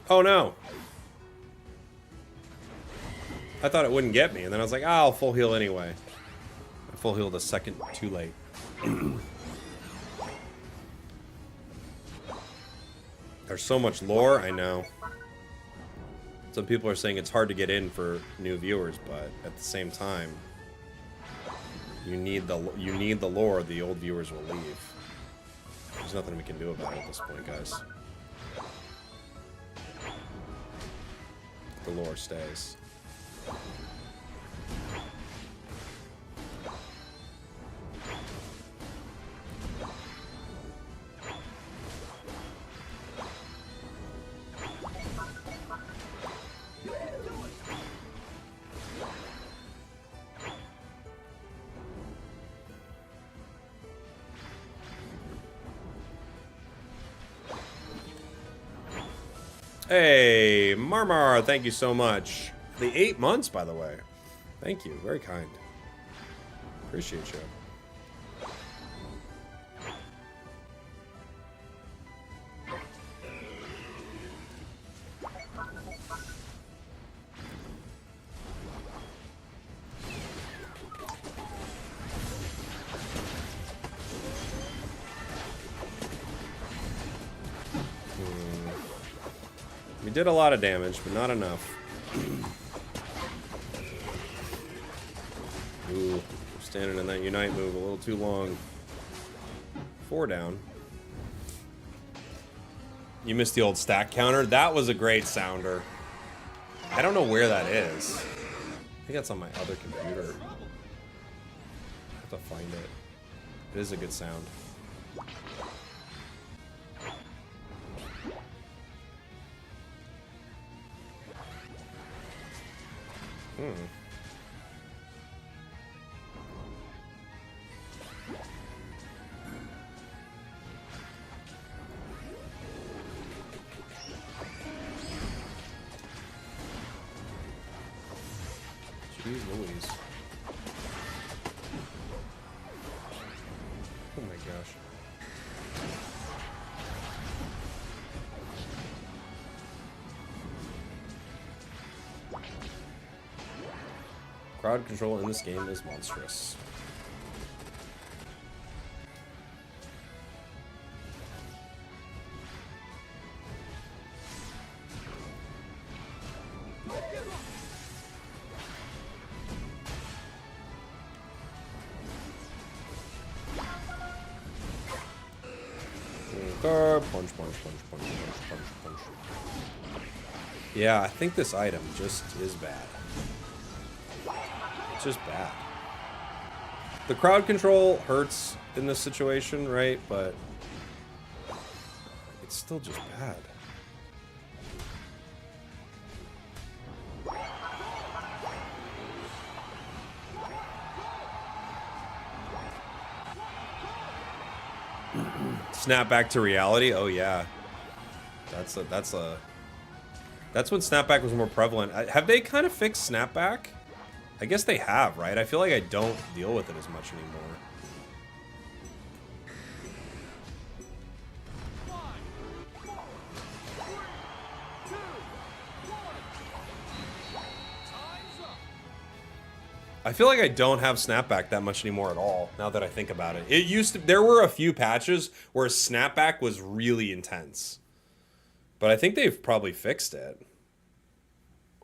Oh no! I thought it wouldn't get me, and then I was like, ah, I'll full heal anyway. I full healed a second too late. There's so much lore, I know. Some people are saying it's hard to get in for new viewers, but at the same time, you need the lore, the old viewers will leave. There's nothing we can do about it at this point, guys. the lore stays. Hey, Marmar, thank you so much. The 8 months, by the way. Thank you. Very kind. Appreciate you. We did a lot of damage, but not enough. Ooh, we're standing in that Unite move a little too long. 4 down. You missed the old stack counter. That was a great sounder. I don't know where that is. I think that's on my other computer. I have to find it. It is a good sound. Jeez Louise. Oh my gosh. Crowd control in this game is monstrous. Punch, punch, punch, punch, punch, punch, punch. Yeah, I think this item just is bad. It's just bad. The crowd control hurts in this situation, right? But it's still just bad. Snap back to reality. Oh yeah, that's when snapback was more prevalent. Have they kind of fixed snapback? I guess they have, right? I feel like I don't deal with it as much anymore. I feel like I don't have snapback that much anymore at all, now that I think about it. It used to, there were a few patches where snapback was really intense. But I think they've probably fixed it.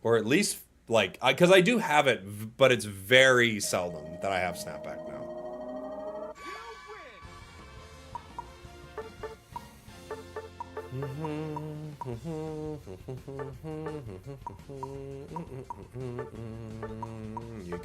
Or at least, like, because I do have it, but it's very seldom that I have snapback now. You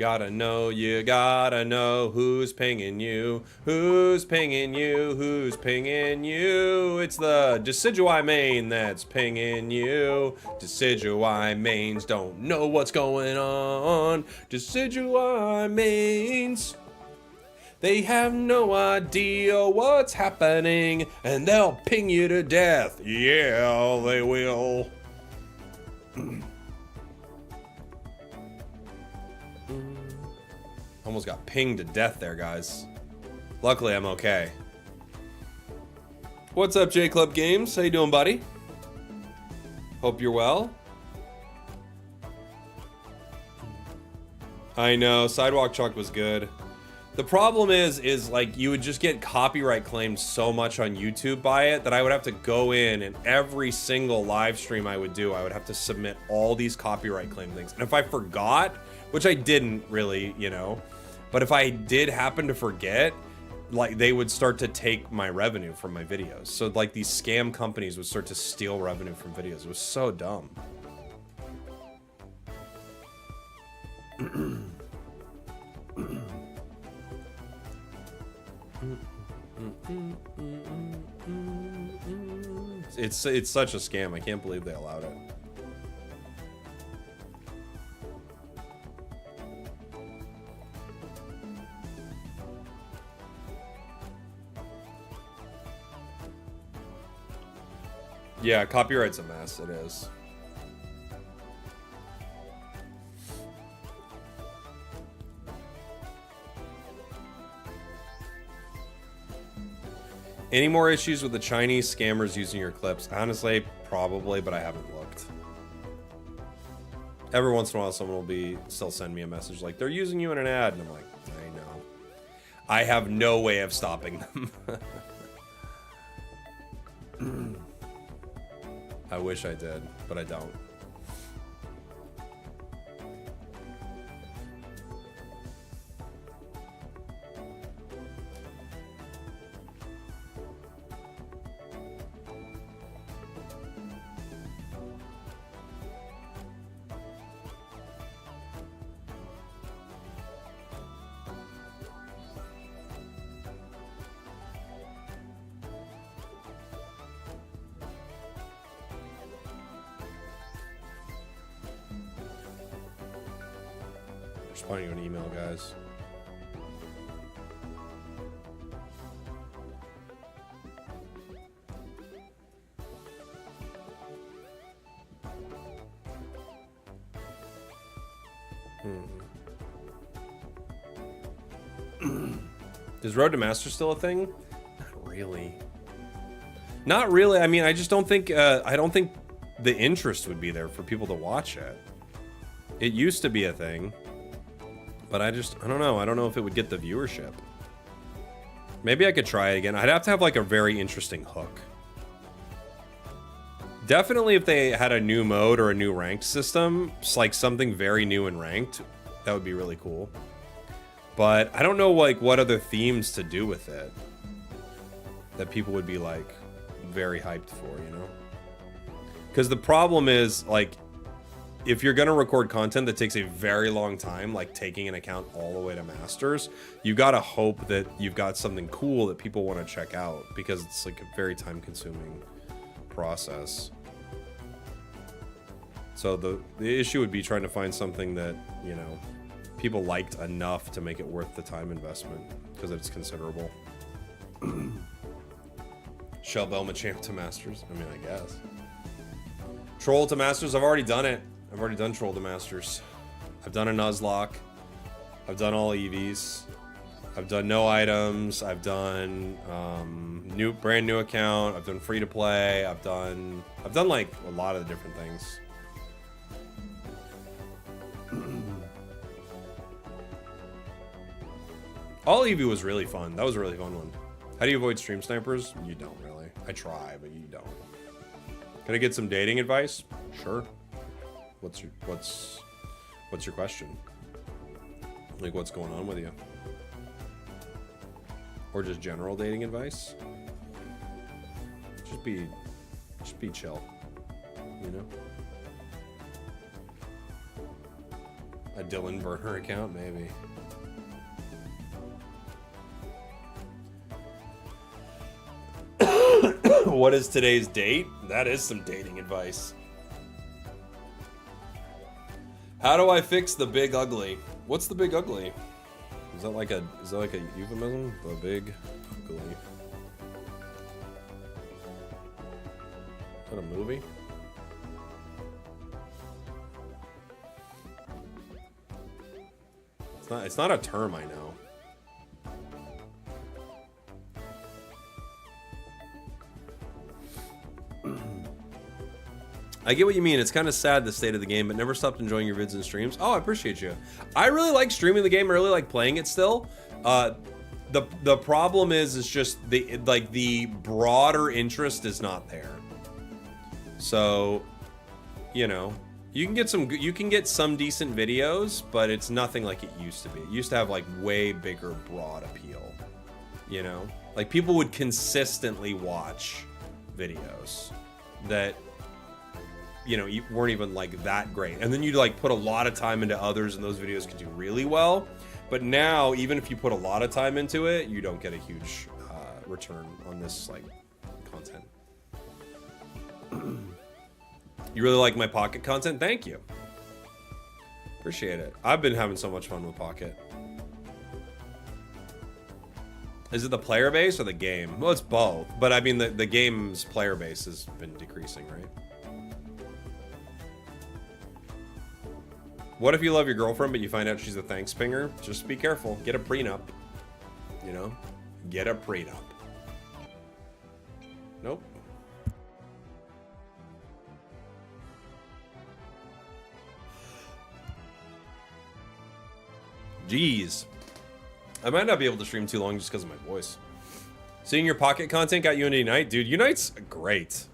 gotta know who's pinging you, who's pinging you, who's pinging you. It's the Decidui main that's pinging you. Decidui mains don't know what's going on. Decidui mains, they have no idea what's happening, and they'll ping you to death. Yeah, they will. Almost got pinged to death there, guys. Luckily, I'm okay. What's up, J Club Games? How you doing, buddy? Hope you're well. I know, Sidewalk Chuck was good. The problem is like you would just get copyright claimed so much on YouTube by it that I would have to go in and every single live stream I would do, I would have to submit all these copyright claim things. And if I forgot, which I didn't really, you know, but if I did happen to forget, like they would start to take my revenue from my videos. So like these scam companies would start to steal revenue from videos. It was so dumb. It's such a scam. I can't believe they allowed it. Yeah, copyright's a mess. It is. Any more issues with the Chinese scammers using your clips? Honestly, probably, but I haven't looked. Every once in a while, someone will still send me a message like, they're using you in an ad, and I'm like, I know. I have no way of stopping them. I wish I did, but I don't. Responding to an email, guys. Is Road to Master still a thing? Not really. Not really. I mean, I just don't think I don't think the interest would be there for people to watch it. It used to be a thing. But I don't know. I don't know if it would get the viewership. Maybe I could try it again. I'd have to have like a very interesting hook. Definitely if they had a new mode or a new ranked system, it's like something very new and ranked, that would be really cool. But I don't know like what other themes to do with it that people would be like very hyped for, you know? Because the problem is like, if you're going to record content that takes a very long time, like taking an account all the way to Masters, you got to hope that you've got something cool that people want to check out, because it's like a very time-consuming process. So the issue would be trying to find something that, you know, people liked enough to make it worth the time investment, because it's considerable. Shell Belma champ to Masters? I mean, I guess. Troll to Masters? I've already done it. I've already done Troll to Masters. I've done a Nuzlocke. I've done all EVs. I've done no items. I've done brand new account. I've done free to play. I've done like a lot of the different things. All EV was really fun. That was a really fun one. How do you avoid stream snipers? You don't really. I try, but you don't. Can I get some dating advice? Sure. What's your question? Like, what's going on with you? Or just general dating advice? Just be chill, you know? A Dylan burner account, maybe. What is today's date? That is some dating advice. How do I fix the big ugly? What's the big ugly? Is that like a euphemism? The big ugly. Is that a movie? It's not a term I know. I get what you mean. It's kind of sad, the state of the game, but never stopped enjoying your vids and streams. Oh, I appreciate you. I really like streaming the game. I really like playing it still. The problem is just the broader interest is not there. So, you know, you can get some decent videos, but it's nothing like it used to be. It used to have like way bigger broad appeal. You know, like people would consistently watch videos that, you know, you weren't even like that great, and then you'd like put a lot of time into others and those videos could do really well. But now, even if you put a lot of time into it, you don't get a huge return on this like content. You really like my Pocket content? Thank you. Appreciate it. I've been having so much fun with Pocket. Is it the player base or the game? Well, it's both. But I mean, the game's player base has been decreasing, right? What if you love your girlfriend, but you find out she's a thanks pinger? Just be careful. Get a prenup. You know? Get a prenup. Nope. Jeez. I might not be able to stream too long just because of my voice. Seeing your Pocket content got you into Unite? Dude, Unite's great.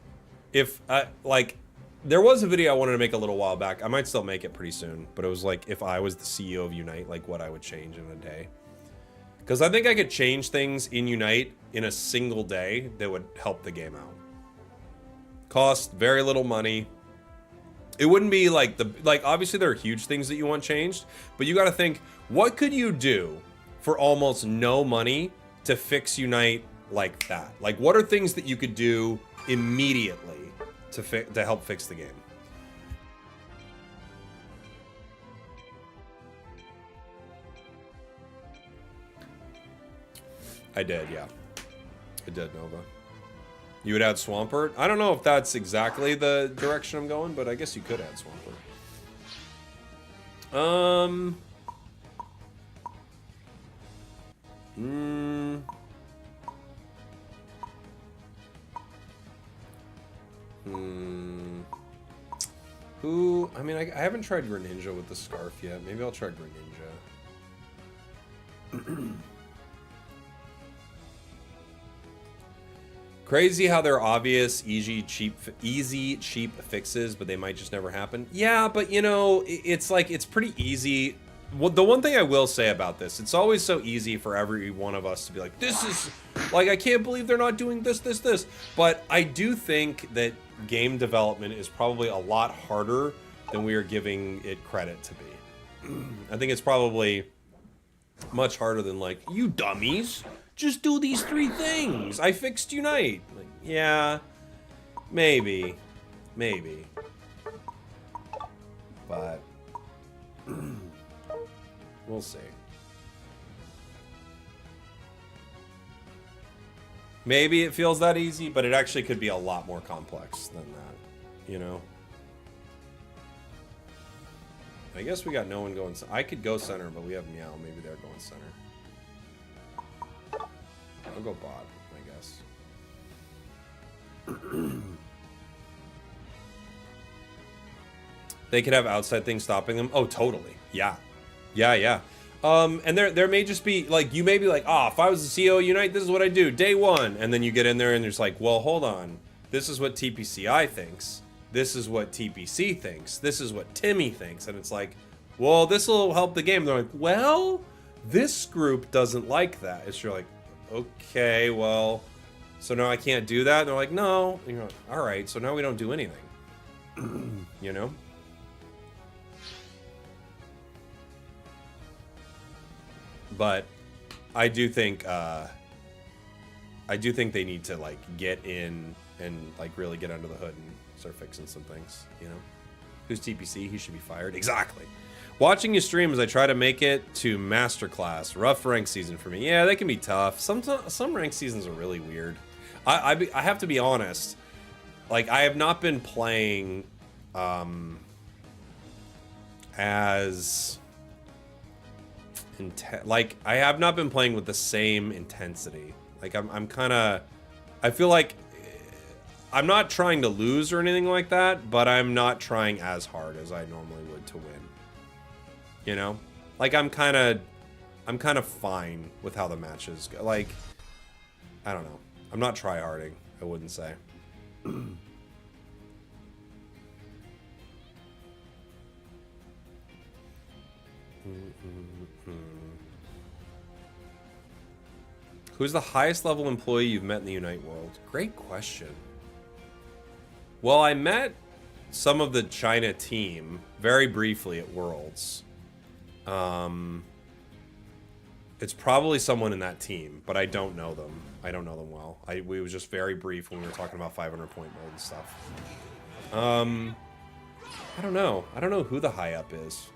If, like, there was a video I wanted to make a little while back. I might still make it pretty soon. But it was like, if I was the CEO of Unite, like what I would change in a day. Because I think I could change things in Unite in a single day that would help the game out. Cost very little money. It wouldn't be like obviously there are huge things that you want changed. But you got to think, what could you do for almost no money to fix Unite like that? Like, what are things that you could do immediately to help fix the game? I did, yeah. I did, Nova. You would add Swampert? I don't know if that's exactly the direction I'm going, but I guess you could add Swampert. Who? I mean, I haven't tried Greninja with the scarf yet. Maybe I'll try Greninja. Crazy how they're obvious, easy, cheap fixes, but they might just never happen. Yeah, but you know, it's like, it's pretty easy. Well, the one thing I will say about this, it's always so easy for every one of us to be like, this is, like, I can't believe they're not doing this. But I do think that game development is probably a lot harder than we are giving it credit to be. I think it's probably much harder than like, you dummies, just do these 3 things. I fixed Unite. Like, yeah, maybe. But we'll see. Maybe it feels that easy, but it actually could be a lot more complex than that, you know? I guess we got no one going. I could go center, but we have Meow. Maybe they're going center. I'll go bot, I guess. They could have outside things stopping them. Oh, totally. Yeah. And there may just be, like, you may be like, if I was the CEO of Unite, this is what I do, day 1. And then you get in there and there's like, well, hold on. This is what TPCI thinks. This is what TPC thinks. This is what Timmy thinks. And it's like, well, this will help the game. They're like, well, this group doesn't like that. It's you're like, okay, well, so now I can't do that? And they're like, no. And you're like, all right, so now we don't do anything. You know? But I do think they need to like get in and like really get under the hood and start fixing some things, you know? Who's TPC? He should be fired. Exactly. Watching you stream as I try to make it to Masterclass. Rough rank season for me. Yeah, they can be tough. Some rank seasons are really weird. I have to be honest. Like, I have not been playing as like, I have not been playing with the same intensity. Like, I'm kind of, I feel like I'm not trying to lose or anything like that, but I'm not trying as hard as I normally would to win. You know? Like, I'm kind of fine with how the matches go. Like, I don't know. I'm not tryharding, I wouldn't say. Who's the highest level employee you've met in the Unite world? Great question. Well, I met some of the China team very briefly at Worlds. It's probably someone in that team, but I don't know them. I don't know them well. We was just very brief when we were talking about 500-point mode and stuff. I don't know. I don't know who the high up is.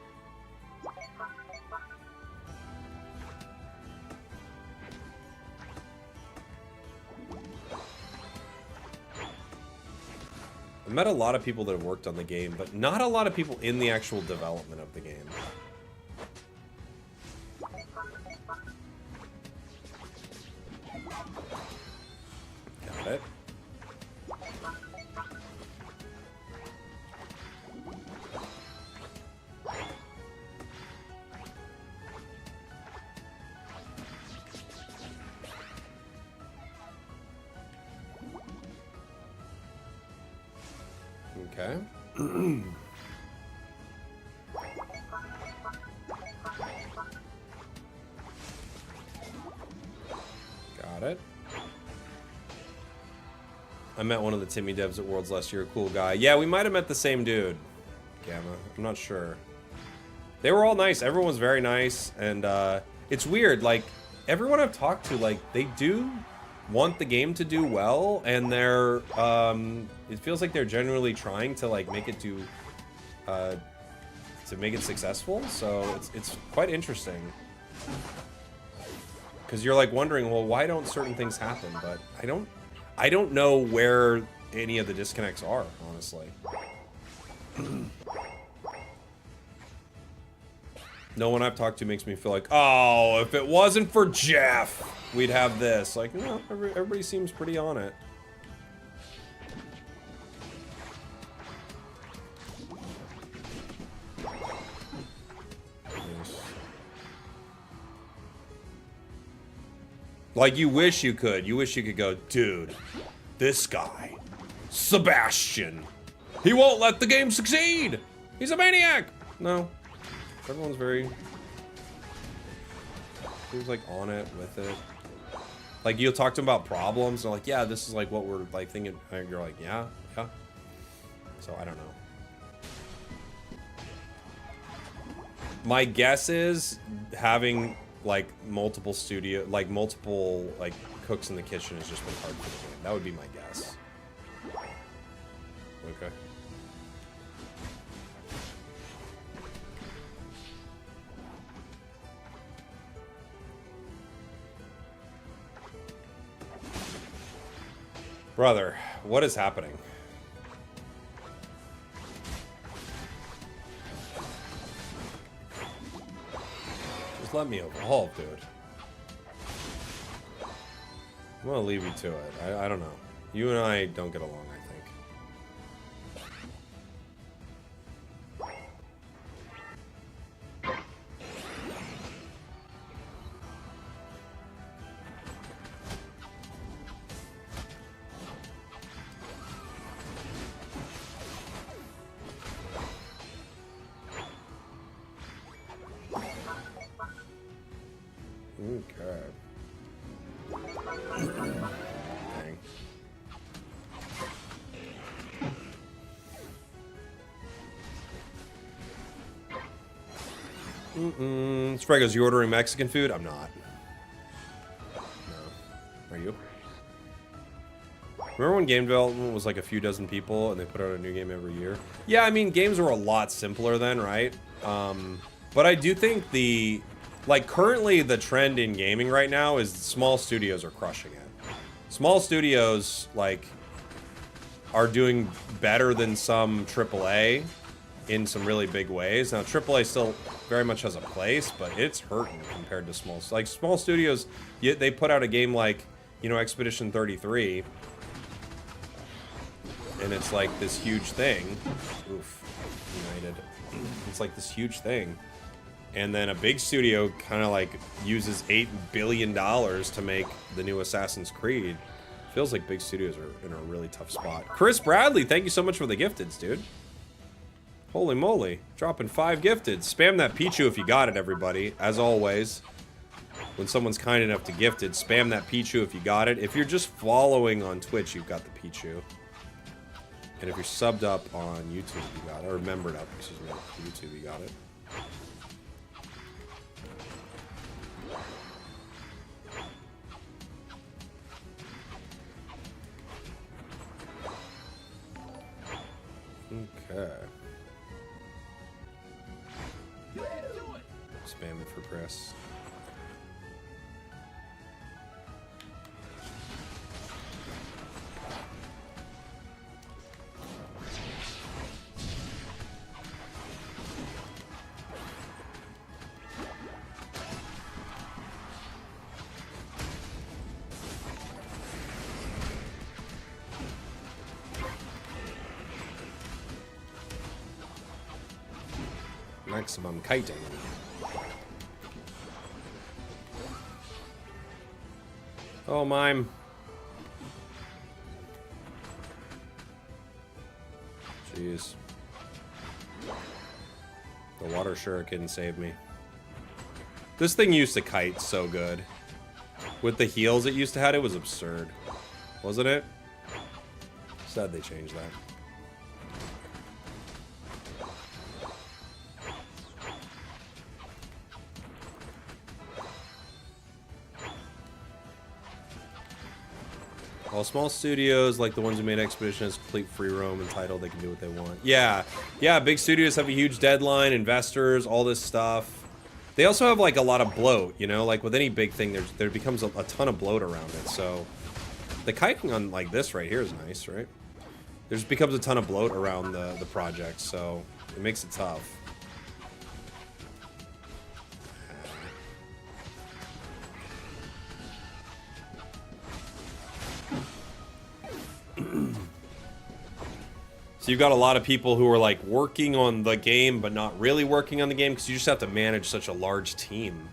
I met a lot of people that have worked on the game, but not a lot of people in the actual development of the game. Got it. Okay. Got it. I met one of the Timmy devs at Worlds last year. A cool guy. Yeah, we might have met the same dude. Gamma. I'm not sure. They were all nice. Everyone was very nice. And it's weird. Like, everyone I've talked to, like, they do want the game to do well. And they're, it feels like they're genuinely trying to, like, make it do, to make it successful. So it's quite interesting. Because you're, like, wondering, well, why don't certain things happen? But I don't know where any of the disconnects are, honestly. No one I've talked to makes me feel like, oh, if it wasn't for Jeff, we'd have this. Like, no, everybody seems pretty on it. Like, you wish you could. You wish you could go, dude, this guy, Sebastian, he won't let the game succeed. He's a maniac. No. Everyone's very... Who's, like, on it, with it. Like, you'll talk to them about problems, and they're like, yeah, this is, like, what we're, like, thinking. And you're like, yeah. So, I don't know. My guess is having... like multiple cooks in the kitchen has just been hard for the game. That would be my guess. Okay. Brother, what is happening? Just let me evolve, dude. I'm gonna leave you to it. I don't know. You and I don't get along, I think. Okay. Dang. Spragels, you ordering Mexican food? I'm not. No. Are you? Remember when game development was like a few dozen people and they put out a new game every year? Yeah, I mean, games were a lot simpler then, right? But I do think the... Like, currently the trend in gaming right now is small studios are crushing it. Small studios, like, are doing better than some AAA in some really big ways. Now, AAA still very much has a place, but it's hurting compared to small... Like, small studios, they put out a game like, you know, Expedition 33, and it's like this huge thing. Oof. United. It's like this huge thing. And then a big studio kind of like uses $8 billion to make the new Assassin's Creed. Feels like big studios are in a really tough spot. Chris Bradley, thank you so much for the gifteds, dude. Holy moly. Dropping 5 gifteds. Spam that Pichu if you got it, everybody. As always, when someone's kind enough to gift it, spam that Pichu if you got it. If you're just following on Twitch, you've got the Pichu. And if you're subbed up on YouTube, you got it. Or membered up, excuse me, YouTube, you got it. Okay. Spam it for press. Maximum kiting. Oh, mime. Jeez. The water shuriken saved me. This thing used to kite so good. With the heals it used to have, it was absurd. Wasn't it? Sad they changed that. All small studios, like the ones who made Expedition, has complete free roam and title. They can do what they want. Yeah, yeah. Big studios have a huge deadline, investors, all this stuff. They also have like a lot of bloat, you know. Like with any big thing, there becomes a ton of bloat around it. So the kiting on like this right here is nice, right? There just becomes a ton of bloat around the project, so it makes it tough. So you've got a lot of people who are like working on the game, but not really working on the game because you just have to manage such a large team.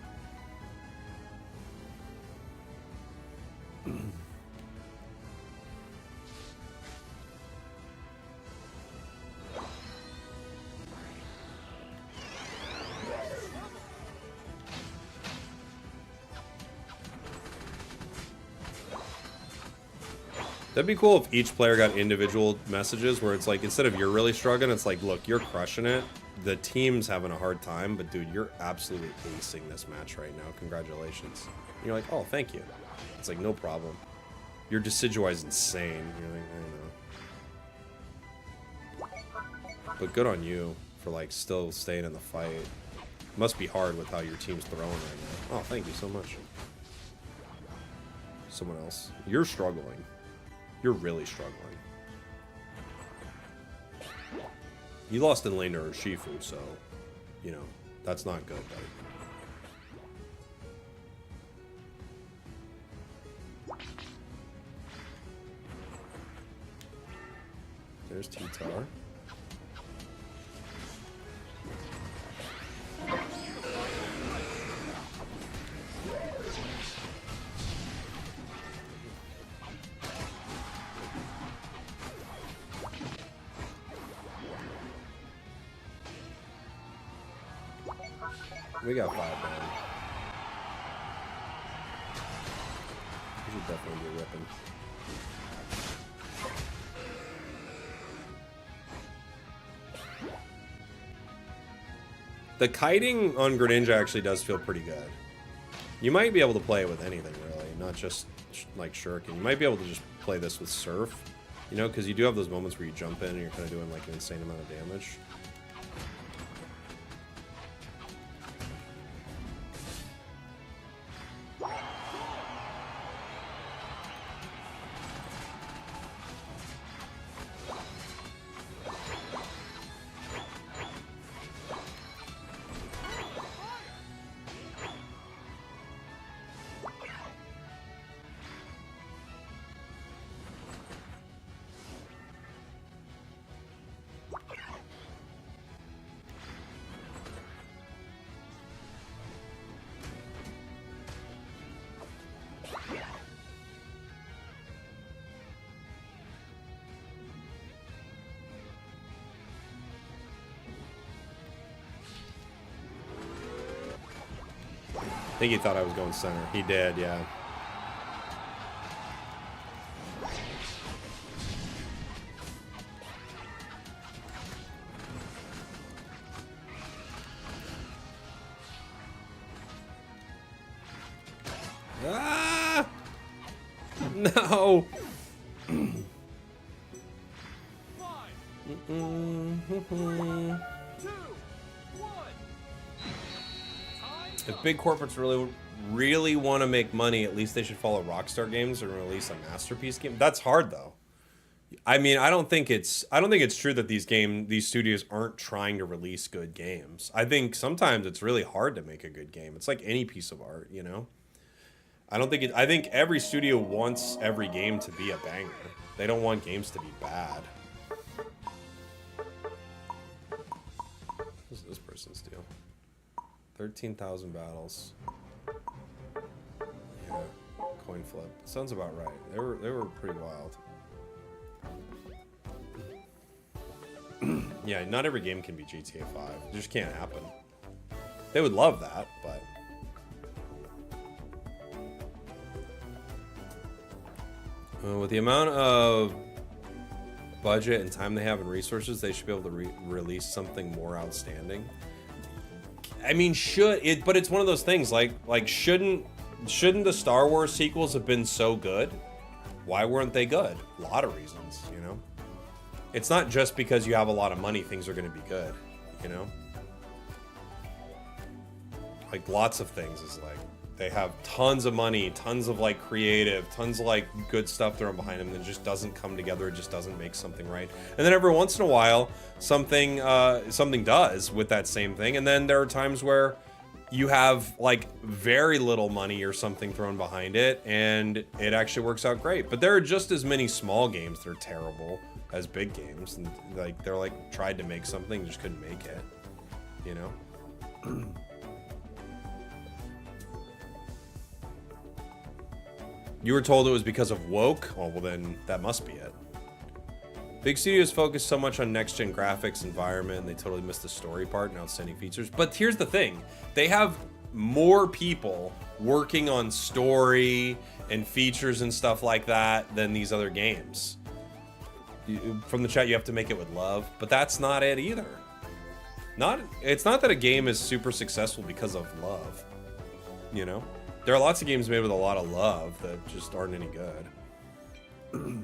That'd be cool if each player got individual messages where it's like, instead of you're really struggling, it's like, look, you're crushing it. The team's having a hard time, but dude, you're absolutely acing this match right now. Congratulations. And you're like, oh, thank you. It's like, no problem. Your Decidueye's insane. You're like, I know. But good on you for like still staying in the fight. Must be hard with how your team's throwing right now. Oh, thank you so much. Someone else. You're struggling. You're really struggling. You lost in lane to Urshifu, so, you know, that's not good, buddy. There's T-Tar. We got 5 man. We should definitely be ripping. The kiting on Greninja actually does feel pretty good. You might be able to play it with anything, really, not just like Shuriken. You might be able to just play this with Surf, you know, because you do have those moments where you jump in and you're kind of doing like an insane amount of damage. I think he thought I was going center. He did, yeah. Ah! No! If big corporates really want to make money, at least they should follow Rockstar Games and release a masterpiece game. That's hard though. I mean, I don't think it's true that these studios aren't trying to release good games. I think sometimes it's really hard to make a good game. It's like any piece of art, you know? I think every studio wants every game to be a banger. They don't want games to be bad. What does this person's deal? 13,000 battles. Yeah, coin flip. Sounds about right. They were pretty wild. Yeah, not every game can be GTA 5. It just can't happen. They would love that, but... with the amount of budget and time they have and resources, they should be able to release something more outstanding. I mean, but it's one of those things, like shouldn't the Star Wars sequels have been so good? Why weren't they good? A lot of reasons, you know? It's not just because you have a lot of money, things are going to be good, you know? Like, lots of things is like, they have tons of money, tons of, like, creative, tons of, like, good stuff thrown behind them that just doesn't come together, it just doesn't make something right. And then every once in a while, something does with that same thing, and then there are times where you have, like, very little money or something thrown behind it, and it actually works out great. But there are just as many small games that are terrible as big games, and like they're like tried to make something, just couldn't make it, you know? You were told it was because of woke? Oh, well then that must be it. Big studios focus so much on next-gen graphics, environment, and they totally miss the story part and outstanding features. But here's the thing, they have more people working on story and features and stuff like that than these other games. From the chat, you have to make it with love, but that's not it either. It's not that a game is super successful because of love, you know? There are lots of games made with a lot of love that just aren't any good.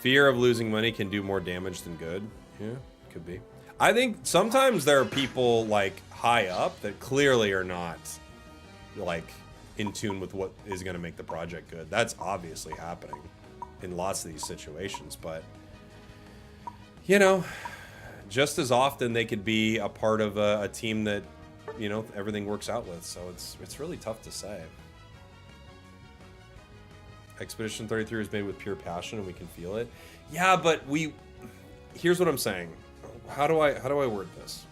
Fear of losing money can do more damage than good. Yeah, could be. I think sometimes there are people like high up that clearly are not like in tune with what is going to make the project good. That's obviously happening in lots of these situations, but you know, just as often they could be a part of a team that, you know, everything works out with. So it's really tough to say. Expedition 33 is made with pure passion and we can feel it. Yeah, but here's what I'm saying. How do I word this?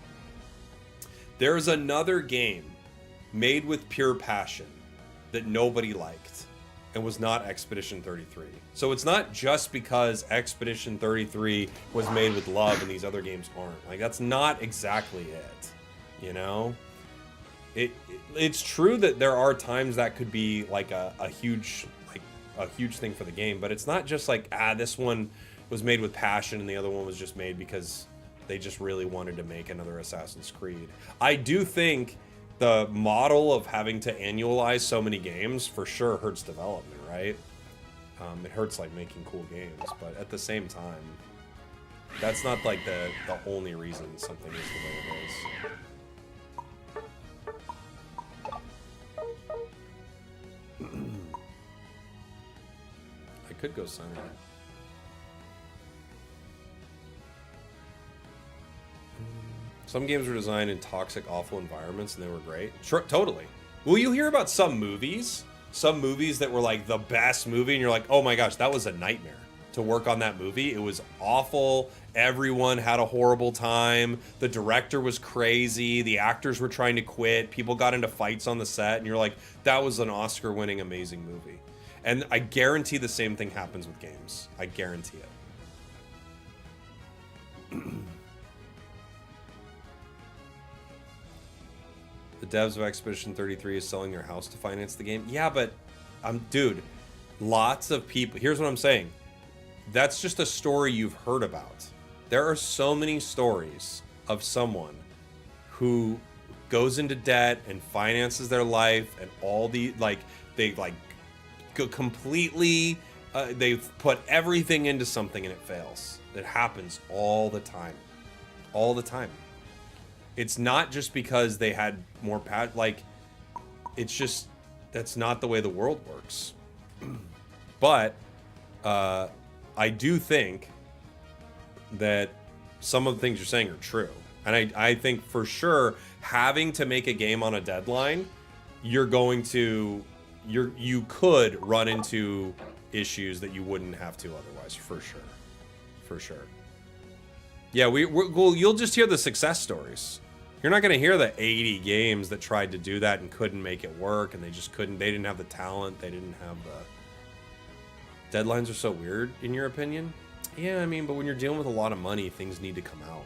There's another game made with pure passion that nobody liked and was not Expedition 33. So it's not just because Expedition 33 was made with love and these other games aren't. Like, that's not exactly it, you know? It's true that there are times that could be like a huge thing for the game, but it's not just like, this one was made with passion and the other one was just made because they just really wanted to make another Assassin's Creed. I do think the model of having to annualize so many games for sure hurts development, right? It hurts like making cool games, but at the same time, that's not like the only reason something is the way it is. I could go center. Some games were designed in toxic, awful environments, and they were great. Sure, totally. Will you hear about some movies that were like the best movie, and you're like, oh my gosh, that was a nightmare to work on that movie. It was awful. Everyone had a horrible time. The director was crazy. The actors were trying to quit. People got into fights on the set, and you're like, that was an Oscar-winning amazing movie. And I guarantee the same thing happens with games. I guarantee it. The devs of Expedition 33 is selling their house to finance the game. Yeah, but, dude, lots of people... Here's what I'm saying. That's just a story you've heard about. There are so many stories of someone who goes into debt and finances their life and all the, like, they, like, completely, they've put everything into something and it fails. It happens all the time. All the time. It's not just because they had more like, it's just, that's not the way the world works. But I do think that some of the things you're saying are true. And I think for sure, having to make a game on a deadline, you could run into issues that you wouldn't have to otherwise, for sure. For sure. Yeah, well, you'll just hear the success stories. You're not going to hear the 80 games that tried to do that and couldn't make it work, and they just couldn't. They didn't have the talent. They didn't have the... Deadlines are so weird, in your opinion? Yeah, I mean, but when you're dealing with a lot of money, things need to come out.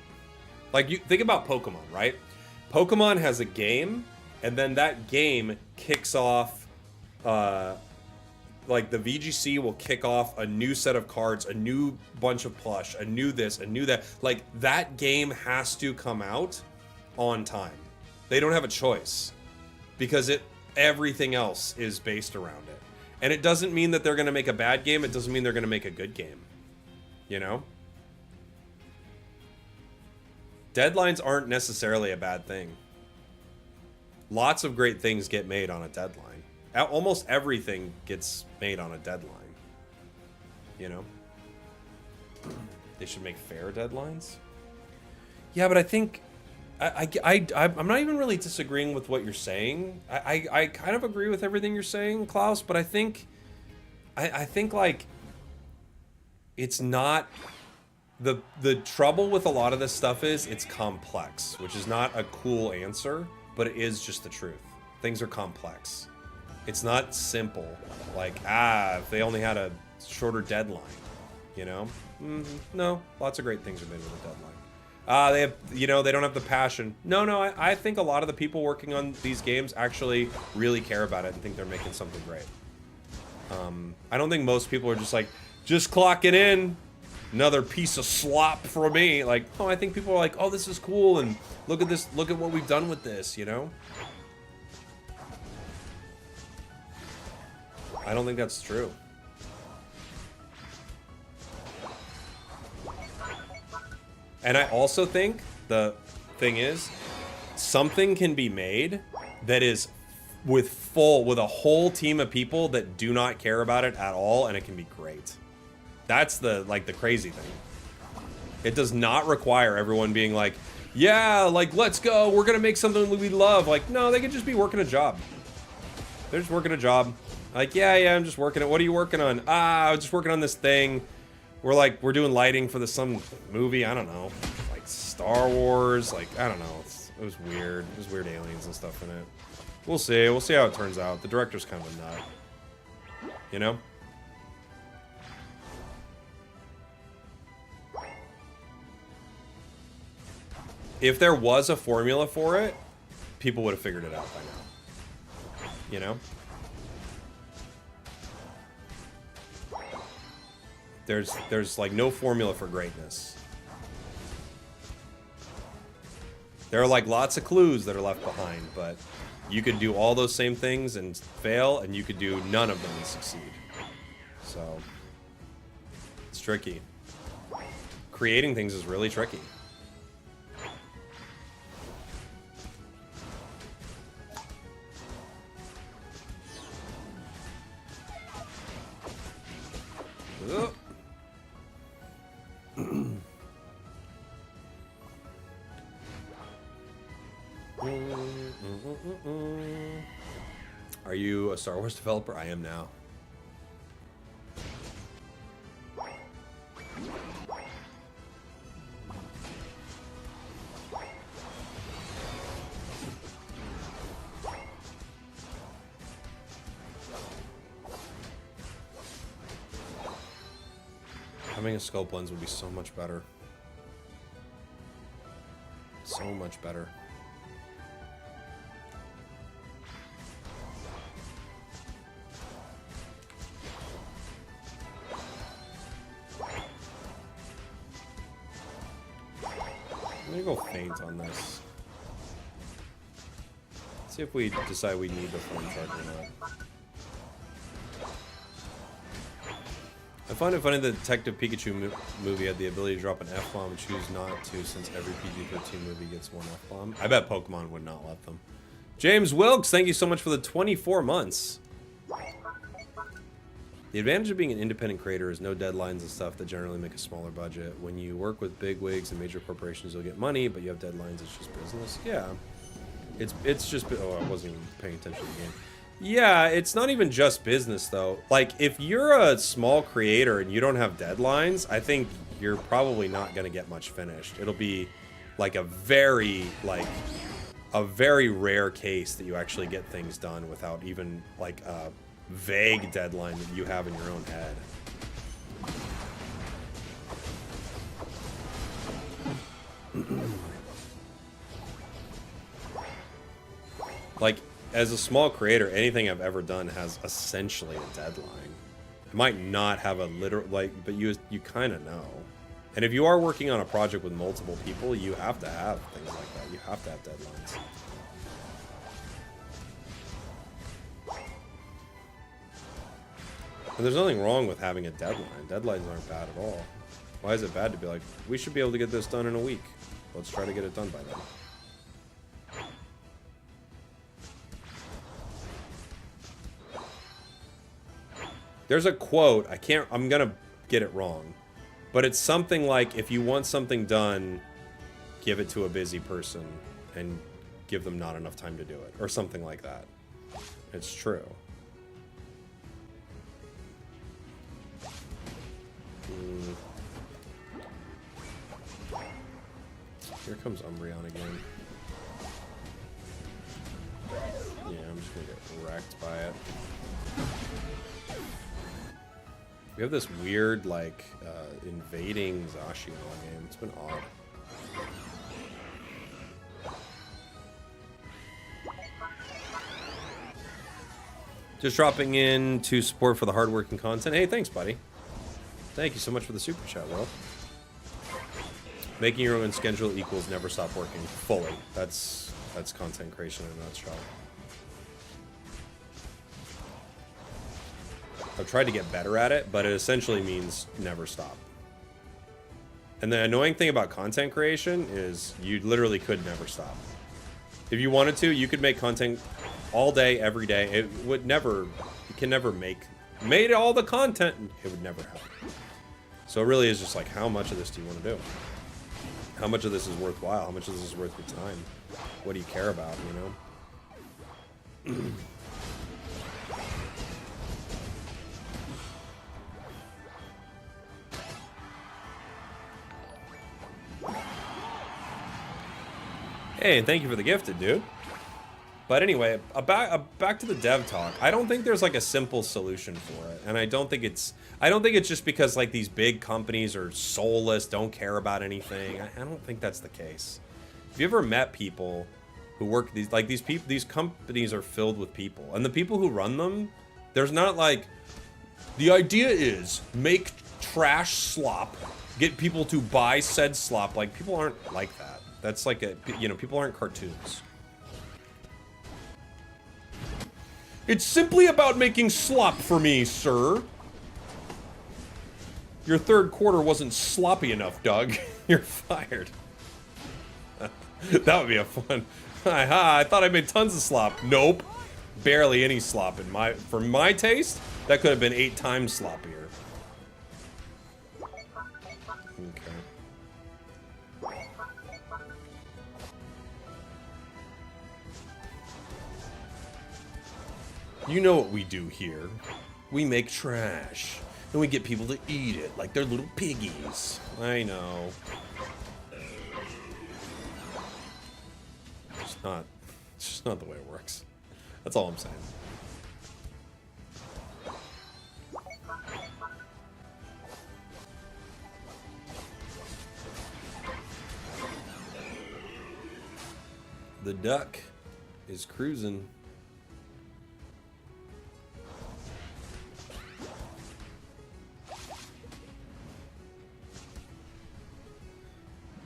Like, you think about Pokemon, right? Pokemon has a game, and then that game kicks off... like, the VGC will kick off a new set of cards, a new bunch of plush, a new this, a new that. Like, that game has to come out on time. They don't have a choice because everything else is based around it. And it doesn't mean that they're going to make a bad game. It doesn't mean they're going to make a good game. You know? Deadlines aren't necessarily a bad thing. Lots of great things get made on a deadline. Almost everything gets made on a deadline. You know? They should make fair deadlines. Yeah, but I think... I'm not even really disagreeing with what you're saying. I kind of agree with everything you're saying, Klaus, but I think like it's not the trouble with a lot of this stuff is it's complex, which is not a cool answer, but it is just the truth. Things are complex. It's not simple. Like, if they only had a shorter deadline, you know? No, lots of great things are made with a deadline. They have, they don't have the passion. No, I think a lot of the people working on these games actually really care about it and think they're making something great. I don't think most people are just like, just clock it in. Another piece of slop for me. Like, oh, I think people are like, oh, this is cool, and look at this, look at what we've done with this, you know? I don't think that's true. And I also think the thing is, something can be made that is with a whole team of people that do not care about it at all, and it can be great. That's the crazy thing. It does not require everyone being like, yeah, like, let's go, we're gonna make something we love. Like, no, they could just be working a job. They're just working a job. Like, yeah, I'm just working it. What are you working on? I was just working on this thing. We're doing lighting for some movie, I don't know, like Star Wars, like, I don't know, it was weird. There's weird aliens and stuff in it. We'll see how it turns out. The director's kind of a nut, you know? If there was a formula for it, people would have figured it out by now, you know? There's like no formula for greatness. There are like lots of clues that are left behind, but you could do all those same things and fail, and you could do none of them and succeed. So it's tricky. Creating things is really tricky. Ugh. Are you a Star Wars developer? I am now. Having a scope lens would be so much better. So much better. I'm gonna go faint on this. See if we decide we need the phone charger or not. I find it funny that Detective Pikachu movie had the ability to drop an F-bomb and choose not to, since every PG-13 movie gets one F-bomb. I bet Pokemon would not let them. James Wilkes, thank you so much for the 24 months. The advantage of being an independent creator is no deadlines and stuff that generally make a smaller budget. When you work with big wigs and major corporations, you'll get money, but you have deadlines, it's just business. Yeah. It's just... Oh, I wasn't even paying attention to the game. Yeah, it's not even just business, though. Like, if you're a small creator and you don't have deadlines, I think you're probably not going to get much finished. It'll be, like, a very rare case that you actually get things done without even, like, a vague deadline that you have in your own head. Like, as a small creator, anything I've ever done has essentially a deadline. It might not have a literal, like, but you kind of know. And if you are working on a project with multiple people, you have to have things like that. You have to have deadlines. And there's nothing wrong with having a deadline. Deadlines aren't bad at all. Why is it bad to be like, we should be able to get this done in a week? Let's try to get it done by then. There's a quote, I'm gonna get it wrong, but it's something like, if you want something done, give it to a busy person and give them not enough time to do it, or something like that. It's true. Here comes Umbreon again. Yeah, I'm just gonna get wrecked by it. We have this weird, like, invading Zacian game. It's been odd. Just dropping in to support for the hardworking content. Hey, thanks, buddy. Thank you so much for the super chat, Will. Making your own schedule equals never stop working fully. That's content creation in a nutshell. I've tried to get better at it, but it essentially means never stop. And the annoying thing about content creation is you literally could never stop. If you wanted to, you could make content all day, every day. It would never, you can never made all the content, it would never happen. So it really is just like, how much of this do you want to do? How much of this is worthwhile? How much of this is worth your time? What do you care about, you know? Hey, and thank you for the gifted, dude. But anyway, back to the dev talk. I don't think there's like a simple solution for it, and I don't think it's just because like these big companies are soulless, don't care about anything. I don't think that's the case. Have you ever met people who work these companies are filled with people, and the people who run them, there's not like the idea is make trash slop, get people to buy said slop. Like, people aren't like that. That's like people aren't cartoons. It's simply about making slop for me, sir. Your third quarter wasn't sloppy enough, Doug. You're fired. That would be a fun. I thought I made tons of slop. Nope. Barely any slop for my taste. That could have been 8 times sloppier. You know what we do here. We make trash, and we get people to eat it like they're little piggies. I know. It's just not the way it works. That's all I'm saying. The duck is cruising.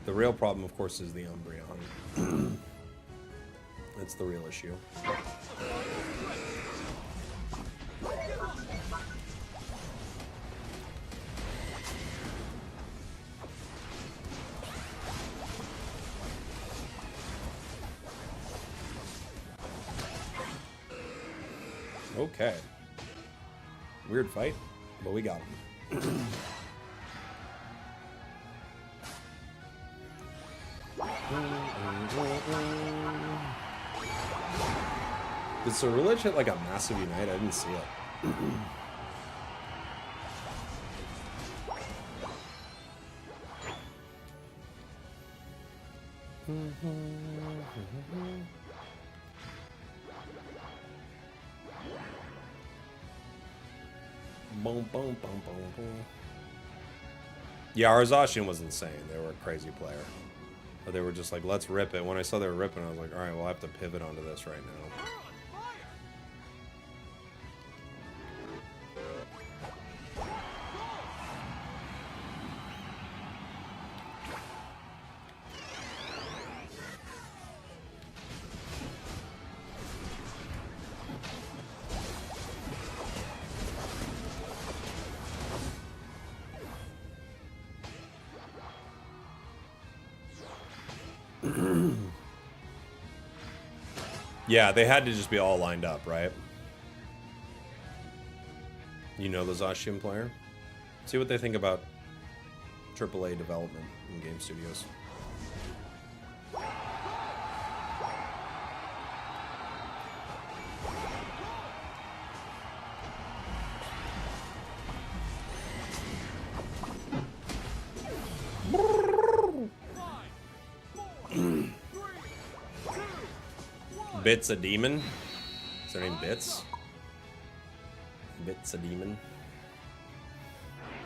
The real problem, of course, is the Umbreon. That's the real issue. Okay. Weird fight, but we got him. Did Ceruledge hit like a massive unite? I didn't see it. Boom, boom, boom, boom, boom. Yeah, our Zacian was insane. They were a crazy player. But they were just like, let's rip it. When I saw they were ripping, I was like, all right, well, I have to pivot onto this right now. Yeah, they had to just be all lined up, right? You know the Zacian player? See what they think about AAA development in game studios. Bit's a demon? Is their name Bits? Bit's a demon.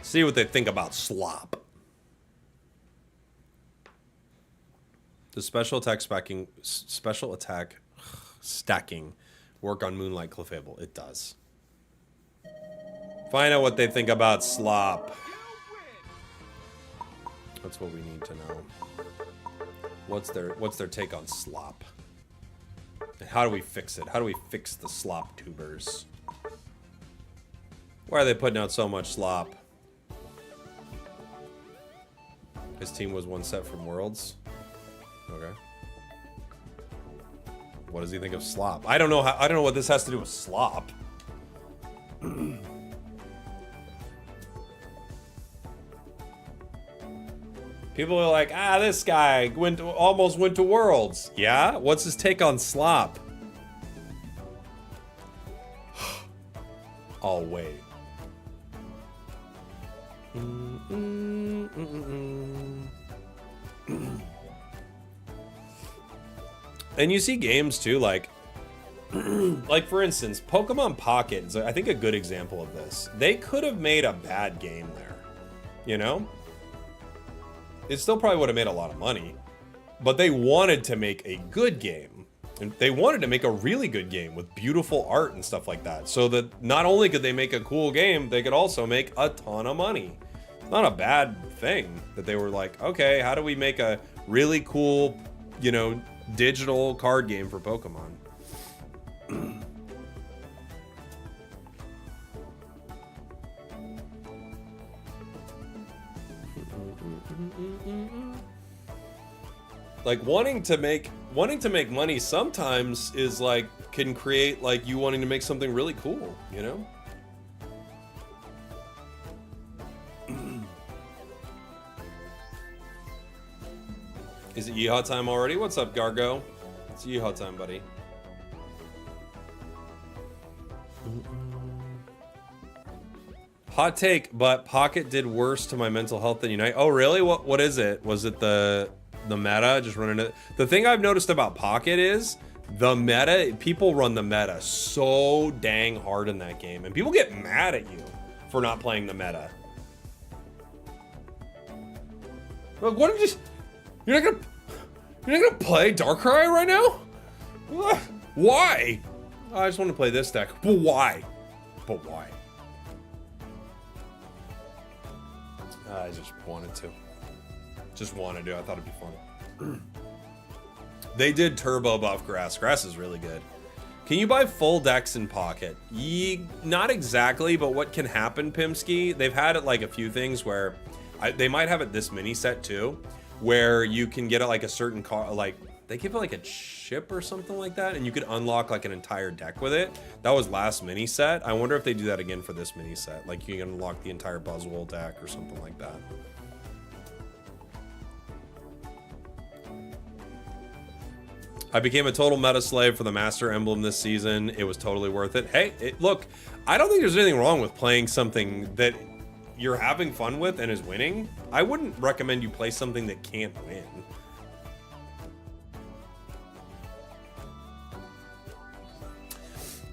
See what they think about slop. Does special attack stacking work on Moonlight Clefable? It does. Find out what they think about slop. That's what we need to know. What's their take on slop? And how do we fix it? How do we fix the slop tubers? Why are they putting out so much slop? His team was one set from Worlds. Okay. What does he think of slop? I don't know how. I don't know what this has to do with slop. People are like, this guy almost went to Worlds. Yeah? What's his take on slop? I'll wait. And you see games too, like for instance, Pokemon Pocket is, I think, a good example of this. They could have made a bad game there, you know? It still probably would have made a lot of money, but they wanted to make a good game. And they wanted to make a really good game with beautiful art and stuff like that. So that not only could they make a cool game, they could also make a ton of money. It's not a bad thing that they were like, okay, how do we make a really cool, you know, digital card game for Pokemon? Like wanting to make money sometimes is like can create like you wanting to make something really cool, you know? Is it yeehaw time already? What's up, Gargo? It's yeehaw time, buddy. Hot take, but Pocket did worse to my mental health than Unite. Oh, really? What is it? Was it the meta? Just running it? The thing I've noticed about Pocket is the meta, people run the meta so dang hard in that game, and people get mad at you for not playing the meta. Like, what if you're not gonna play Darkrai right now? Why? I just want to play this deck. But why? But why? I just wanted to. Just wanted to. I thought it'd be fun. They did turbo buff grass. Grass is really good. Can you buy full decks in Pocket? Not exactly, but what can happen, Pimsky? They've had it like a few things where they might have it this mini set too, where you can get it like a certain card. Like They give it like a chip or something like that, and you could unlock like an entire deck with it. That was last mini set. I wonder if they do that again for this mini set. Like you can unlock the entire Buzzwole deck or something like that. I became a total meta slave for the Master Emblem this season. It was totally worth it. Hey, look, I don't think there's anything wrong with playing something that you're having fun with and is winning. I wouldn't recommend you play something that can't win.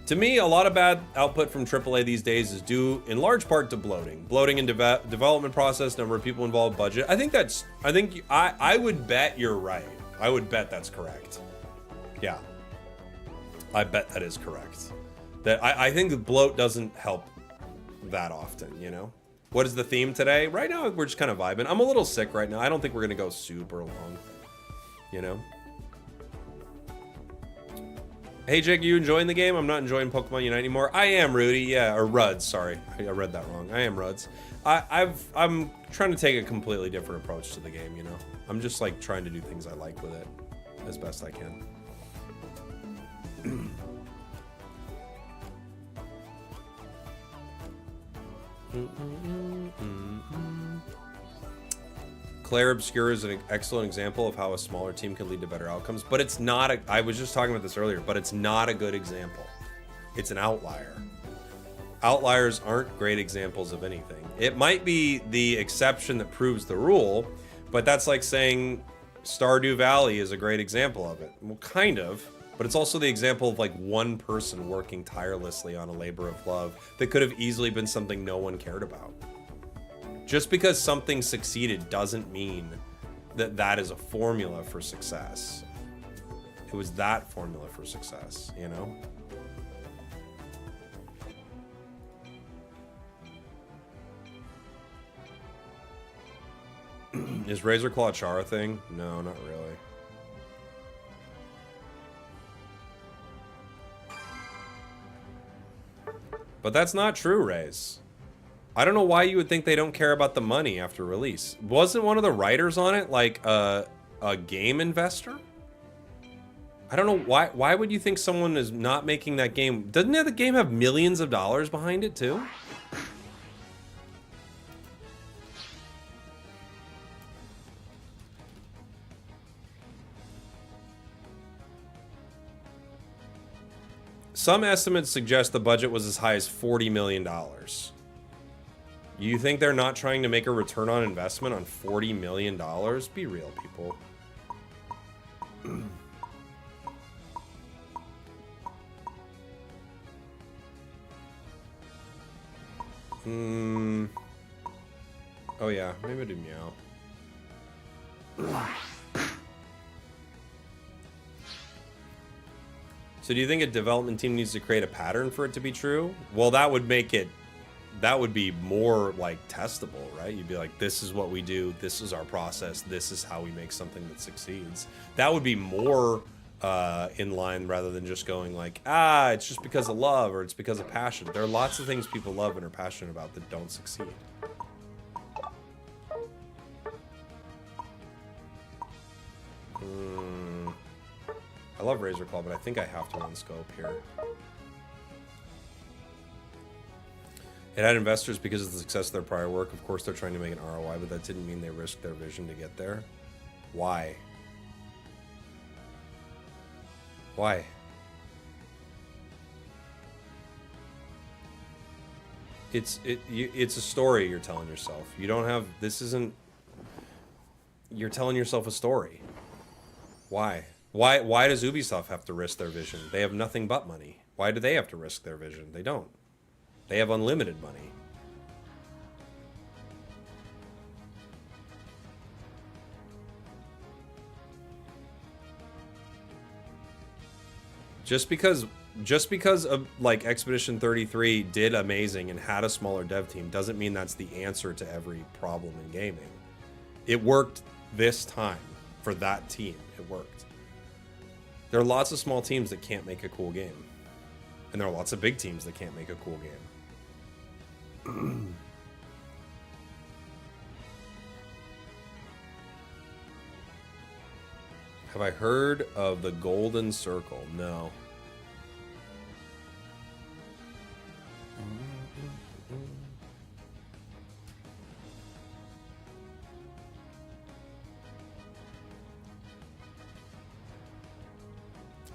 To me, a lot of bad output from AAA these days is due in large part to bloating. Bloating in development process, number of people involved, budget. I would bet you're right. I would bet that's correct. Yeah. I bet that is correct. That I think the bloat doesn't help that often, you know? What is the theme today? Right now, we're just kind of vibing. I'm a little sick right now. I don't think we're going to go super long, you know? Hey, Jake, you enjoying the game? I'm not enjoying Pokemon Unite anymore. I am, Rudy. Yeah, or Ruds. Sorry, I read that wrong. I am Ruds. I'm trying to take a completely different approach to the game, you know? I'm just, like, trying to do things I like with it as best I can. Claire Obscure is an excellent example of how a smaller team can lead to better outcomes, but it's not I was just talking about this earlier, but it's not a good example. It's an outlier. Outliers aren't great examples of anything. It might be the exception that proves the rule, but that's like saying Stardew Valley is a great example of it. Well, kind of, but it's also the example of like one person working tirelessly on a labor of love that could have easily been something no one cared about. Just because something succeeded doesn't mean that that is a formula for success. It was that formula for success, you know? Is Razor Claw Char a thing? No, not really. But that's not true, Raze. I don't know why you would think they don't care about the money after release. Wasn't one of the writers on it like a game investor? I don't know why. Why would you think someone is not making that game? Doesn't the game have millions of dollars behind it too? Some estimates suggest the budget was as high as $40 million. You think they're not trying to make a return on investment on $40 million? Be real, people. Oh yeah, maybe I do meow. So do you think a development team needs to create a pattern for it to be true? Well, that would make it, that would be more like testable, right? You'd be like, this is what we do. This is our process. This is how we make something that succeeds. That would be more in line rather than just going like, it's just because of love or it's because of passion. There are lots of things people love and are passionate about that don't succeed. I love Razor Claw, but I think I have to run scope here. It had investors because of the success of their prior work. Of course, they're trying to make an ROI, but that didn't mean they risked their vision to get there. Why? Why? It's a story you're telling yourself. You don't have, this isn't, you're telling yourself a story. Why? Why does Ubisoft have to risk their vision? They have nothing but money. Why do they have to risk their vision? They don't. They have unlimited money. Just because of like Expedition 33 did amazing and had a smaller dev team doesn't mean that's the answer to every problem in gaming. It worked this time for that team. It worked. There are lots of small teams that can't make a cool game. And there are lots of big teams that can't make a cool game. Have I heard of the Golden Circle? No.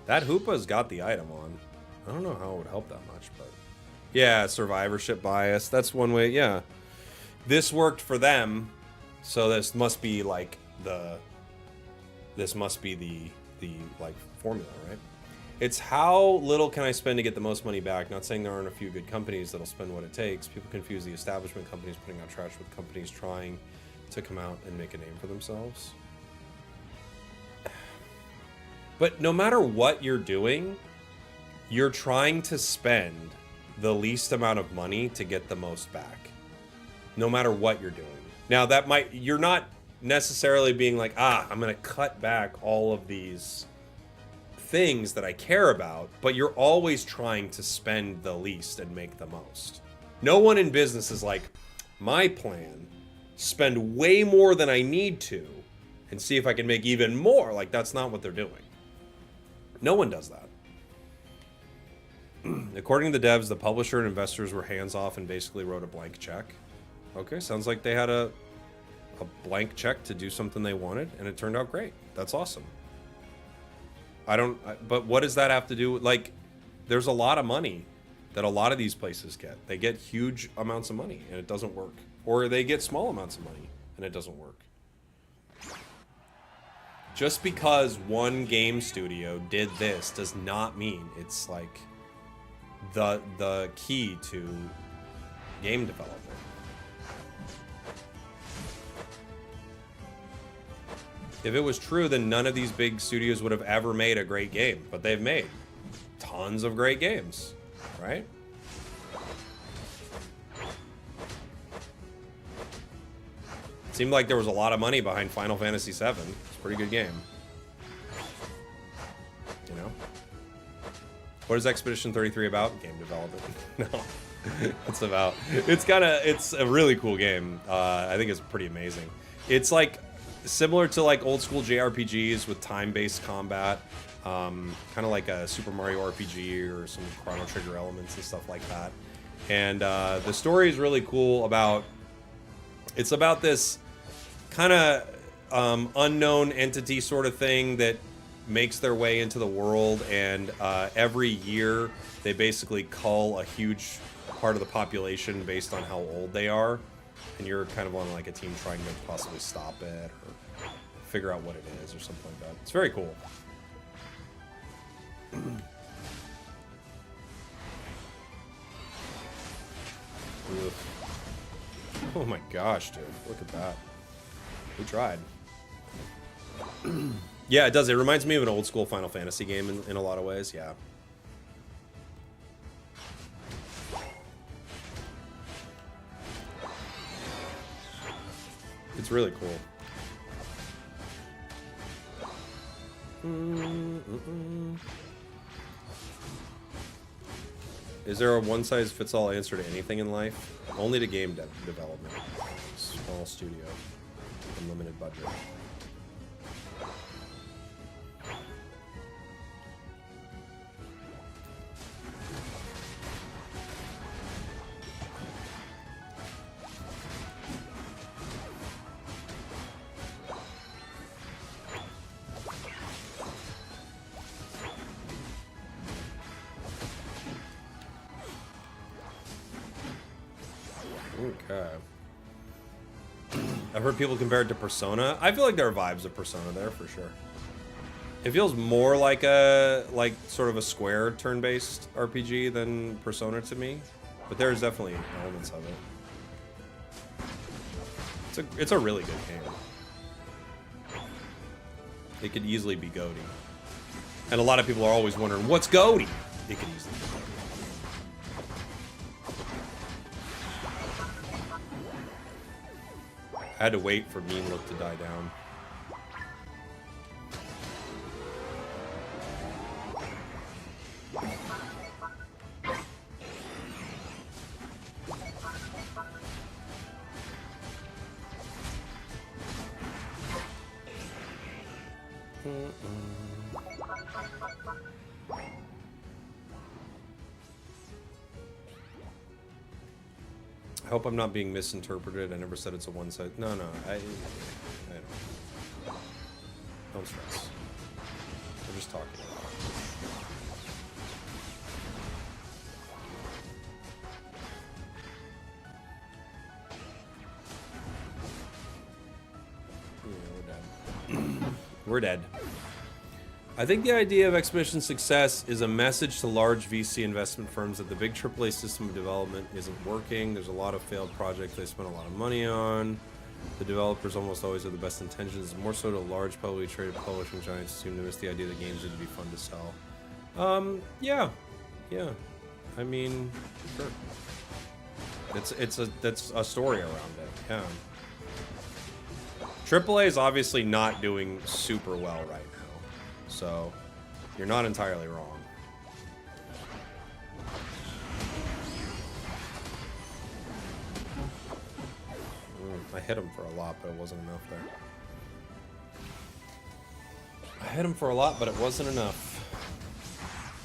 That Hoopa's got the item on. I don't know how it would help that much, but... Yeah, survivorship bias. That's one way, yeah. This worked for them, so this must be, like, the... This must be the like, formula, right? It's how little can I spend to get the most money back. Not saying there aren't a few good companies that'll spend what it takes. People confuse the establishment companies putting out trash with companies trying to come out and make a name for themselves. But no matter what you're doing, you're trying to spend the least amount of money to get the most back. No matter what you're doing. Now that might, you're not necessarily being like, I'm going to cut back all of these things that I care about, but you're always trying to spend the least and make the most. No one in business is like, my plan, spend way more than I need to and see if I can make even more. Like, that's not what they're doing. No one does that. According to the devs, the publisher and investors were hands-off and basically wrote a blank check. Okay, sounds like they had a blank check to do something they wanted, and it turned out great. That's awesome. But what does that have to do with, like, there's a lot of money that a lot of these places get. They get huge amounts of money, and it doesn't work. Or they get small amounts of money, and it doesn't work. Just because one game studio did this does not mean it's, like, the key to game development. If it was true, then none of these big studios would have ever made a great game. But they've made tons of great games, right? It seemed like there was a lot of money behind Final Fantasy VII. It's a pretty good game. You know? What is Expedition 33 about? Game development. No. It's a really cool game. I think it's pretty amazing. It's like similar to like old school JRPGs with time-based combat, kind of like a Super Mario RPG or some Chrono Trigger elements and stuff like that. And the story is really cool. It's about this kind of unknown entity sort of thing that makes their way into the world, and every year they basically cull a huge part of the population based on how old they are. And you're kind of on like a team trying to possibly stop it or figure out what it is or something like that. It's very cool. Oh my gosh, dude. Look at that. We tried. Yeah, it does. It reminds me of an old school Final Fantasy game in a lot of ways, yeah. It's really cool. Is there a one-size-fits-all answer to anything in life? Only to game development. Small studio. Unlimited budget. Okay. I've heard people compare it to Persona. I feel like there are vibes of Persona there for sure. It feels more like sort of a square turn-based RPG than Persona to me, but there's definitely elements of it. It's a really good game. It could easily be GOTY. And a lot of people are always wondering, what's GOTY? It could easily be GOTY. I had to wait for Mean Look to die down. I hope I'm not being misinterpreted. I never said it's a one-side. No, I don't stress. We're just talking. Yeah, we're dead. We're dead. I think the idea of exhibition success is a message to large VC investment firms that the big AAA system of development isn't working. There's a lot of failed projects they spent a lot of money on. The developers almost always have the best intentions. More so to large publicly traded publishing giants seem to miss the idea that games need to be fun to sell. Yeah. I mean, sure. That's a story around it. Yeah. AAA is obviously not doing super well right now. So, you're not entirely wrong. I hit him for a lot, but it wasn't enough there. I hit him for a lot, but it wasn't enough.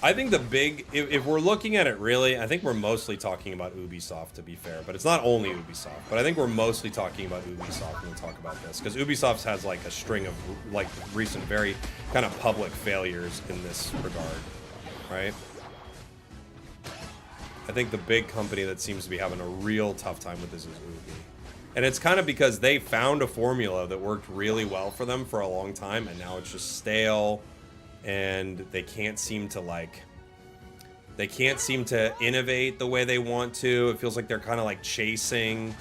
I think the big... If we're looking at it really, I think we're mostly talking about Ubisoft, to be fair. But it's not only Ubisoft. But I think we're mostly talking about Ubisoft when we talk about this. Because Ubisoft has, like, a string of, like, recent, very kind of public failures in this regard. Right? I think the big company that seems to be having a real tough time with this is Ubi. And it's kind of because they found a formula that worked really well for them for a long time. And now it's just stale. And they can't seem to innovate the way they want to. It feels like they're kind of like chasing,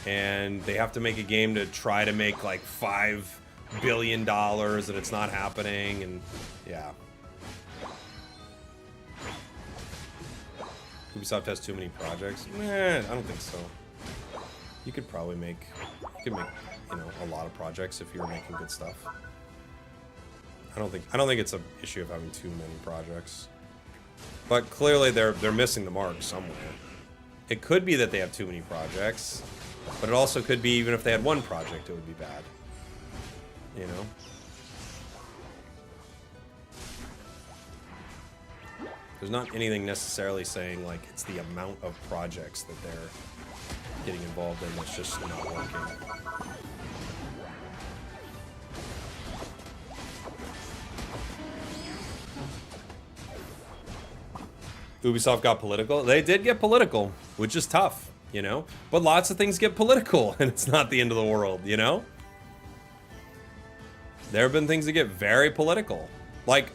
and they have to make a game to try to make like $5 billion, and it's not happening. And yeah, Ubisoft has too many projects. I don't think so. You could make a lot of projects if you were making good stuff. I don't think it's an issue of having too many projects. But clearly they're missing the mark somewhere. It could be that they have too many projects, but it also could be even if they had one project, it would be bad. You know? There's not anything necessarily saying like it's the amount of projects that they're getting involved in that's just not working. Ubisoft got political. They did get political, which is tough, you know? But lots of things get political, and it's not the end of the world, you know? There have been things that get very political. Like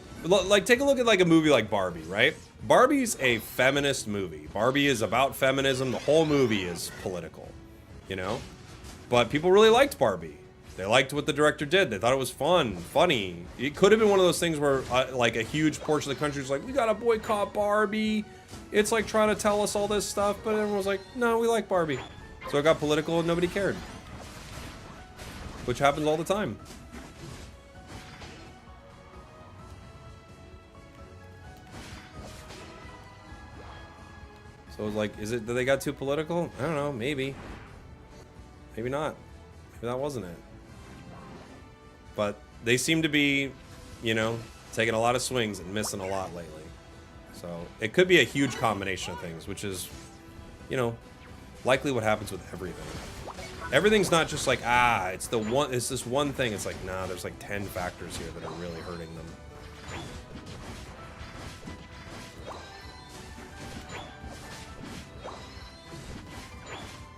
take a look at like a movie like Barbie, right? Barbie's a feminist movie. Barbie is about feminism. The whole movie is political, you know? But people really liked Barbie. They liked what the director did. They thought it was fun, funny. It could have been one of those things where, like, a huge portion of the country was like, we gotta boycott Barbie. It's like trying to tell us all this stuff, but everyone was like, no, we like Barbie. So it got political and nobody cared. Which happens all the time. So it was like, is it that they got too political? I don't know, maybe. Maybe not. Maybe that wasn't it. But they seem to be, you know, taking a lot of swings and missing a lot lately. So it could be a huge combination of things, which is, you know, likely what happens with everything. Everything's not just like, it's this one thing. It's like, nah, there's like 10 factors here that are really hurting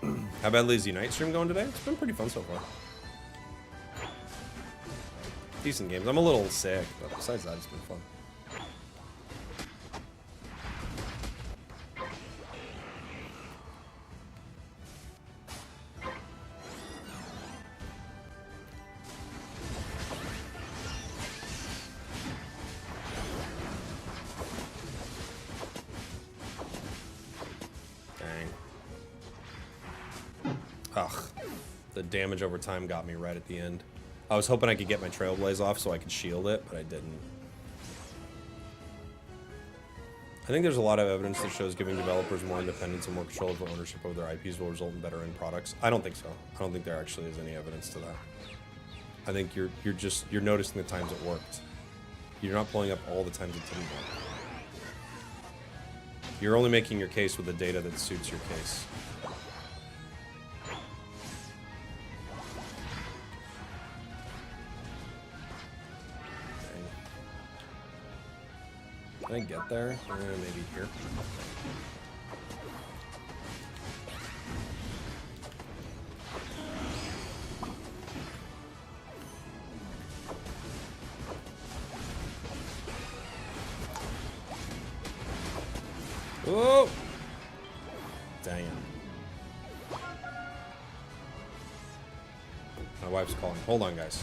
them. How badly is the Unite stream going today? It's been pretty fun so far. Decent games. I'm a little sick, but besides that, it's been fun. Dang. Ugh. The damage over time got me right at the end. I was hoping I could get my Trailblaze off so I could shield it, but I didn't. I think there's a lot of evidence that shows giving developers more independence and more control over ownership of their IPs will result in better end products. I don't think so. I don't think there actually is any evidence to that. I think you're noticing the times it worked. You're not pulling up all the times it didn't work. You're only making your case with the data that suits your case. Can I get there? Maybe here. Oh! Damn. My wife's calling. Hold on, guys.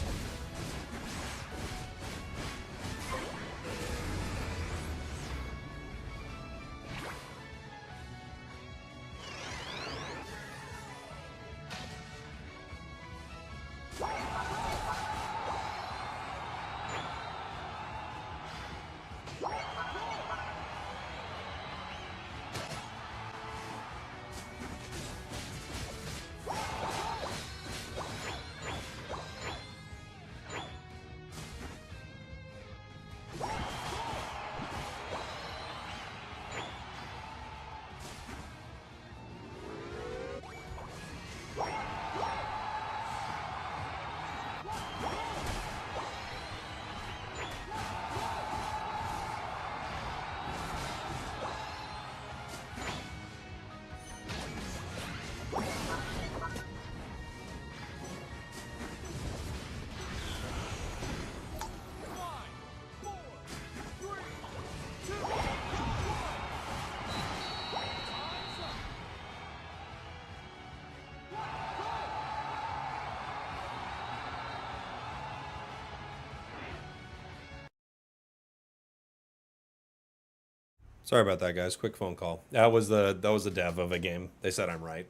Sorry about that, guys. Quick phone call. That was the dev of a game. They said I'm right.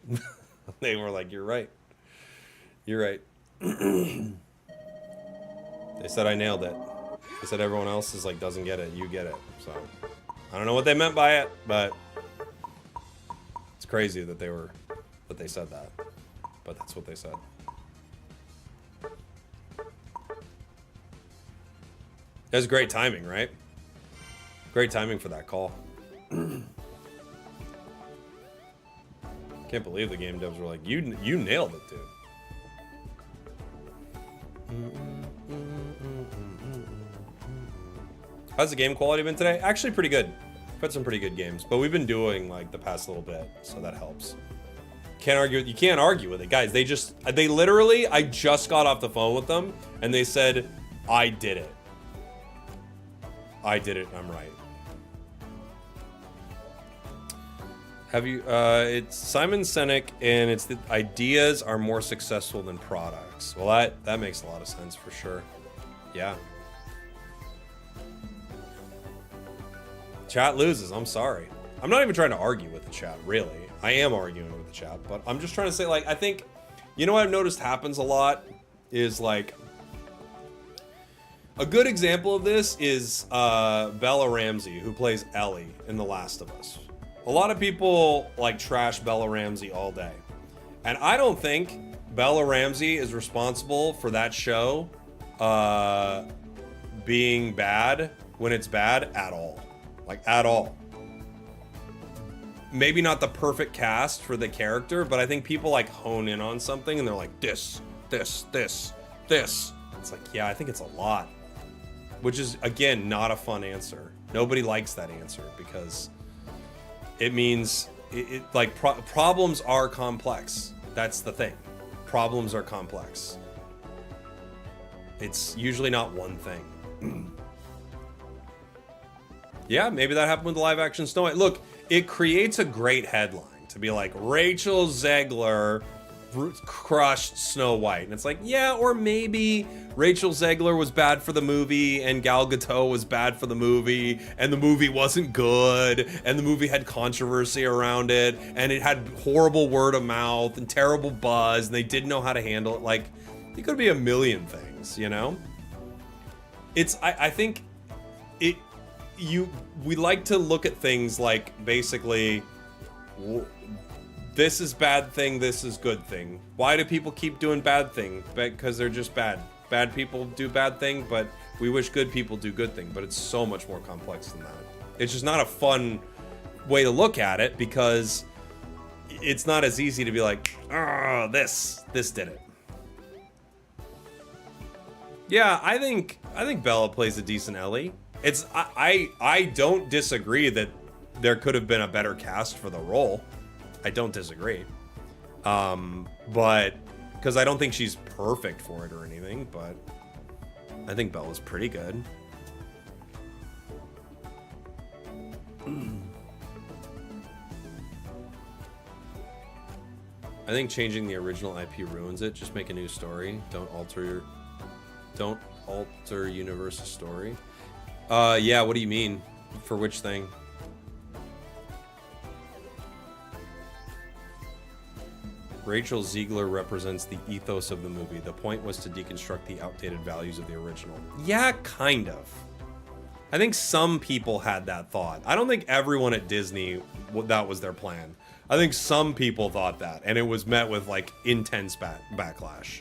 They were like, "You're right. You're right." They said I nailed it. They said everyone else is like doesn't get it. You get it. So I don't know what they meant by it, but it's crazy that they said that. But that's what they said. That's great timing, right? Great timing for that call. Can't believe the game devs were like, you nailed it, dude. How's the game quality been today? Actually pretty good. I've had some pretty good games, but we've been doing like the past little bit, so that helps. You can't argue with it, guys. They literally, I just got off the phone with them and they said, I did it. I did it, I'm right. Have you, it's Simon Sinek, and it's the ideas are more successful than products. Well, that makes a lot of sense for sure. Yeah. Chat loses, I'm sorry. I'm not even trying to argue with the chat, really. I am arguing with the chat, but I'm just trying to say, like, I think, you know what I've noticed happens a lot is, like, a good example of this is Bella Ramsey, who plays Ellie in The Last of Us. A lot of people like trash Bella Ramsey all day. And I don't think Bella Ramsey is responsible for that show being bad when it's bad at all. Like, at all. Maybe not the perfect cast for the character, but I think people like hone in on something and they're like, this. It's like, yeah, I think it's a lot. Which is, again, not a fun answer. Nobody likes that answer because it means, problems are complex. That's the thing. Problems are complex. It's usually not one thing. Yeah, maybe that happened with the live action Snow White. Look, it creates a great headline to be like, Rachel Zegler crushed Snow White. And it's like, yeah, or maybe Rachel Zegler was bad for the movie and Gal Gadot was bad for the movie and the movie wasn't good and the movie had controversy around it and it had horrible word of mouth and terrible buzz and they didn't know how to handle it. Like, it could be a million things, you know? I think we like to look at things like basically, this is bad thing, this is good thing. Why do people keep doing bad thing? Because they're just bad. Bad people do bad thing, but We wish good people do good things, but it's so much more complex than that. It's just not a fun way to look at it because it's not as easy to be like, oh, this did it. Yeah, I think Bella plays a decent Ellie. I don't disagree that there could have been a better cast for the role. I don't disagree. But because I don't think she's perfect for it or anything, but I think Bella's pretty good. I think changing the original IP ruins it. Just make a new story. Don't alter universe's story. Yeah, what do you mean? For which thing? Rachel Ziegler represents the ethos of the movie. The point was to deconstruct the outdated values of the original. Yeah, kind of. I think some people had that thought. I don't think everyone at Disney, that was their plan. I think some people thought that, and it was met with, like, intense backlash.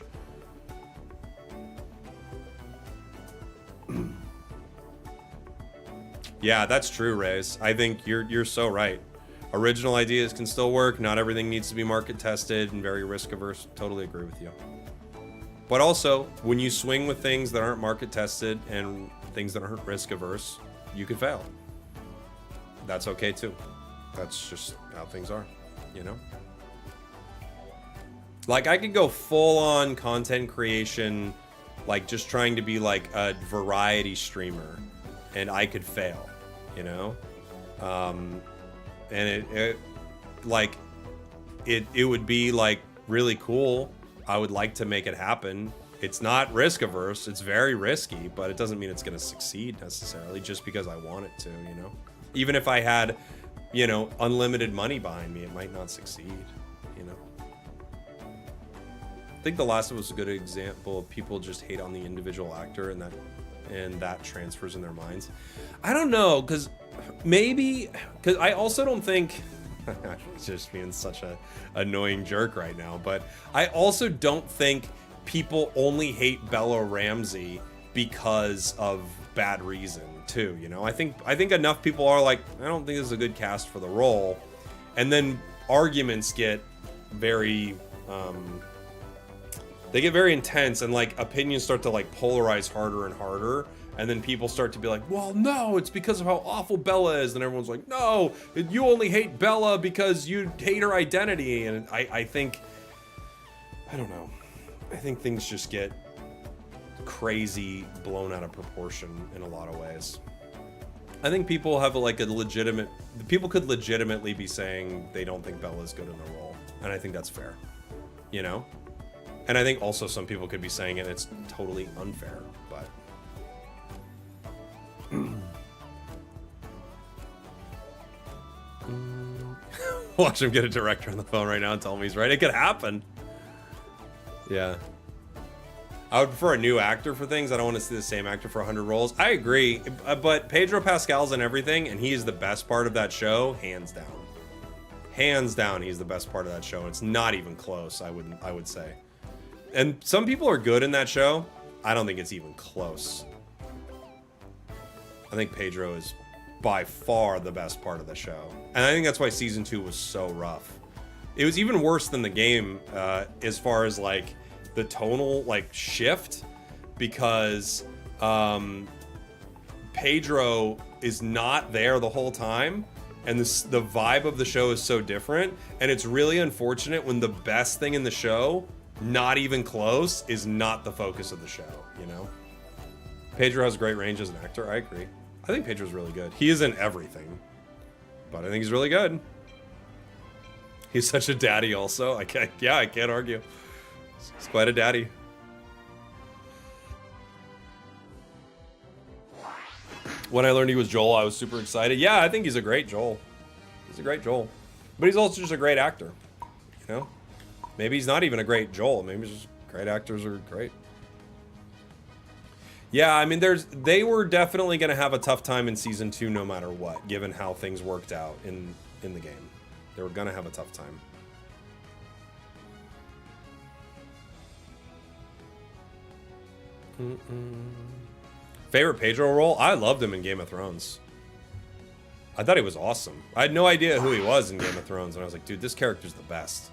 Yeah, that's true, Reyes. I think you're so right. Original ideas can still work. Not everything needs to be market tested and very risk averse. Totally agree with you. But also, when you swing with things that aren't market tested and things that aren't risk averse, you could fail. That's okay too. That's just how things are, you know? Like, I could go full on content creation, like just trying to be like a variety streamer, and I could fail, you know? And it would be like really cool. I would like to make it happen. It's not risk averse. It's very risky, but it doesn't mean it's going to succeed necessarily just because I want it to, you know? Even if I had, you know, unlimited money behind me, it might not succeed, you know? I think The Last of Us is a good example of people just hate on the individual actor and that transfers in their minds. I don't know, because I also don't think I'm just being such a annoying jerk right now, but I also don't think people only hate Bella Ramsey because of bad reason too, you know? I think enough people are like, I don't think this is a good cast for the role, and then arguments get very they get very intense, and like opinions start to like polarize harder and harder. And then people start to be like, well, no, it's because of how awful Bella is. And everyone's like, no, you only hate Bella because you hate her identity. And I think, I don't know. I think things just get crazy, blown out of proportion in a lot of ways. I think people have people could legitimately be saying they don't think Bella's good in the role. And I think that's fair, you know? And I think also some people could be saying it, it's totally unfair, but... Watch him get a director on the phone right now and tell him he's right. It could happen. Yeah. I would prefer a new actor for things. I don't want to see the same actor for 100 roles. I agree, but Pedro Pascal's in everything, and he is the best part of that show, hands down. Hands down, he's the best part of that show. It's not even close, I would say. And some people are good in that show. I don't think it's even close. I think Pedro is by far the best part of the show. And I think that's why season 2 was so rough. It was even worse than the game as far as like the tonal like shift, because Pedro is not there the whole time, and the vibe of the show is so different, and it's really unfortunate when the best thing in the show, not even close, is not the focus of the show, you know? Pedro has great range as an actor, I agree. I think Pedro's really good. He is in everything, but I think he's really good. He's such a daddy also. I can't argue. He's quite a daddy. When I learned he was Joel, I was super excited. Yeah, I think he's a great Joel. He's a great Joel. But he's also just a great actor, you know? Maybe he's not even a great Joel. Maybe he's just great actors are great. Yeah, I mean, they were definitely going to have a tough time in season 2 no matter what, given how things worked out in the game. They were going to have a tough time. Favorite Pedro role? I loved him in Game of Thrones. I thought he was awesome. I had no idea who he was in Game of Thrones, and I was like, dude, this character's the best.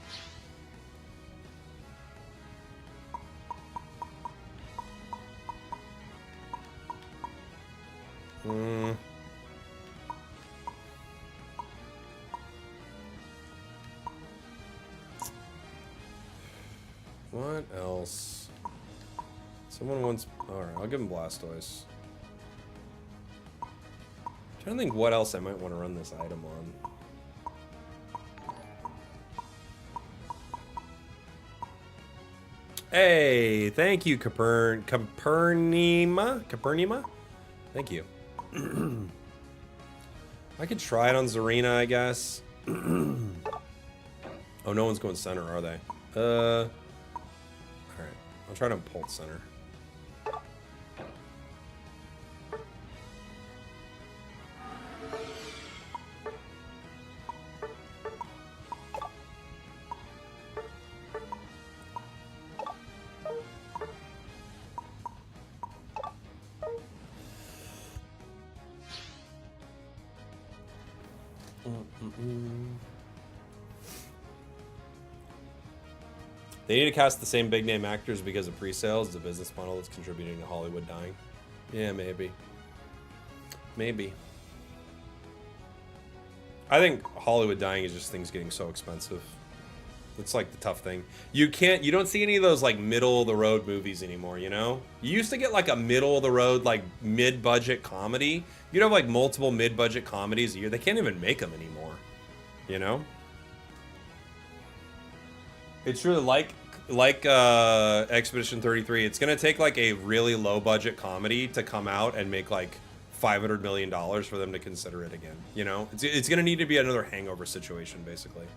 What else? Someone wants... Alright, I'll give him Blastoise. Trying to think what else I might want to run this item on. Hey, thank you, Capernima? Thank you. I could try it on Zarina, I guess. Oh, no one's going center, are they? Alright. I'll try to Pulse Center. They need to cast the same big name actors because of pre-sales. The business model that's contributing to Hollywood dying. Yeah, maybe. Maybe. I think Hollywood dying is just things getting so expensive. It's like the tough thing. You don't see any of those like middle of the road movies anymore, you know? You used to get like a middle of the road, like mid-budget comedy. You'd have like multiple mid-budget comedies a year. They can't even make them anymore, you know? It's really like Expedition 33. It's gonna take like a really low budget comedy to come out and make like $500 million for them to consider it again. You know, it's gonna need to be another Hangover situation, basically.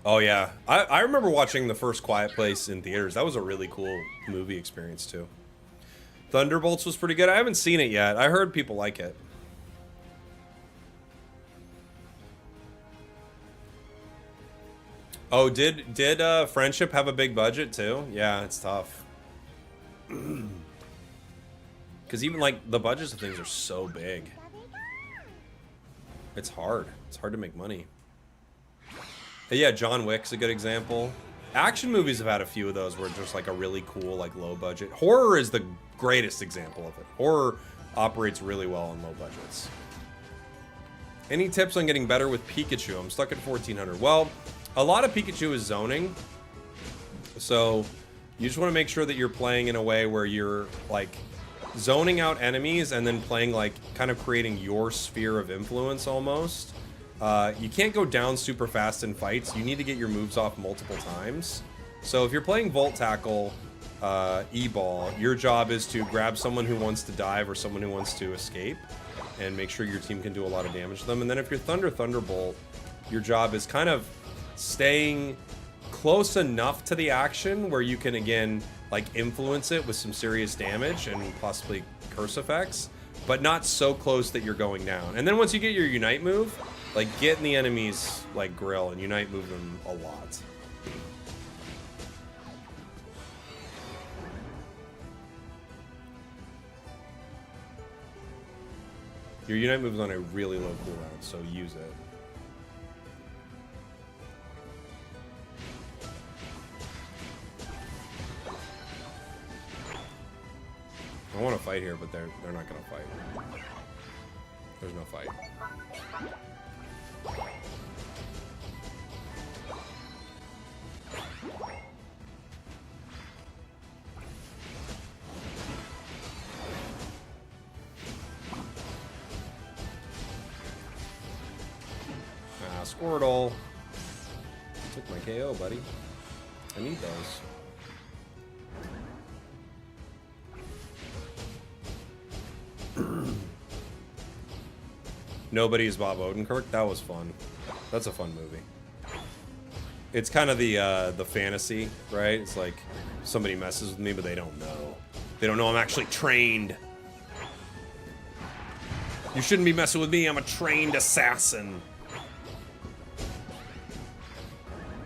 Oh yeah, I remember watching the first Quiet Place in theaters. That was a really cool movie experience too. Thunderbolts was pretty good. I haven't seen it yet. I heard people like it. Oh, did Friendship have a big budget too? Yeah, it's tough. Because even like the budgets of things are so big. It's hard. It's hard to make money. But yeah, John Wick's a good example. Action movies have had a few of those where it's just like a really cool, like low budget. Horror is the greatest example of it. Horror operates really well on low budgets. Any tips on getting better with Pikachu? I'm stuck at 1400. Well, a lot of Pikachu is zoning. So you just want to make sure that you're playing in a way where you're like zoning out enemies and then playing like kind of creating your sphere of influence almost. You can't go down super fast in fights. You need to get your moves off multiple times. So if you're playing Volt Tackle, E-Ball, your job is to grab someone who wants to dive or someone who wants to escape and make sure your team can do a lot of damage to them. And then if you're Thunderbolt, your job is kind of staying close enough to the action where you can again like influence it with some serious damage and possibly curse effects, but not so close that you're going down. And then once you get your Unite move, like get in the enemy's like grill and Unite move them a lot. Your Unite move is on a really low cooldown, so use it. I want to fight here, but they're not gonna fight. There's no fight. Ah, Squirtle. Took my KO, buddy. I need those. Nobody's Bob Odenkirk. That was fun. That's a fun movie. It's kind of the fantasy, right? It's like somebody messes with me, but they don't know. They don't know I'm actually trained. You shouldn't be messing with me. I'm a trained assassin.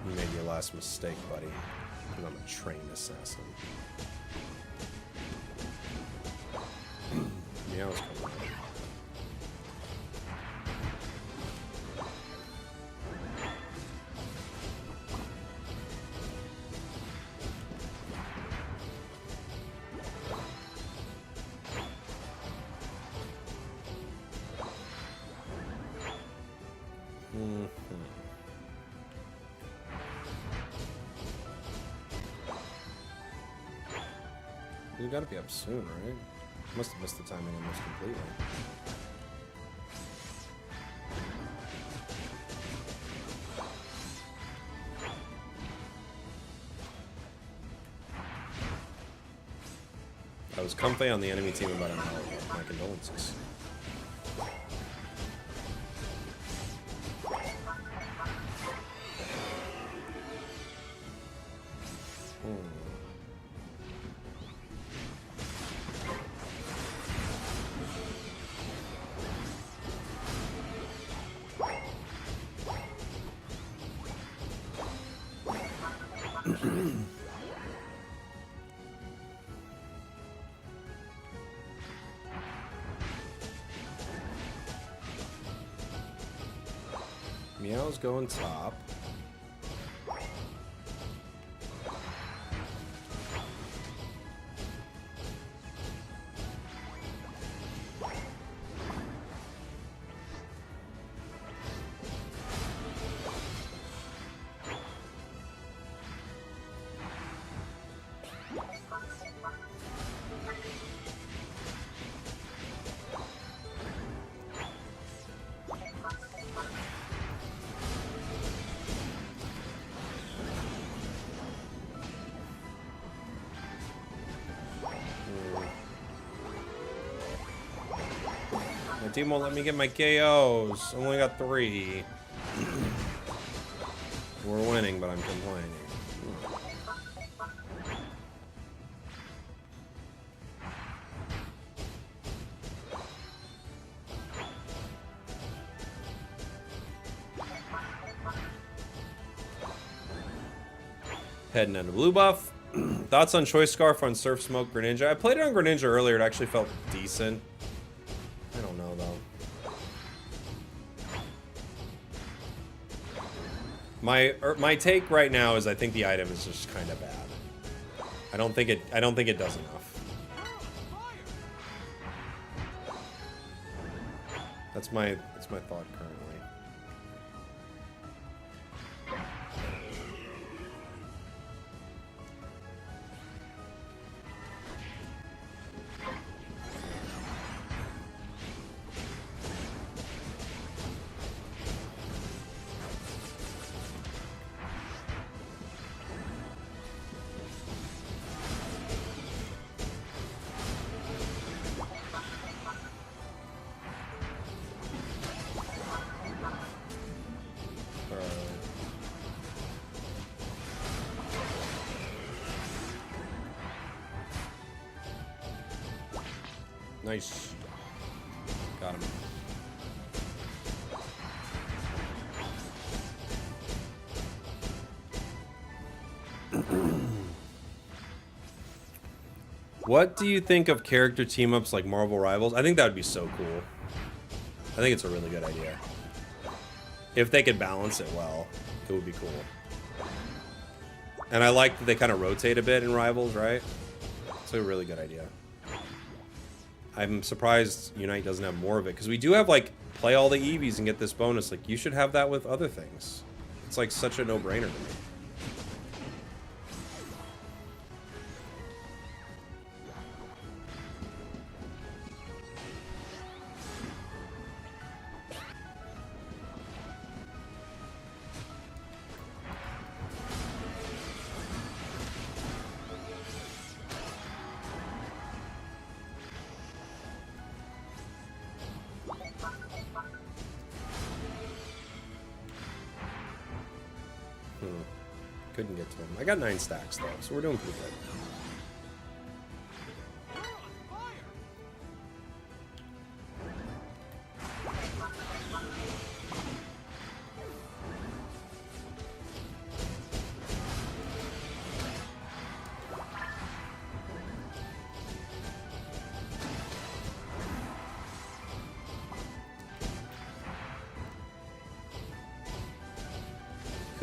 You made your last mistake, buddy. Because I'm a trained assassin. Meow's coming. You gotta be up soon, right? Must have missed the timing on this completely. I was comfy on the enemy team about an hour ago. My condolences. Meow's going top. My team won't let me get my KOs. I only got 3. We're winning, but I'm complaining. Heading into blue buff. Thoughts on Choice Scarf on Surf Smoke Greninja? I played it on Greninja earlier. It actually felt decent. I don't know though. My take right now is I think the item is just kind of bad. I don't think it does enough. That's my thought currently. Nice. Got him. What do you think of character team-ups like Marvel Rivals? I think that would be so cool. I think it's a really good idea. If they could balance it well, it would be cool. And I like that they kind of rotate a bit in Rivals, right? It's a really good idea. I'm surprised Unite doesn't have more of it, because we do have, like, play all the Eevees and get this bonus. Like, you should have that with other things. It's, like, such a no-brainer to me. Couldn't get to him. I got 9 stacks, though, so we're doing pretty good.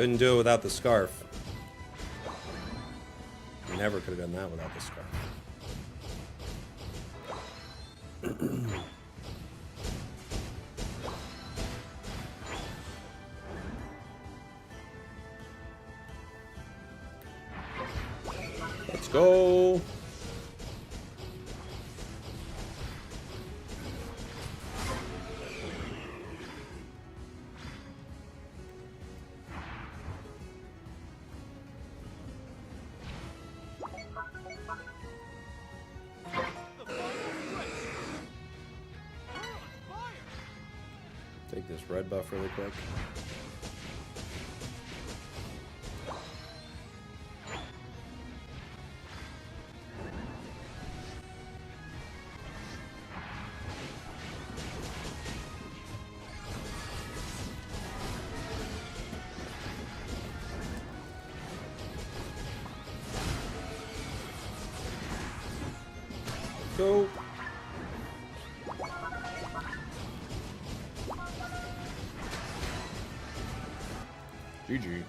Couldn't do it without the scarf. Never could have done that without the scarf. Let's go. Take this red buff really quick. Go. GG.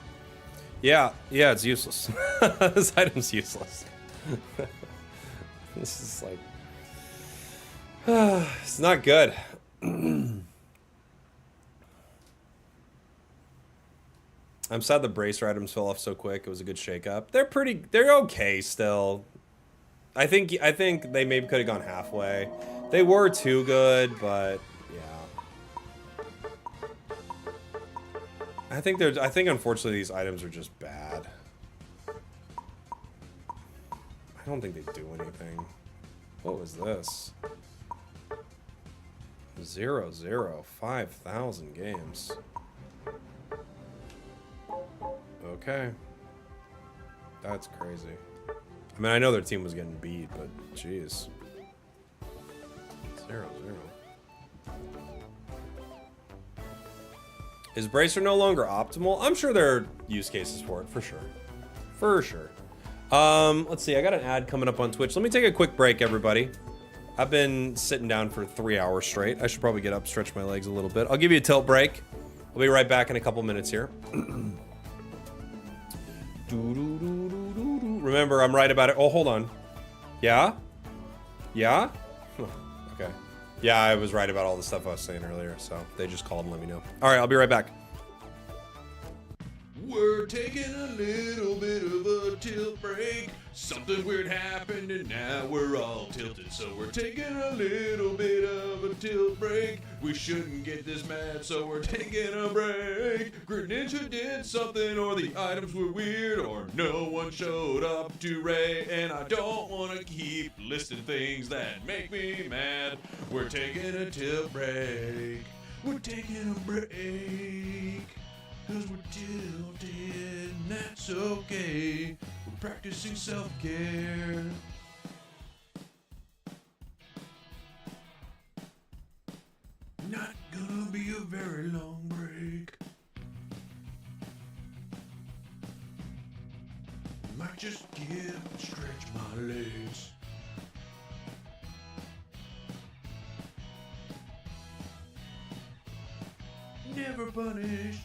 Yeah, it's useless. This item's useless. This is like... it's not good. I'm sad the bracer items fell off so quick. It was a good shake-up. They're okay still. I think they maybe could have gone halfway. They were too good, but yeah. I think unfortunately these items are just bad. I don't think they do anything. What was this? 0-0, 5,000 games. Okay. That's crazy. I mean, I know their team was getting beat, but jeez. 0-0. Is Bracer no longer optimal? I'm sure there are use cases for it, for sure. For sure. Let's see, I got an ad coming up on Twitch. Let me take a quick break, everybody. I've been sitting down for 3 hours straight. I should probably get up, stretch my legs a little bit. I'll give you a tilt break. I'll be right back in a couple minutes here. Remember, I'm right about it. Oh, hold on. Yeah? Yeah? Huh, okay. Yeah, I was right about all the stuff I was saying earlier, so they just called and let me know. All right, I'll be right back. We're taking a little bit of a tilt break. Something weird happened and now we're all tilted. So we're taking a little bit of a tilt break. We shouldn't get this mad, so we're taking a break. Greninja did something, or the items were weird, or no one showed up to raid. And I don't want to keep listing things that make me mad. We're taking a tilt break. We're taking a break. Cause we're tilted, and that's okay. We're practicing self-care. Not gonna be a very long break. Might just get and stretch my legs. Never punished.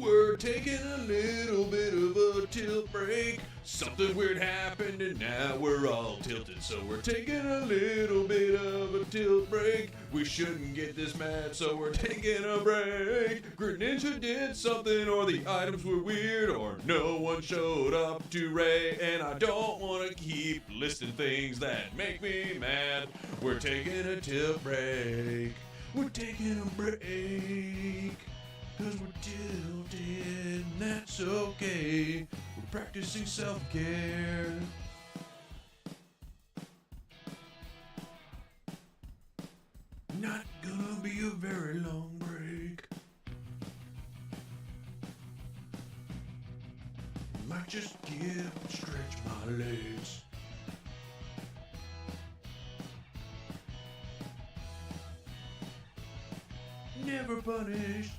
We're taking a little bit of a tilt break. Something weird happened and now we're all tilted. So we're taking a little bit of a tilt break. We shouldn't get this mad, so we're taking a break. Greninja did something, or the items were weird, or no one showed up to Ray. And I don't want to keep listing things that make me mad. We're taking a tilt break. We're taking a break. Cause we're tilted, and that's okay. We're practicing self-care. Not gonna be a very long break. Might just get and stretch my legs. Never punished.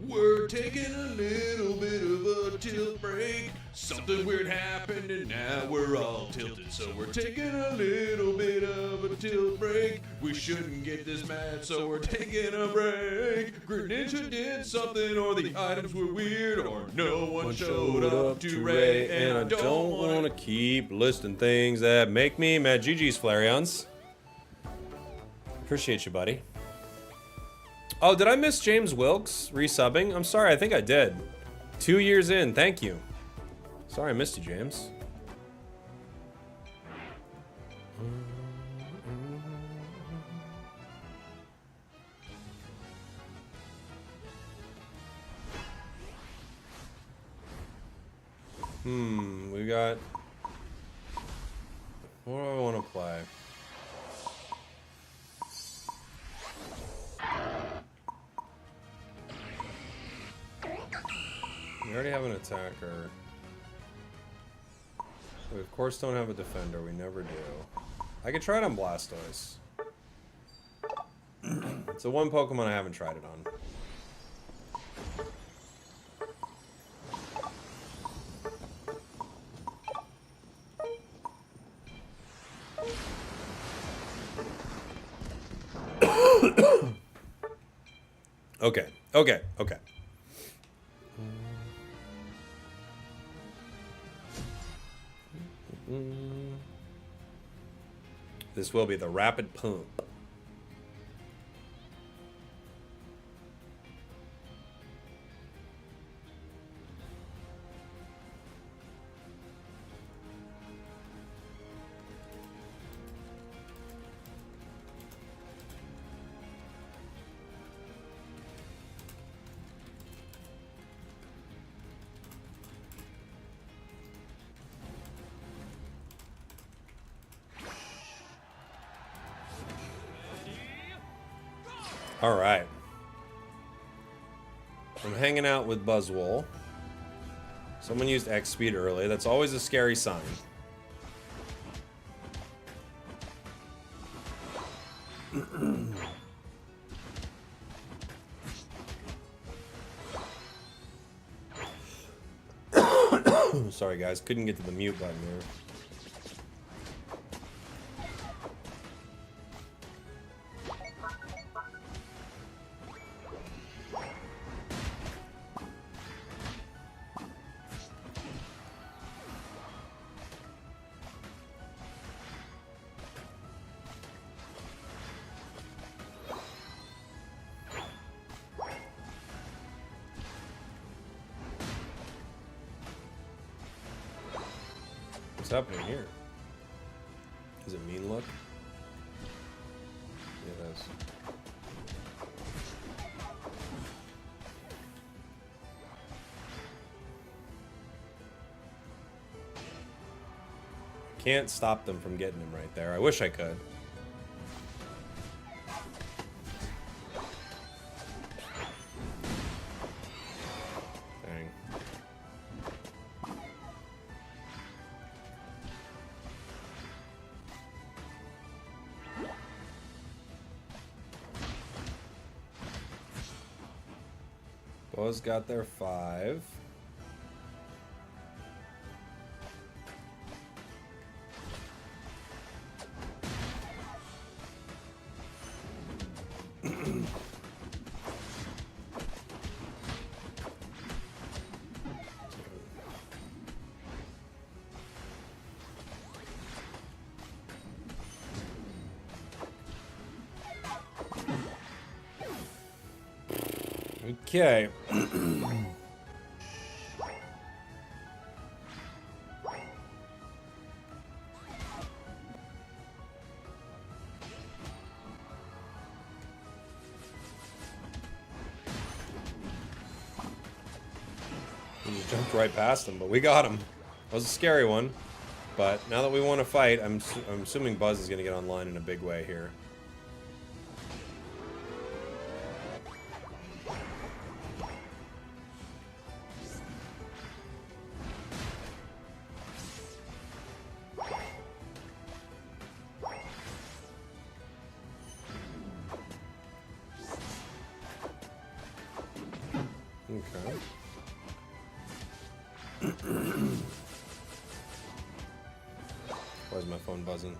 We're taking a little bit of a tilt break. Something weird happened and now we're all tilted. So we're taking a little bit of a tilt break. We shouldn't get this mad, so we're taking a break. Greninja did something, or the items were weird, or no one showed up to Ray. And I don't want to keep listing things that make me mad. GG's, Flareons. Appreciate you, buddy. Oh, did I miss James Wilkes resubbing? I'm sorry, I think I did. 2 years in, thank you. Sorry I missed you, James. We got... What do I want to play? We already have an attacker. We of course don't have a defender, we never do. I could try it on Blastoise. It's the one Pokemon I haven't tried it on. Okay. This will be the rapid pump. Alright. I'm hanging out with Buzzwole. Someone used X speed early. That's always a scary sign. Sorry guys, couldn't get to the mute button there. What's happening here? Does it mean look? Yeah, it is. Can't stop them from getting him right there. I wish I could. Dang. Bo's got their 5. Okay. We just jumped right past him, but we got him. That was a scary one. But now that we want to fight, I'm assuming Buzz is going to get online in a big way here. Okay. Why is my phone buzzing?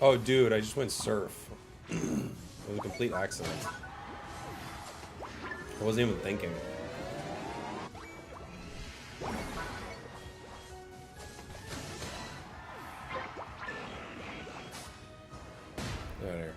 Oh, dude, I just went surf. It was a complete accident. I wasn't even thinking. There.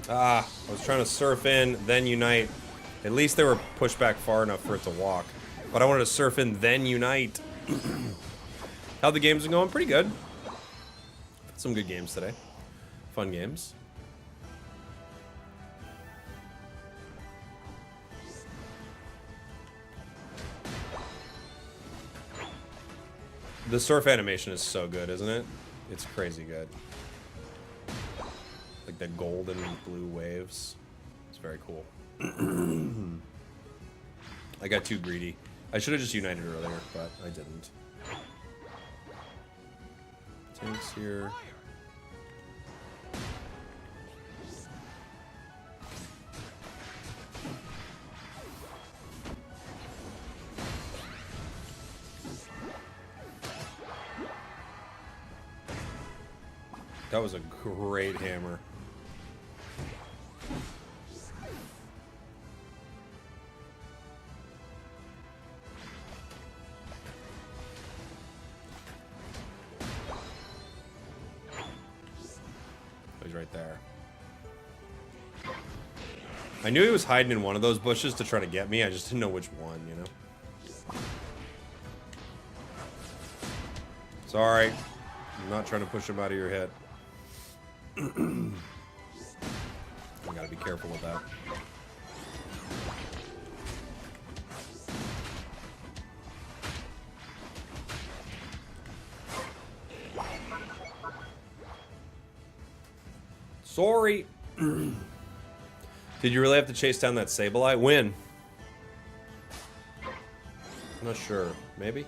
Ah, I was trying to surf in, then unite. At least they were pushed back far enough for it to walk. But I wanted to surf in, then unite. How the games are going? Pretty good. Some good games today. Fun games. The surf animation is so good, isn't it? It's crazy good. Like the golden blue waves. It's very cool. I got too greedy. I should have just united earlier, but I didn't. Tanks here. That was a great hammer. He's right there. I knew he was hiding in one of those bushes to try to get me. I just didn't know which one, you know? Sorry. I'm not trying to push him out of your hit. I gotta be careful with that. Sorry. Did you really have to chase down that Sableye? When? I'm not sure. Maybe?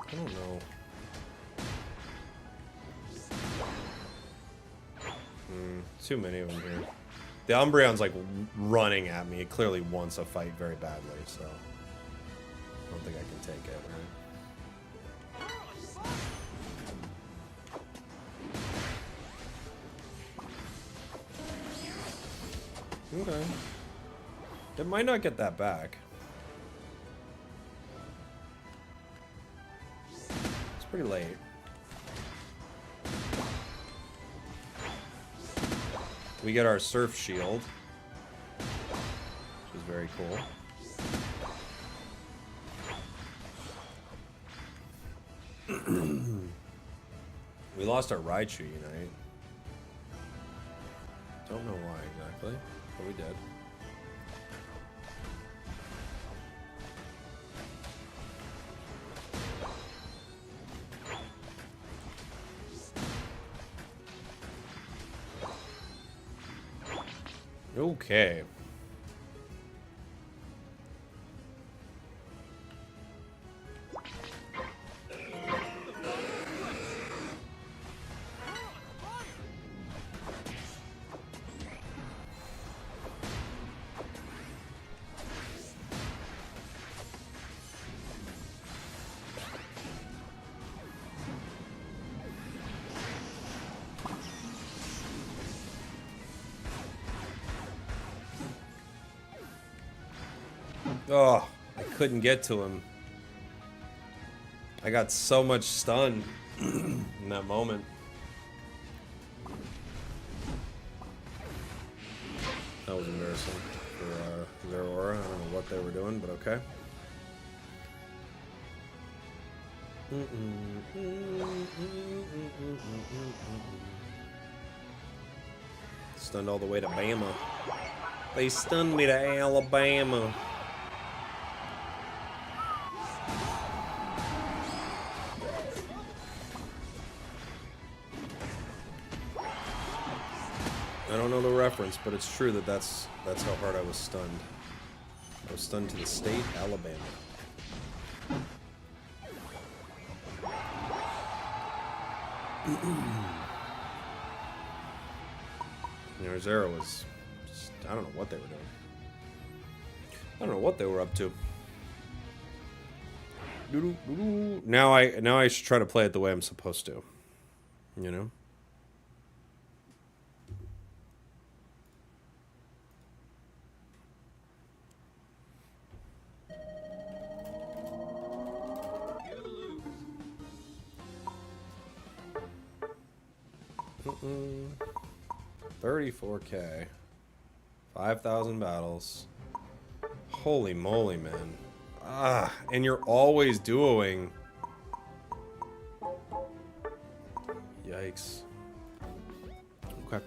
I don't know. Too many of them here. The Umbreon's like running at me. It clearly wants a fight very badly, so I don't think I can take it, right? Okay. It might not get that back. It's pretty late. We get our Surf Shield, which is very cool. We lost our Raichu Unite. Don't know why exactly, but we did. Okay. Oh, I couldn't get to him. I got so much stun in that moment. That was embarrassing for their aura. I don't know what they were doing, but okay. Stunned all the way to Bama. They stunned me to Alabama. I don't know the reference, but it's true that that's how hard I was stunned. I was stunned to the state, Alabama. You know, Zero was just, I don't know what they were doing. I don't know what they were up to. Now I should try to play it the way I'm supposed to. You know? Mm-mm. 34K. 5,000 battles. Holy moly, man. Ah, and you're always duoing. Yikes. Okay.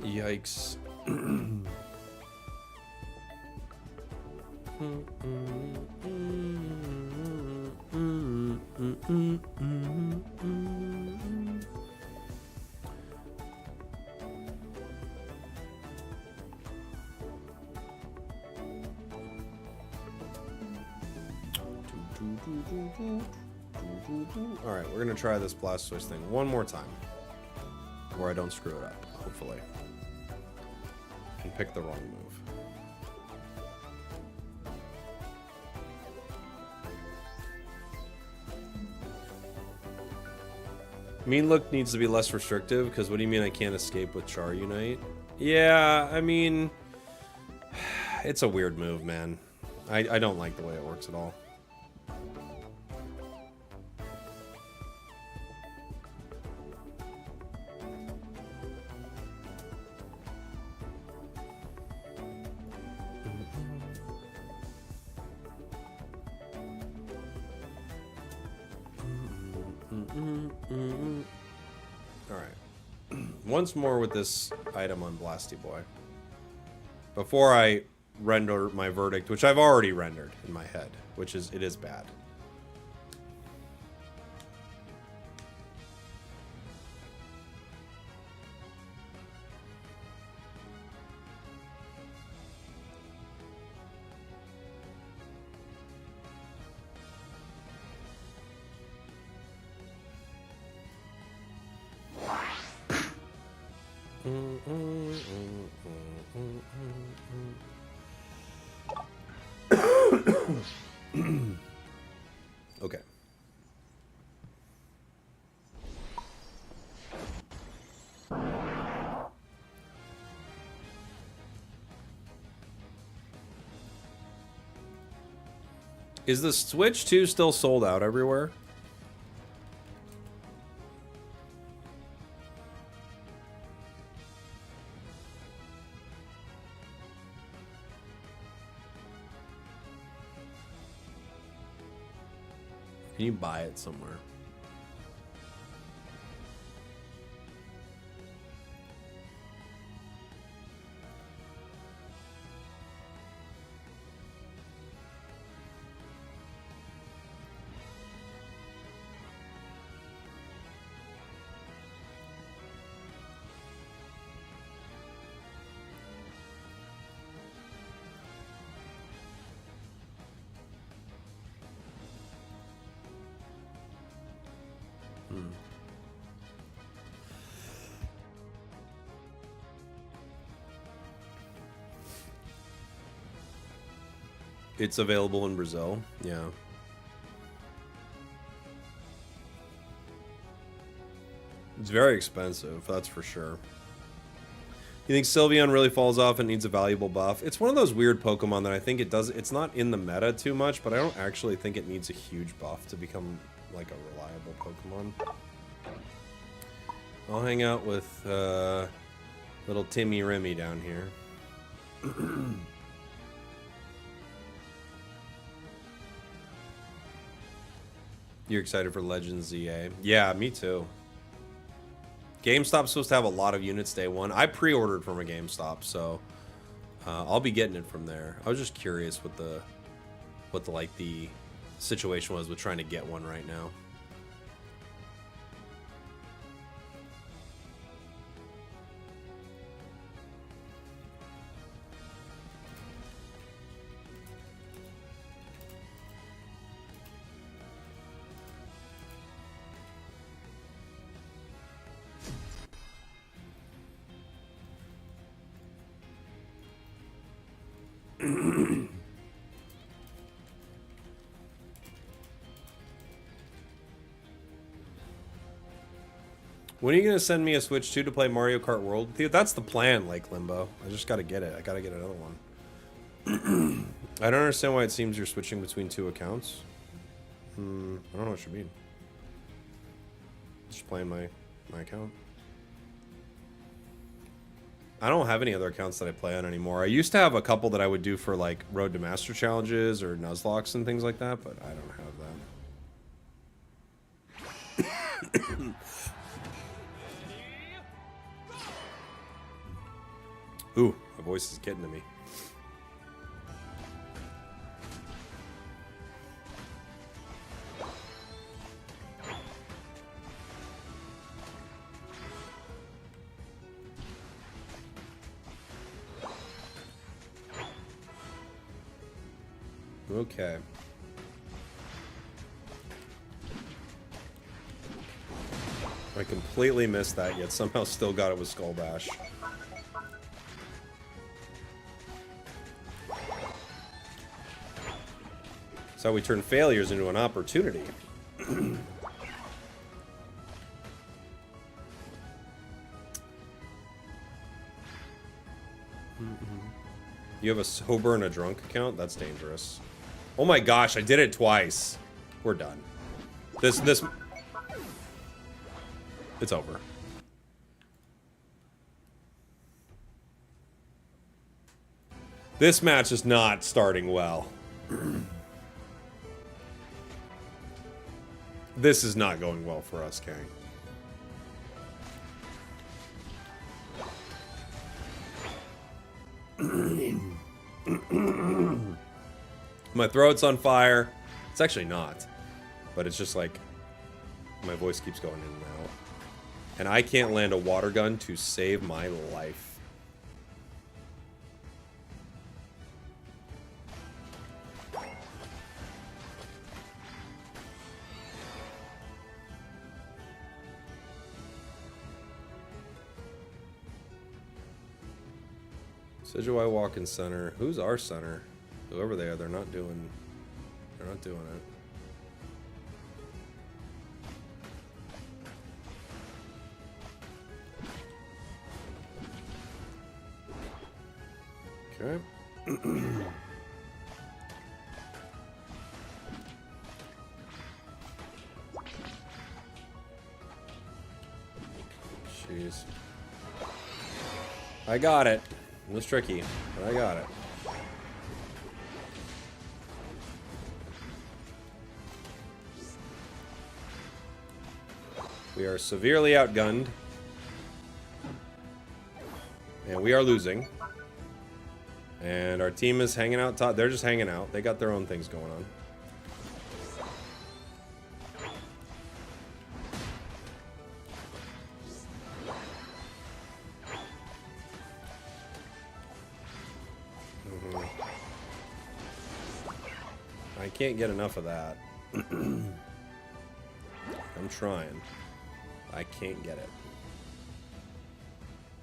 Yikes. Alright, we're gonna try this Blastoise thing one more time. Where I don't screw it up, hopefully. And pick the wrong move. Mean Look needs to be less restrictive, because what do you mean I can't escape with Char Unite? Yeah, I mean... It's a weird move, man. I don't like the way it works at all. Alright. Once more with this item on Blasty Boy. Before I render my verdict, which I've already rendered in my head, which is, it is bad. Okay. Is the Switch 2 still sold out everywhere? Can you buy it somewhere? It's available in Brazil. Yeah. It's very expensive, that's for sure. You think Sylveon really falls off and needs a valuable buff? It's one of those weird Pokemon that I think it does. It's not in the meta too much, but I don't actually think it needs a huge buff to become like a reliable Pokemon. I'll hang out with little Timmy Remy down here. You're excited for Legends ZA? Yeah, me too. GameStop's supposed to have a lot of units day one. I pre-ordered from a GameStop, so I'll be getting it from there. I was just curious what the situation was with trying to get one right now. When are you gonna send me a Switch 2 to play Mario Kart World with you? That's the plan, Lake Limbo. I just gotta get it. I gotta get another one. I don't understand why it seems you're switching between two accounts. I don't know what you mean. Just playing my account. I don't have any other accounts that I play on anymore. I used to have a couple that I would do for like Road to Master challenges or Nuzlocke and things like that, but I don't have that. Ooh, my voice is getting to me. Okay. I completely missed that, yet somehow still got it with Skull Bash. That's how we turn failures into an opportunity. You have a sober and a drunk account? That's dangerous. Oh my gosh, I did it twice. We're done. This... It's over. This match is not starting well. This is not going well for us, Kang. My throat's on fire. It's actually not. But it's just like my voice keeps going in and out. And I can't land a water gun to save my life. Sidgewai walk in center. Who's our center? Whoever they are, they're not doing it. Okay. Jeez. I got it. It was tricky, but I got it. We are severely outgunned. And we are losing. And our team is hanging out top. They're just hanging out. They got their own things going on. I can't get enough of that. I'm trying. I can't get it.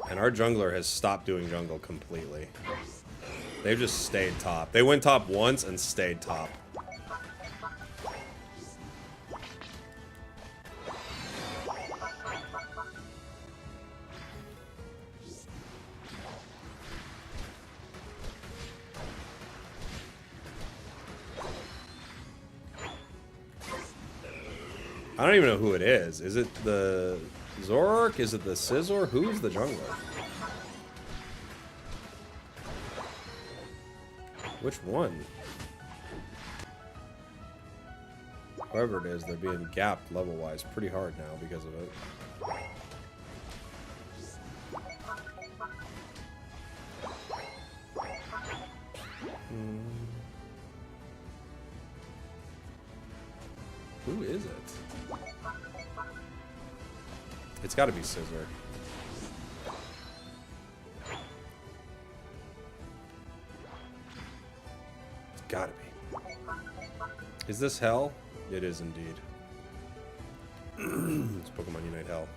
And our jungler has stopped doing jungle completely. They've just stayed top. They went top once and stayed top. I don't even know who it is. Is it the Zork? Is it the Scizor? Who's the jungler? Which one? Whoever it is, they're being gapped level-wise pretty hard now because of it. Who is it? It's got to be Scizor. It's got to be. Is this Hell? It is indeed. It's Pokemon Unite Hell.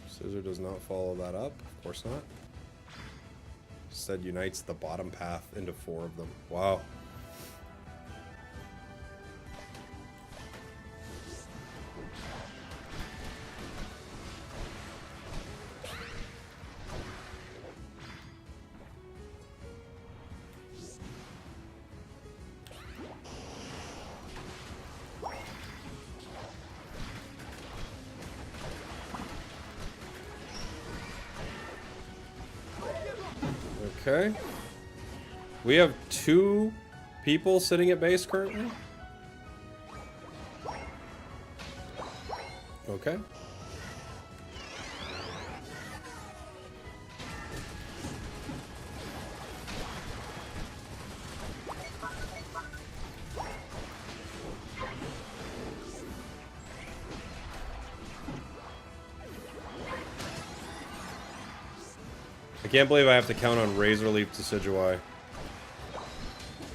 Scizor does not follow that up. Of course not. Instead unites the bottom path into 4 of them. Wow. Okay. We have 2 people sitting at base currently. Okay. I can't believe I have to count on Razor Leaf to Decidueye.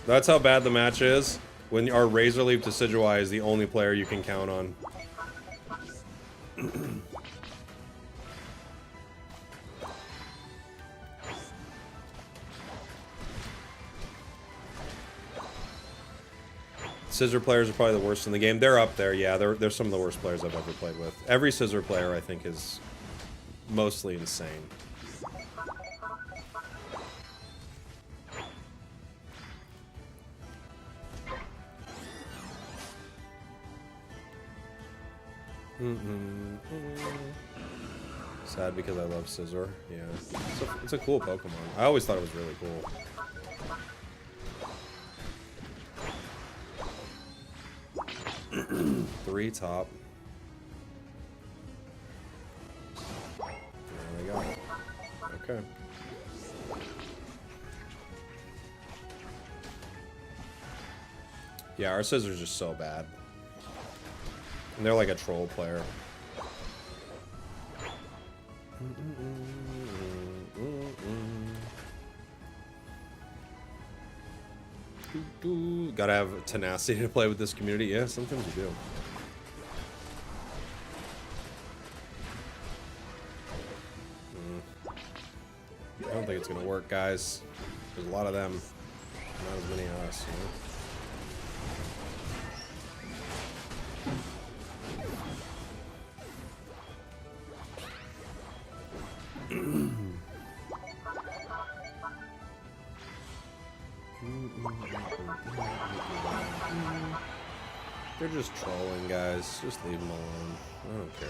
That's how bad the match is, when our Razor Leaf to Decidueye is the only player you can count on. Scissor players are probably the worst in the game. They're up there, yeah. They're some of the worst players I've ever played with. Every Scissor player, I think, is mostly insane. Sad because I love Scizor. Yeah, it's a cool Pokemon. I always thought it was really cool. Three top. There we go. Okay. Yeah, our Scizor's just so bad. And they're like a troll player. Gotta have tenacity to play with this community. Yeah, sometimes you do. I don't think it's gonna work, guys. There's a lot of them. Not as many of us, you know? They're just trolling, guys. Just leave them alone. I don't care.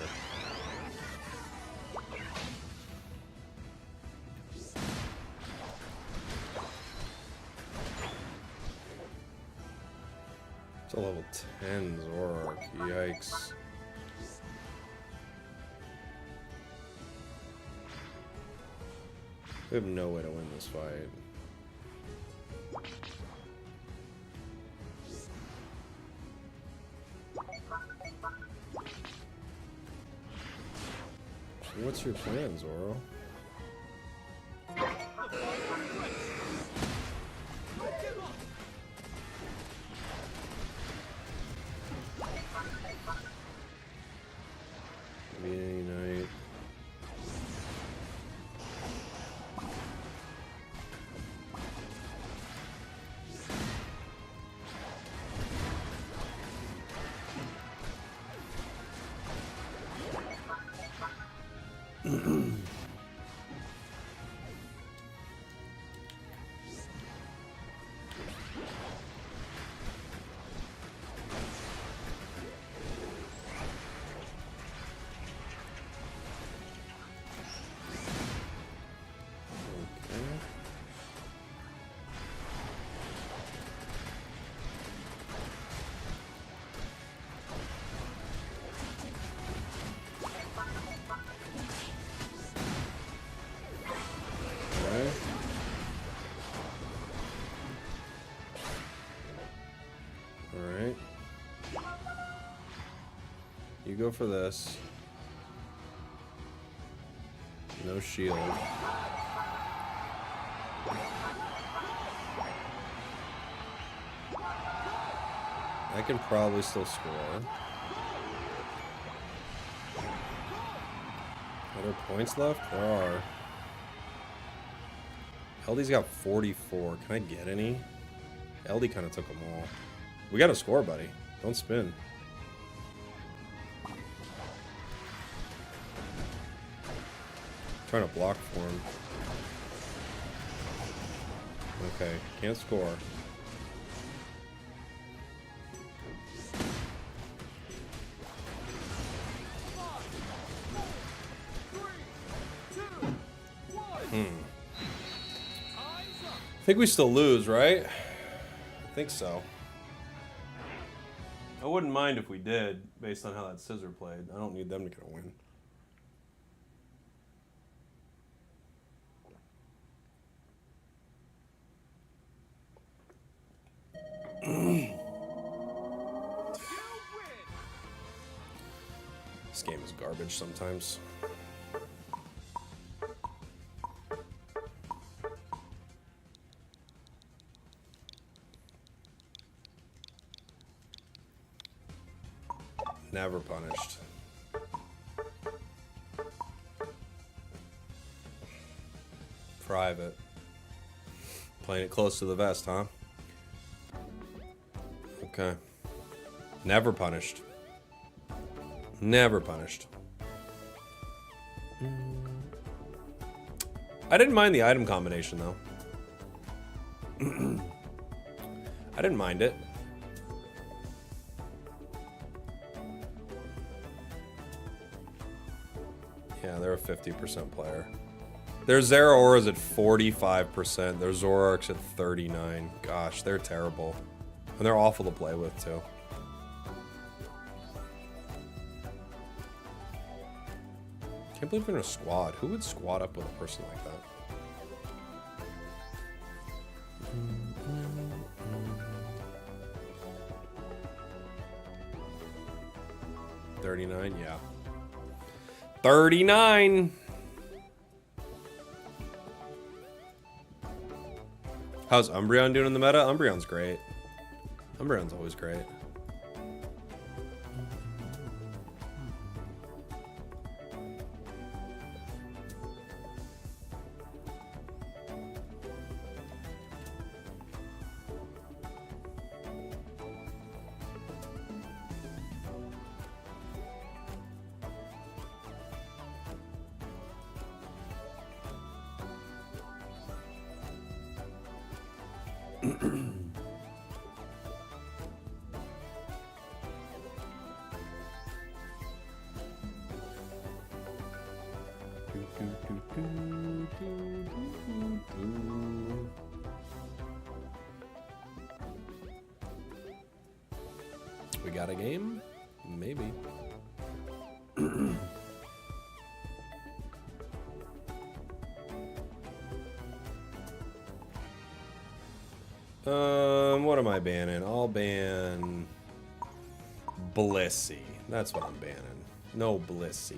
It's a level 10 Zoroark. Yikes. We have no way to win this fight. What's your plan, Zoro? Night. Alright. You go for this. No shield. I can probably still score. Are there points left? There are. LD's got 44. Can I get any? LD kind of took them all. We got to score, buddy. Don't spin. Trying to block for him. Okay, can't score. I think we still lose, right? I think so. I wouldn't mind if we did, based on how that Scizor played. I don't need them to get a win. This game is garbage sometimes. Never punished. Private. Playing it close to the vest, huh? Okay. Never punished. Never punished. I didn't mind the item combination, though. I didn't mind it. Yeah, they're a 50% player. Their Zeraora is at 45%. Their Zoroark's at 39. Gosh, they're terrible. And they're awful to play with, too. Can't believe they're in a squad. Who would squad up with a person like that? 39, yeah. 39! How's Umbreon doing in the meta? Umbreon's great. Umbreon's always great. We got a game? Maybe. What am I banning? I'll ban Blissey. That's what I'm banning. No Blissey.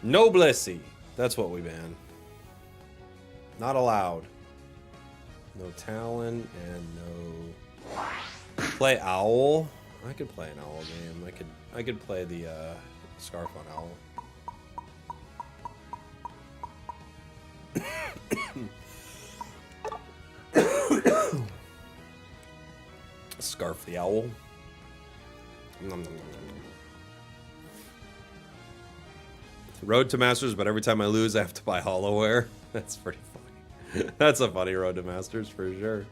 No Blissey. That's what we ban. Not allowed. No Talon and no... Play Owl? I could play an Owl game. I could play the Scarf on Owl. Scarf the Owl. Nom, nom, nom, nom. Road to Masters, but every time I lose, I have to buy Hollowware. That's pretty funny. That's a funny Road to Masters for sure.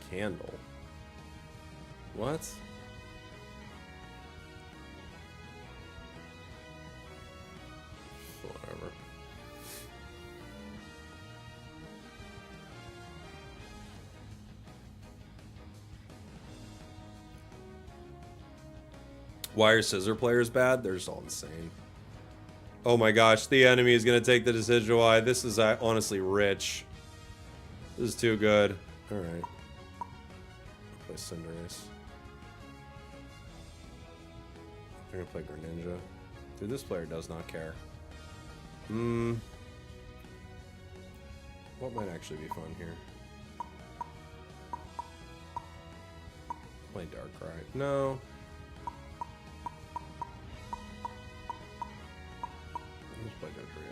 Candle. What? Whatever. Why are scissor players bad? They're just all insane. Oh my gosh, the enemy is going to take the decision. Why? This is honestly rich. This is too good. Alright. Play Cinderace. I'm gonna play Greninja. Dude, this player does not care. What might actually be fun here? Play Darkrai. No. Let's play Dodrio.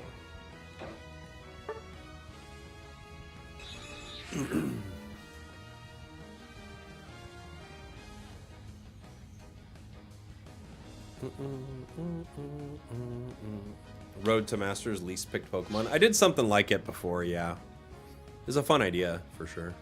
Road to Masters least picked Pokemon. I did something like it before, yeah. It's a fun idea, for sure.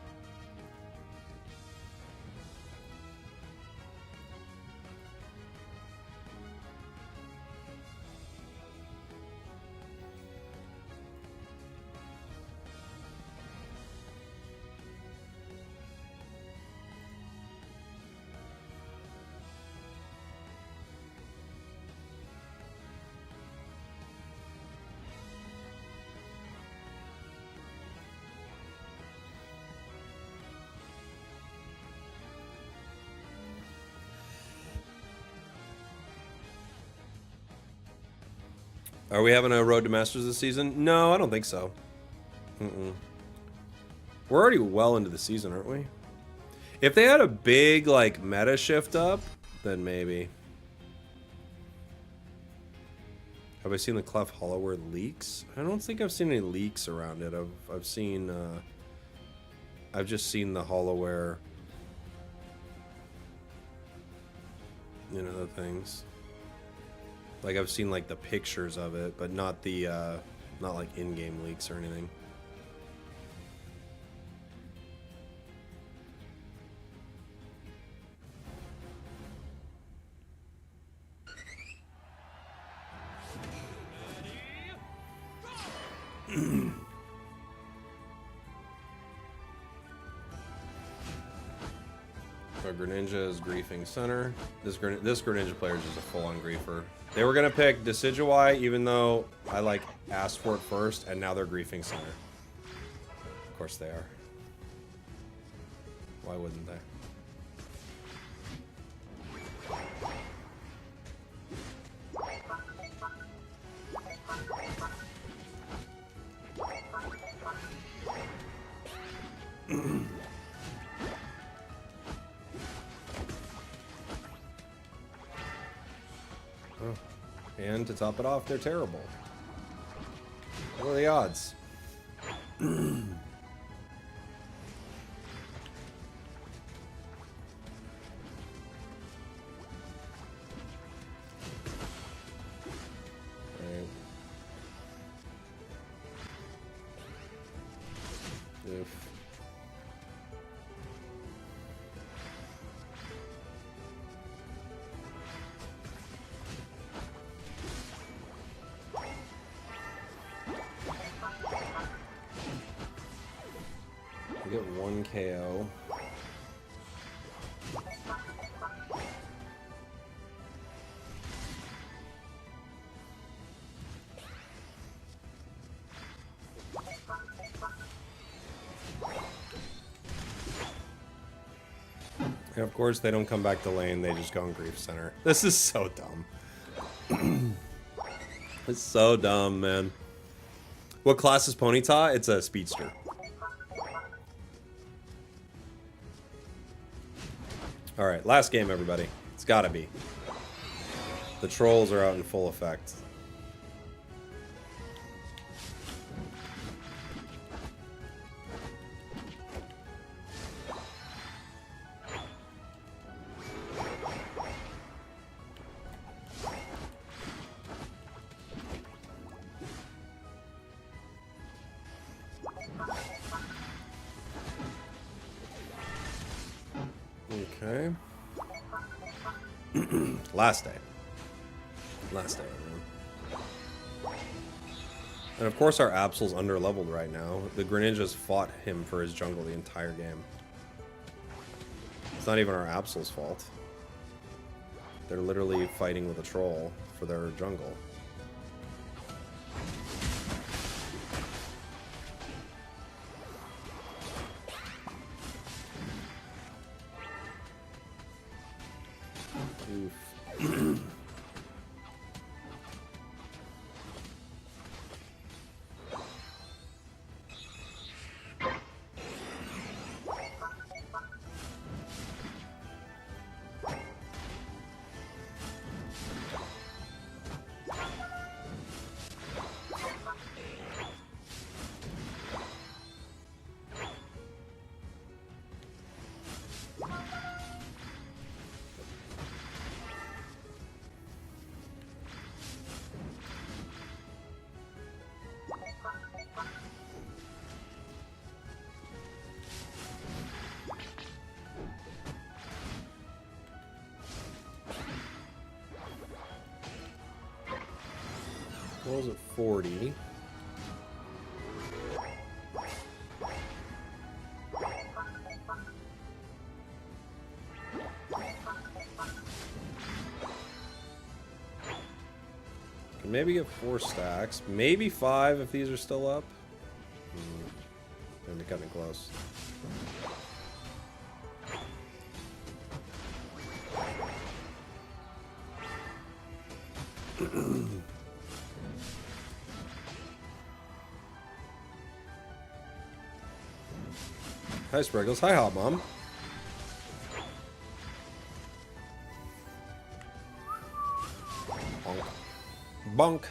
Are we having a Road to Masters this season? No, I don't think so. We're already well into the season, aren't we? If they had a big, like, meta shift up, then maybe. Have I seen the Clef Hollowware leaks? I don't think I've seen any leaks around it. I've seen, I've just seen the Hollowware, you know, the things. Like, I've seen, like, the pictures of it, but not the, not, like, in-game leaks or anything. So Greninja is griefing center. This Greninja player is just a full-on griefer. They were gonna pick Decidueye, even though I like asked for it first, and now they're griefing center. Of course they are. Why wouldn't they? Oh. And to top it off, they're terrible. What are the odds? We get one KO. And of course, they don't come back to lane, they just go in Grief Center. This is so dumb. It's so dumb, man. What class is Ponyta? It's a speedster. Alright, last game, everybody. It's gotta be. The trolls are out in full effect. Okay. Last day. Last day, everyone. And of course our Absol's under-leveled right now. The Greninjas fought him for his jungle the entire game. It's not even our Absol's fault. They're literally fighting with a troll for their jungle. Oof. What was it, 40? Can maybe get 4 stacks, maybe 5 if these are still up. Maybe cutting close. Hi, Spragels. Hi, Hot Mom. Bonk.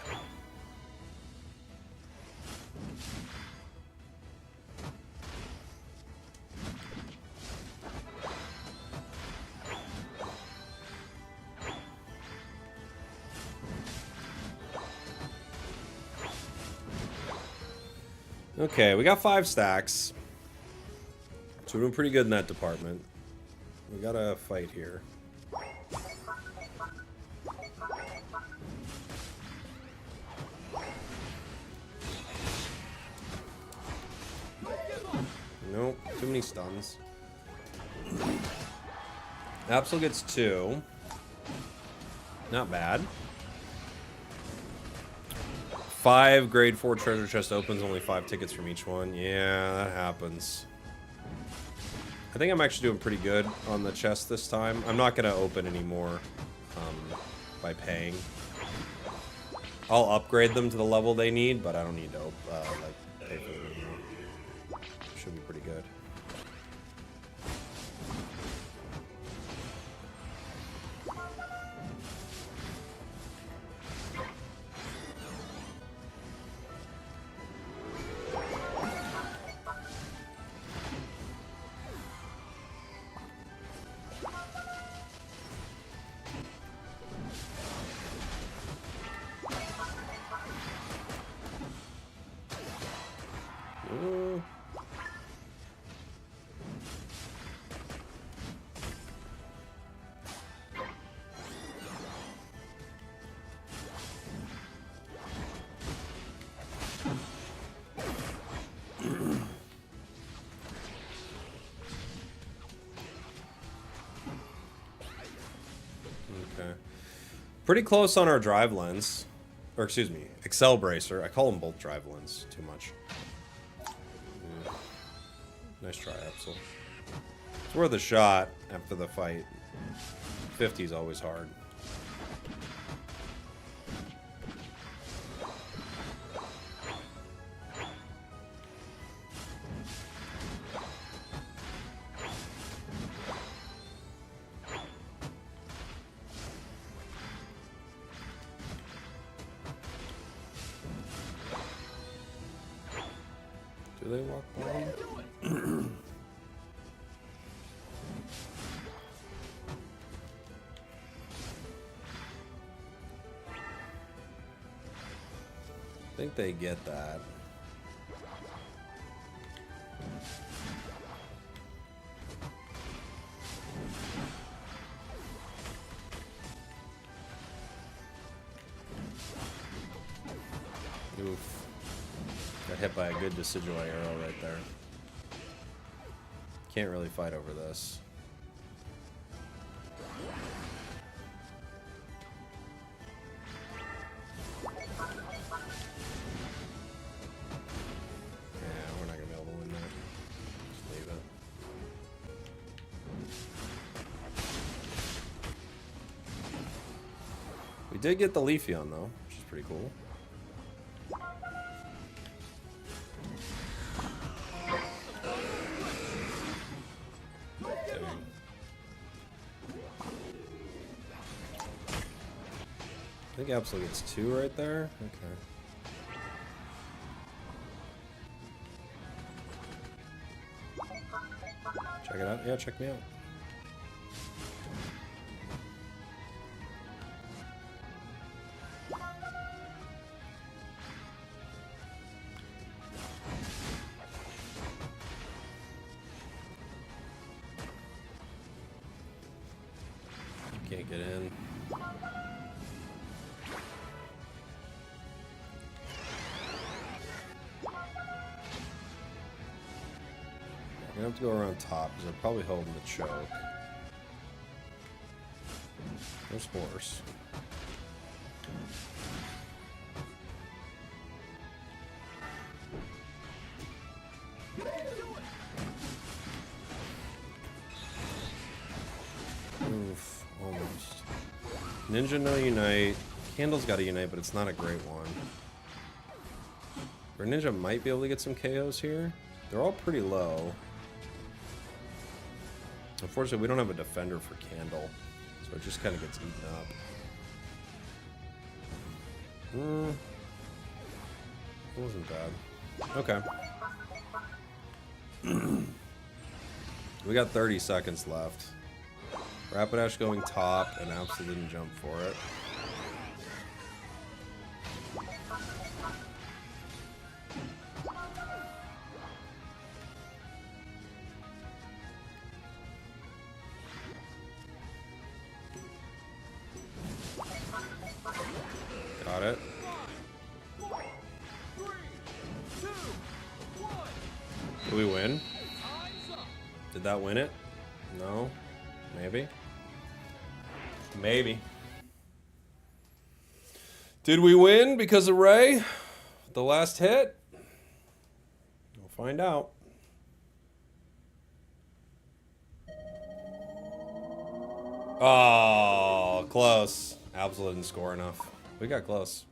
Okay, we got 5 stacks. So we're doing pretty good in that department. We got a fight here. Nope, too many stuns. Absol gets 2. Not bad. 5 grade 4 treasure chest opens, only 5 tickets from each one. Yeah, that happens. I think I'm actually doing pretty good on the chest this time. I'm not going to open anymore by paying. I'll upgrade them to the level they need, but I don't need to like pay for them anymore. Should be pretty good. Pretty close on our drive lens. Or excuse me, Excel Bracer. I call them both drive lens too much. Yeah. Nice try, Absol. It's worth a shot after the fight. 50 is always hard. Do they walk bomb? I think they get that. Oof. Got hit by a good Decidueye arrow right there. Can't really fight over this. Yeah, we're not gonna be able to win that. Just leave it. We did get the Leafeon though, which is pretty cool. I think Absol gets 2 right there. Okay. Check it out. Yeah, check me out. Can't get in. I'm gonna have to go around top because they're probably holding the choke. There's horse. Oof, almost. Ninja no unite. Candle's got to unite, but it's not a great one. Or Ninja might be able to get some KOs here. They're all pretty low. Unfortunately, we don't have a defender for Candle, so it just kind of gets eaten up. It wasn't bad. Okay. We got 30 seconds left. Rapidash going top, and Absol didn't jump for it. Got it. Did we win? Did that win it? No? Maybe? Maybe. Did we win because of Ray? The last hit? We'll find out. Oh, close. Absol didn't score enough. We got close.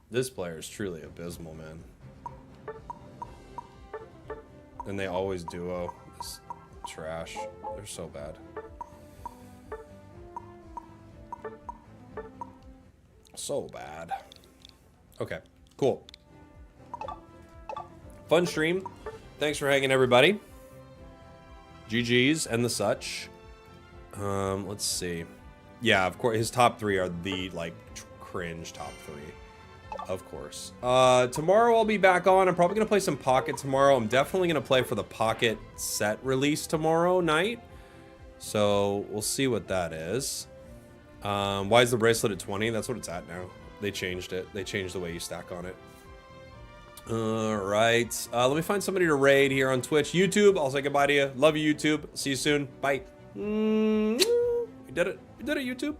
This player is truly abysmal, man. And they always duo. It's trash. They're so bad. So bad. Okay, cool. Fun stream. Thanks for hanging, everybody. GG's and the such. Let's see. Yeah, of course, his top three are the, like, cringe top three. Of course. Tomorrow I'll be back on. I'm probably going to play some Pocket tomorrow. I'm definitely going to play for the Pocket set release tomorrow night. So we'll see what that is. Why is the bracelet at 20? That's what it's at now. They changed it. They changed the way you stack on it. Alright. Let me find somebody to raid here on Twitch. YouTube, I'll say goodbye to you. Love you, YouTube. See you soon. Bye. We did it. We did it, YouTube.